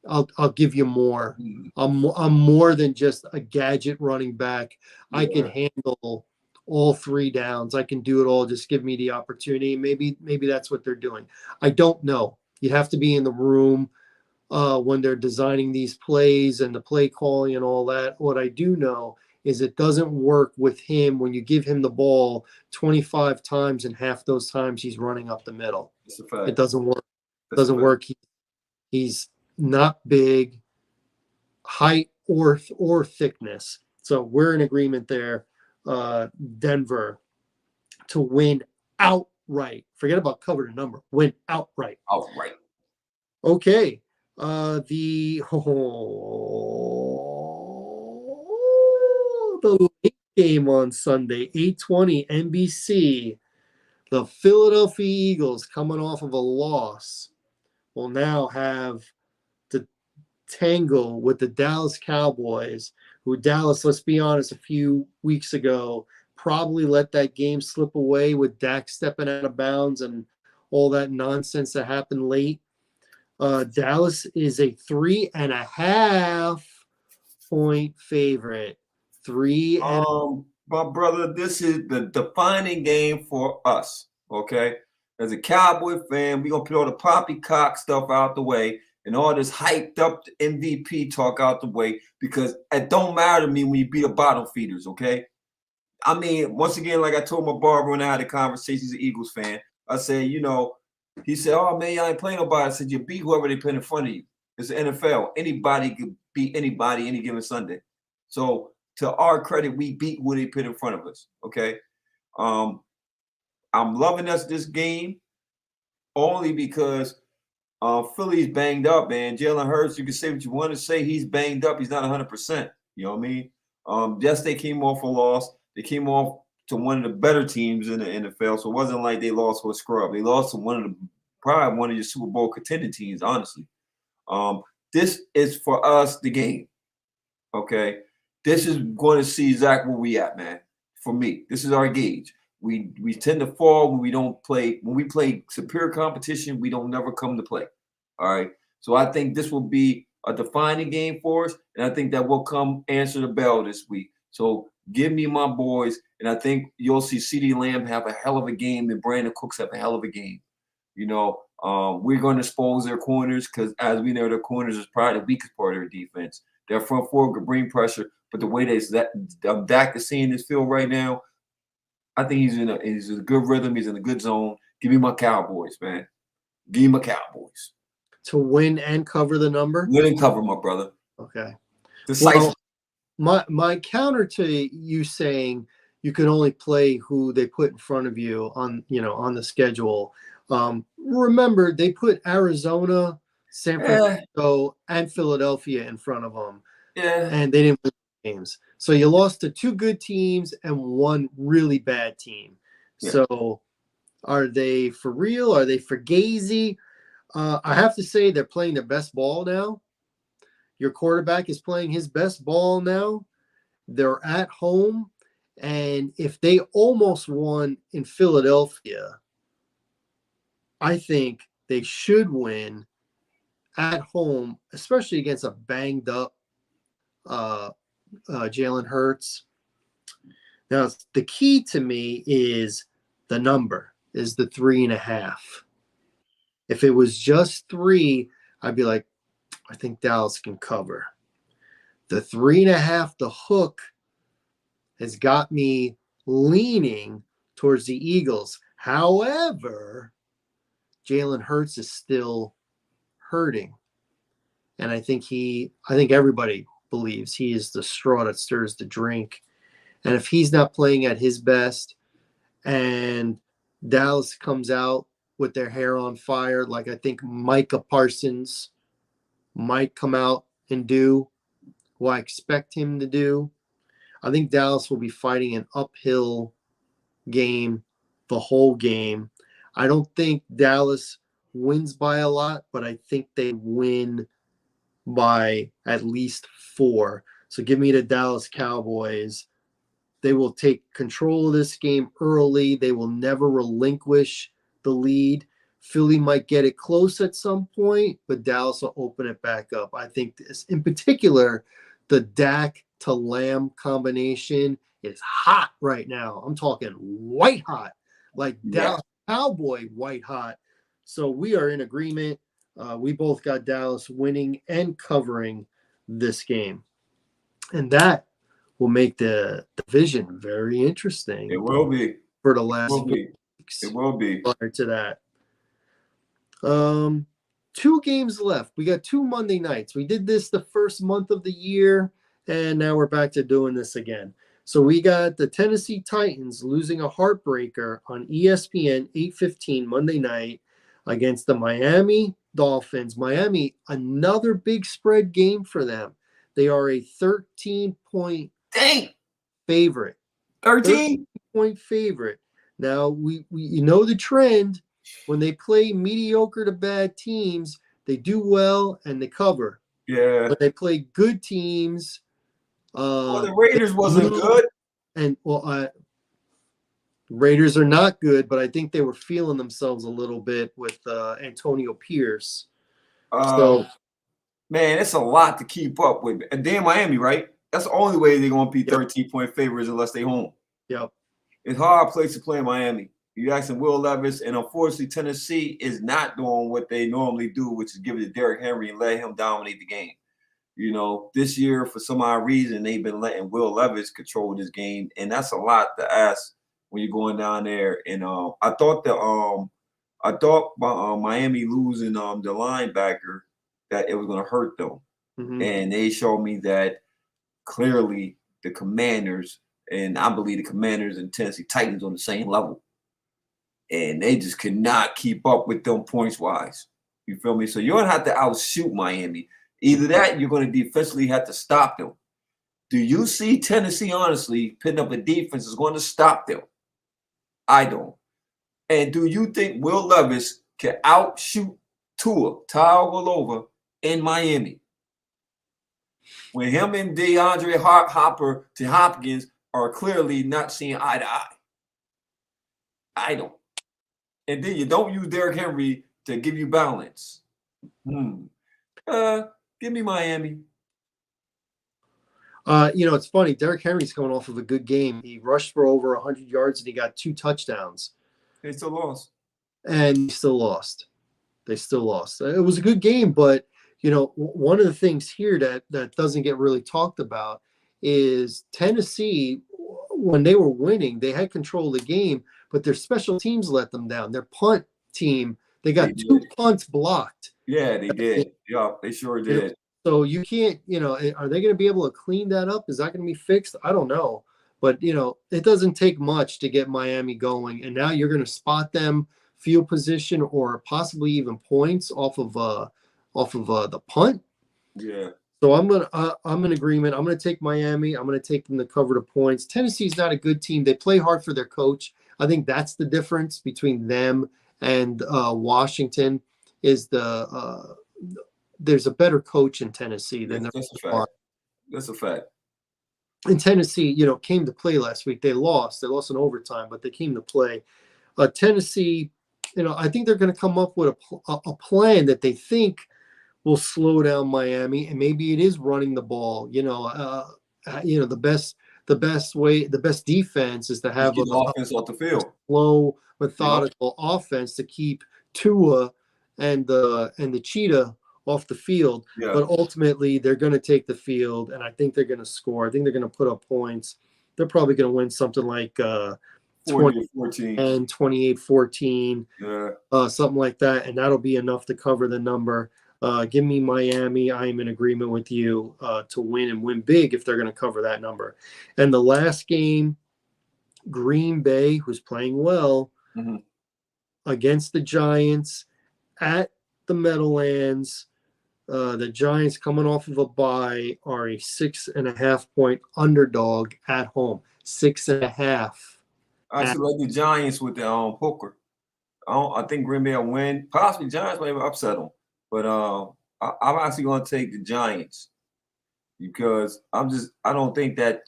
I'll give you more. I'm more than just a gadget running back. Yeah. I can handle all 3 downs. I can do it all. Just give me the opportunity." Maybe that's what they're doing. I don't know. You'd have to be in the room when they're designing these plays and the play calling and all that. What I do know is it doesn't work with him when you give him the ball 25 times and half those times he's running up the middle. It doesn't work. Doesn't work. He's not big, height or thickness. So we're in agreement there. Denver to win outright. Forget about cover the number. Win outright. Outright. Okay. The late game on Sunday, 8:20 NBC. The Philadelphia Eagles, coming off of a loss, will now have to tangle with the Dallas Cowboys, who Dallas, let's be honest, a few weeks ago probably let that game slip away with Dak stepping out of bounds and all that nonsense that happened late. Dallas is a 3.5-point favorite. My brother, this is the defining game for us. Okay, as a Cowboy fan, we're gonna put all the poppycock stuff out the way and all this hyped up MVP talk out the way because it don't matter to me when you beat the bottom feeders. Okay, I mean, once again, like I told my barber when I had a conversation, he's an Eagles fan. I said, he said, "Oh man, y'all ain't playing nobody." I said, "You beat whoever they put in front of you. It's the NFL. Anybody could beat anybody any given Sunday." So to our credit, we beat who they put in front of us. Okay. I'm loving us this game only because Philly's banged up, man. Jalen Hurts, you can say what you want to say. He's banged up. He's not 100%. You know what I mean? Yes, they came off a loss. They came off to one of the better teams in the NFL, so it wasn't like they lost to a scrub. They lost to probably one of your Super Bowl contending teams, honestly. This is for us the game. Okay. This is going to see exactly where we at, man. For me, this is our gauge. We tend to fall when we don't play. When we play superior competition, we don't never come to play. All right. So I think this will be a defining game for us, and I think that will come answer the bell this week. So give me my boys, and I think you'll see CeeDee Lamb have a hell of a game, and Brandon Cooks have a hell of a game. We're going to expose their corners because, as we know, their corners is probably the weakest part of their defense. Their front four could bring pressure, but the way that Dak is seeing this field right now, I think he's in a good rhythm. He's in a good zone. Give me my Cowboys, man. Give me my Cowboys. To win and cover the number? Win and cover, my brother. Okay. Decisive. Well, my counter to you saying you can only play who they put in front of you on the schedule. Remember, they put Arizona, San Francisco, and Philadelphia in front of them. Yeah. And they didn't win games. So you lost to two good teams and one really bad team. Yeah. So are they for real? Are they for Gazy? I have to say they're playing their best ball now. Your quarterback is playing his best ball now. They're at home. And if they almost won in Philadelphia, I think they should win at home, especially against a banged up Jalen Hurts. Now, the key to me is the number, is the 3.5. If it was just 3, I'd be like, I think Dallas can cover. The 3.5, the hook, has got me leaning towards the Eagles. However, Jalen Hurts is still hurting. And I think everybody believes he is the straw that stirs the drink. And if he's not playing at his best and Dallas comes out with their hair on fire, like I think Micah Parsons might come out and do what I expect him to do, I think Dallas will be fighting an uphill game the whole game. I don't think Dallas wins by a lot, but I think they win by at least 4. So give me the Dallas Cowboys. They will take control of this game early. They will never relinquish the lead. Philly might get it close at some point, but Dallas will open it back up. I think this, in particular, the Dak to Lamb combination is hot right now. I'm talking white hot, like Dallas Cowboy white hot. So we are in agreement. We both got Dallas winning and covering this game. And that will make the division very interesting. It will be. For the last few weeks. It will be. Prior to that. 2 games left. We got 2 Monday nights. We did this the first month of the year, and now we're back to doing this again. So we got the Tennessee Titans losing a heartbreaker on ESPN 8:15 Monday night against the Miami Dolphins. Miami, another big spread game for them. They are a 13-point favorite. 13-point favorite. Now, we know the trend. When they play mediocre to bad teams, they do well and they cover. Yeah. When they play good teams, the Raiders wasn't good. And Raiders are not good, but I think they were feeling themselves a little bit with Antonio Pierce. So, Man, it's a lot to keep up with. And then Miami, right? That's the only way they're going to be yep, 13-point favorites unless they home. yep. It's a hard place to play in Miami. You asking Will Levis, and unfortunately, Tennessee is not doing what they normally do, which is give it to Derrick Henry and let him dominate the game. You know, this year, for some odd reason, they've been letting Will Levis control this game, and that's a lot to ask when you're going down there. And I thought Miami losing the linebacker that it was going to hurt them, and they showed me that clearly the Commanders, and I believe the Commanders and Tennessee Titans on the same level, and they just could not keep up with them points wise. You feel me? So you don't have to outshoot Miami. Either that, you're going to defensively have to stop them. Do you see Tennessee, honestly, putting up a defense is going to stop them? I don't. And do you think Will Levis can outshoot Tua Tagovailoa in Miami? When him and DeAndre Hopper to Hopkins are clearly not seeing eye to eye. I don't. And then you don't use Derrick Henry to give you balance. Give me Miami. It's funny. Derrick Henry's coming off of a good game. He rushed for over 100 yards and he got 2 touchdowns. They still lost. And he still lost. They still lost. It was a good game, but one of the things here that doesn't get really talked about is Tennessee, when they were winning, they had control of the game, but their special teams let them down. Their punt team, they got 2 punts blocked. Yeah, they did. Yeah, they sure did. So you can't, are they going to be able to clean that up? Is that going to be fixed? I don't know. But, it doesn't take much to get Miami going. And now you're going to spot them field position or possibly even points off of the punt. Yeah. So I'm in agreement. I'm going to take Miami. I'm going to take them to cover the points. Tennessee's not a good team. They play hard for their coach. I think that's the difference between them and Washington is there's a better coach in Tennessee than that's a fact. That's a fact. In Tennessee, came to play last week. They lost in overtime, but they came to play. Tennessee, I think they're going to come up with a plan that they think will slow down Miami, and maybe it is running the ball. The best defense is to have an offense off the field, slow, methodical offense to keep Tua and the cheetah off the field. Yeah. But ultimately, they're going to take the field, and I think they're going to score. I think they're going to put up points. They're probably going to win something like 20-14 and 28-14, something like that, and that'll be enough to cover the number. Give me Miami. I am in agreement with you to win and win big if they're going to cover that number. And the last game, Green Bay, who's playing well, against the Giants at the Meadowlands. The Giants, coming off of a bye, are a 6.5-point underdog at home. 6.5. I actually like the Giants with the Hooker. I think Green Bay will win. Possibly Giants might upset them. But I'm actually going to take the Giants because I don't think that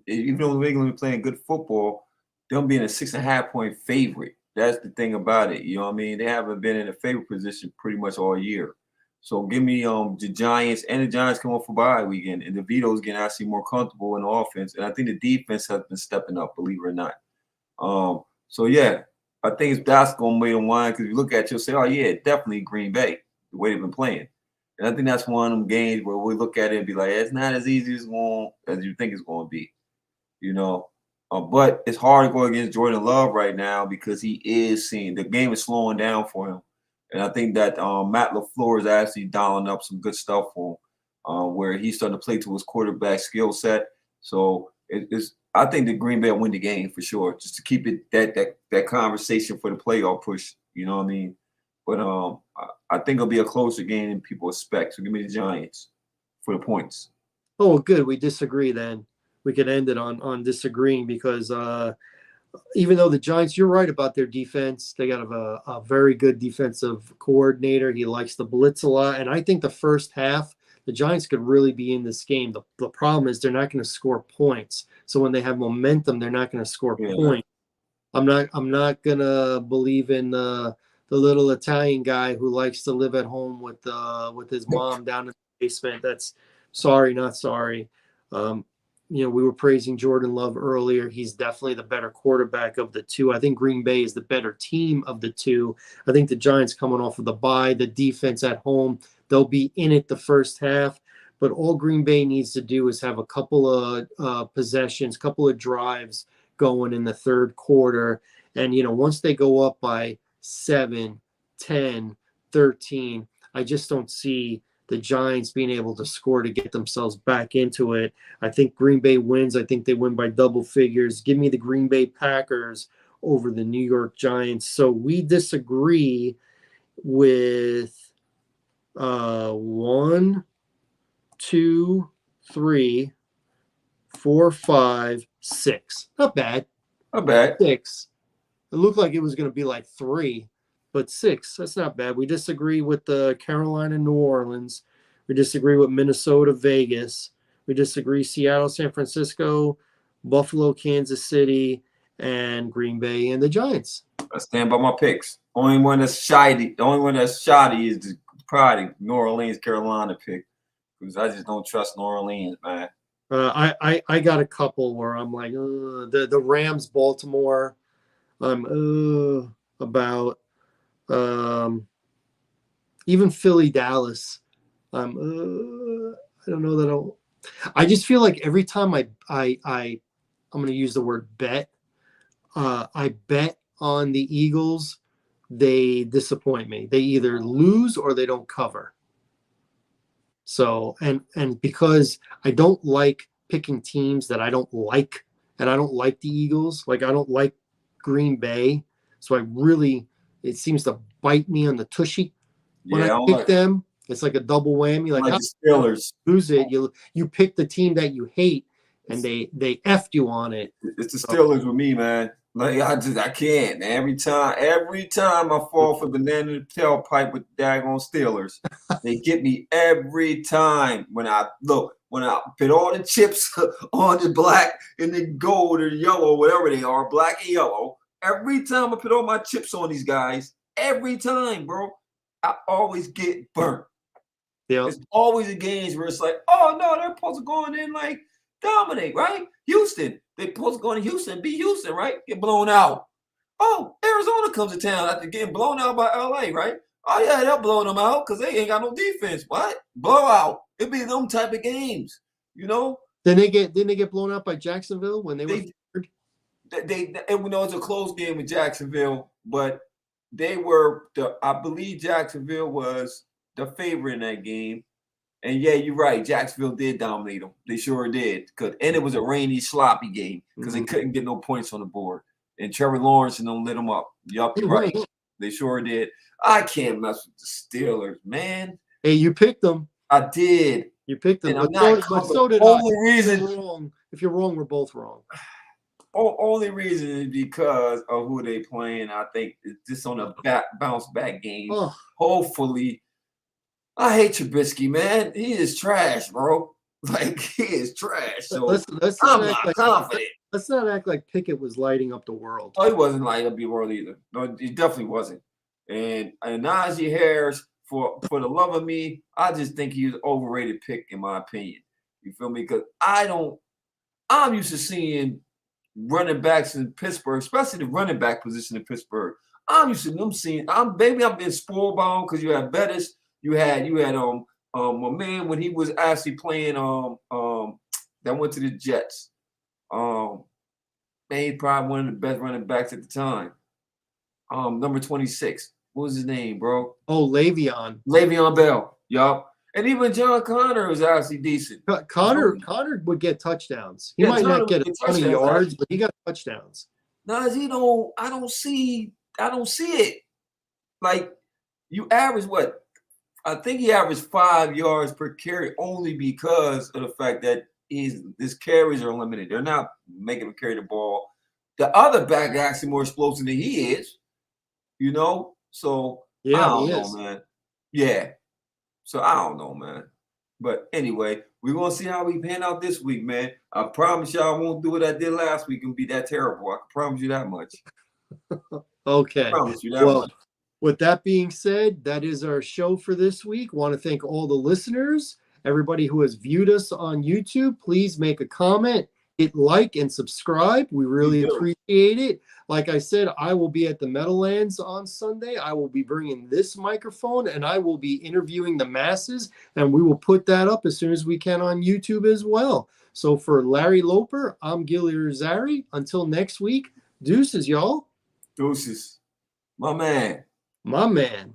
even though New England is playing good football, them being a 6.5-point favorite. That's the thing about it. You know what I mean? They haven't been in a favorite position pretty much all year. So give me the Giants, and the Giants come off a bye weekend, and the Vito's getting actually more comfortable in the offense. And I think the defense has been stepping up, believe it or not. So yeah, I think that's going to make them win because you look at it, you'll say, oh yeah, definitely Green Bay. The way they've been playing. And I think that's one of them games where we look at it and be like, it's not as easy as you think it's going to be, but it's hard to go against Jordan Love right now because he is seeing the game is slowing down for him. And I think that Matt LaFleur is actually dialing up some good stuff for him where he's starting to play to his quarterback skill set. So I think the Green Bay will win the game for sure, just to keep it that conversation for the playoff push. You know what I mean? But I think it'll be a closer game than people expect. So give me the Giants for the points. Oh, good. We disagree then. We could end it on disagreeing because even though the Giants, you're right about their defense. They got a very good defensive coordinator. He likes to blitz a lot. And I think the first half, the Giants could really be in this game. The problem is they're not going to score points. So when they have momentum, they're not going to score points. I'm not gonna believe in the little Italian guy who likes to live at home with his mom down in the basement. That's sorry, not sorry. Um, we were praising Jordan Love earlier. He's definitely the better quarterback of the two. I think Green Bay is the better team of the two. I think the Giants coming off of the bye, the defense at home, they'll be in it the first half. But all Green Bay needs to do is have a couple of possessions, couple of drives going in the third quarter. And, once they go up by 7, 10, 13, I just don't see the Giants being able to score to get themselves back into it. I think Green Bay wins. I think they win by double figures. Give me the Green Bay Packers over the New York Giants. So we disagree with 1, 2, 3, 4, 5, 6. Not bad. Not bad. 6. It looked like it was going to be like 3, but 6. That's not bad. We disagree with Carolina, New Orleans. We disagree with Minnesota, Vegas. We disagree Seattle, San Francisco, Buffalo, Kansas City, and Green Bay and the Giants. I stand by my picks. Only one that's shoddy. The only one that's shoddy is the probably New Orleans, Carolina pick, because I just don't trust New Orleans, man. I got a couple where I'm like, the Rams, Baltimore. I'm about even Philly, Dallas. I don't know that I just feel like every time I'm going to use the word bet. I bet on the Eagles. They disappoint me. They either lose or they don't cover. So, and because I don't like picking teams that I don't like, and I don't like the Eagles, like I don't like Green Bay. So it seems to bite me on the tushy when I pick them. It's like a double whammy. Like the Steelers lose it. You pick the team that you hate, and they effed you on it. It's the Steelers with me, man. Like I can't. Every time I fall for banana in the tailpipe with the daggone Steelers, they get me every time. When I put all the chips on the black and the gold or yellow, whatever they are, black and yellow. Every time I put all my chips on these guys, every time, bro, I always get burnt. Yep. It's always the games where it's like, oh no, they're supposed to go in and like dominate, right? Houston. They supposed to go in Houston, beat Houston, right? Get blown out. Oh, Arizona comes to town after getting blown out by LA, right? Oh, yeah, they'll blow them out because they ain't got no defense. What? Blowout. It be them type of games, Didn't they get blown out by Jacksonville when they were third? It's a close game with Jacksonville, but they were I believe Jacksonville was the favorite in that game. And yeah, you're right. Jacksonville did dominate them. They sure did. And it was a rainy, sloppy game because they couldn't get no points on the board. And Trevor Lawrence and them lit them up. Yup, right. They sure did. I can't mess with the Steelers, man. Hey, you picked them. I did. You picked them. And but so did only I. reason. If you're wrong, we're both wrong. Only reason is because of who they playing. I think it's just on a bounce back game. Oh. Hopefully. I hate Trubisky, man. He is trash, bro. Like, he is trash. So I'm not confident. Let's not act like Pickett was lighting up the world. Oh, he wasn't lighting up the world either. No, he definitely wasn't. And Najee Harris, for the love of me, I just think he's an overrated pick, in my opinion. You feel me? Because I'm used to seeing running backs in Pittsburgh, especially the running back position in Pittsburgh. I'm used to them seeing. I've been spoiled by them because you had Bettis. You had my man when he was actually playing that went to the Jets. Man, he's probably one of the best running backs at the time. Number 26. What was his name, bro? Oh, Le'Veon Bell. Yup. And even John Connor was actually decent. Connor would get touchdowns. He might not get a ton of yards, but he got touchdowns. No, I don't see it. Like, you average what? I think he averaged 5 yards per carry only because of the fact that his carries are limited. They're not making him carry the ball. The other back actually more explosive than he is, So yeah, I don't know, man. Yeah. So I don't know, man. But anyway, we're gonna see how we pan out this week, man. I promise y'all I won't do what I did last week and be that terrible. I can promise you that much. I Okay. promise you that Well, much. with that being said, that is our show for this week. Want to thank all the listeners, everybody who has viewed us on YouTube. Please make a comment, hit like, and subscribe. We really do. appreciate it. Like I said, I will be at the Meadowlands on Sunday. I will be bringing this microphone and I will be interviewing the masses, and we will put that up as soon as we can on YouTube as well. So for Larry Loper, I'm Gilly Rosari. Until next week, deuces, y'all. Deuces. My man. My man.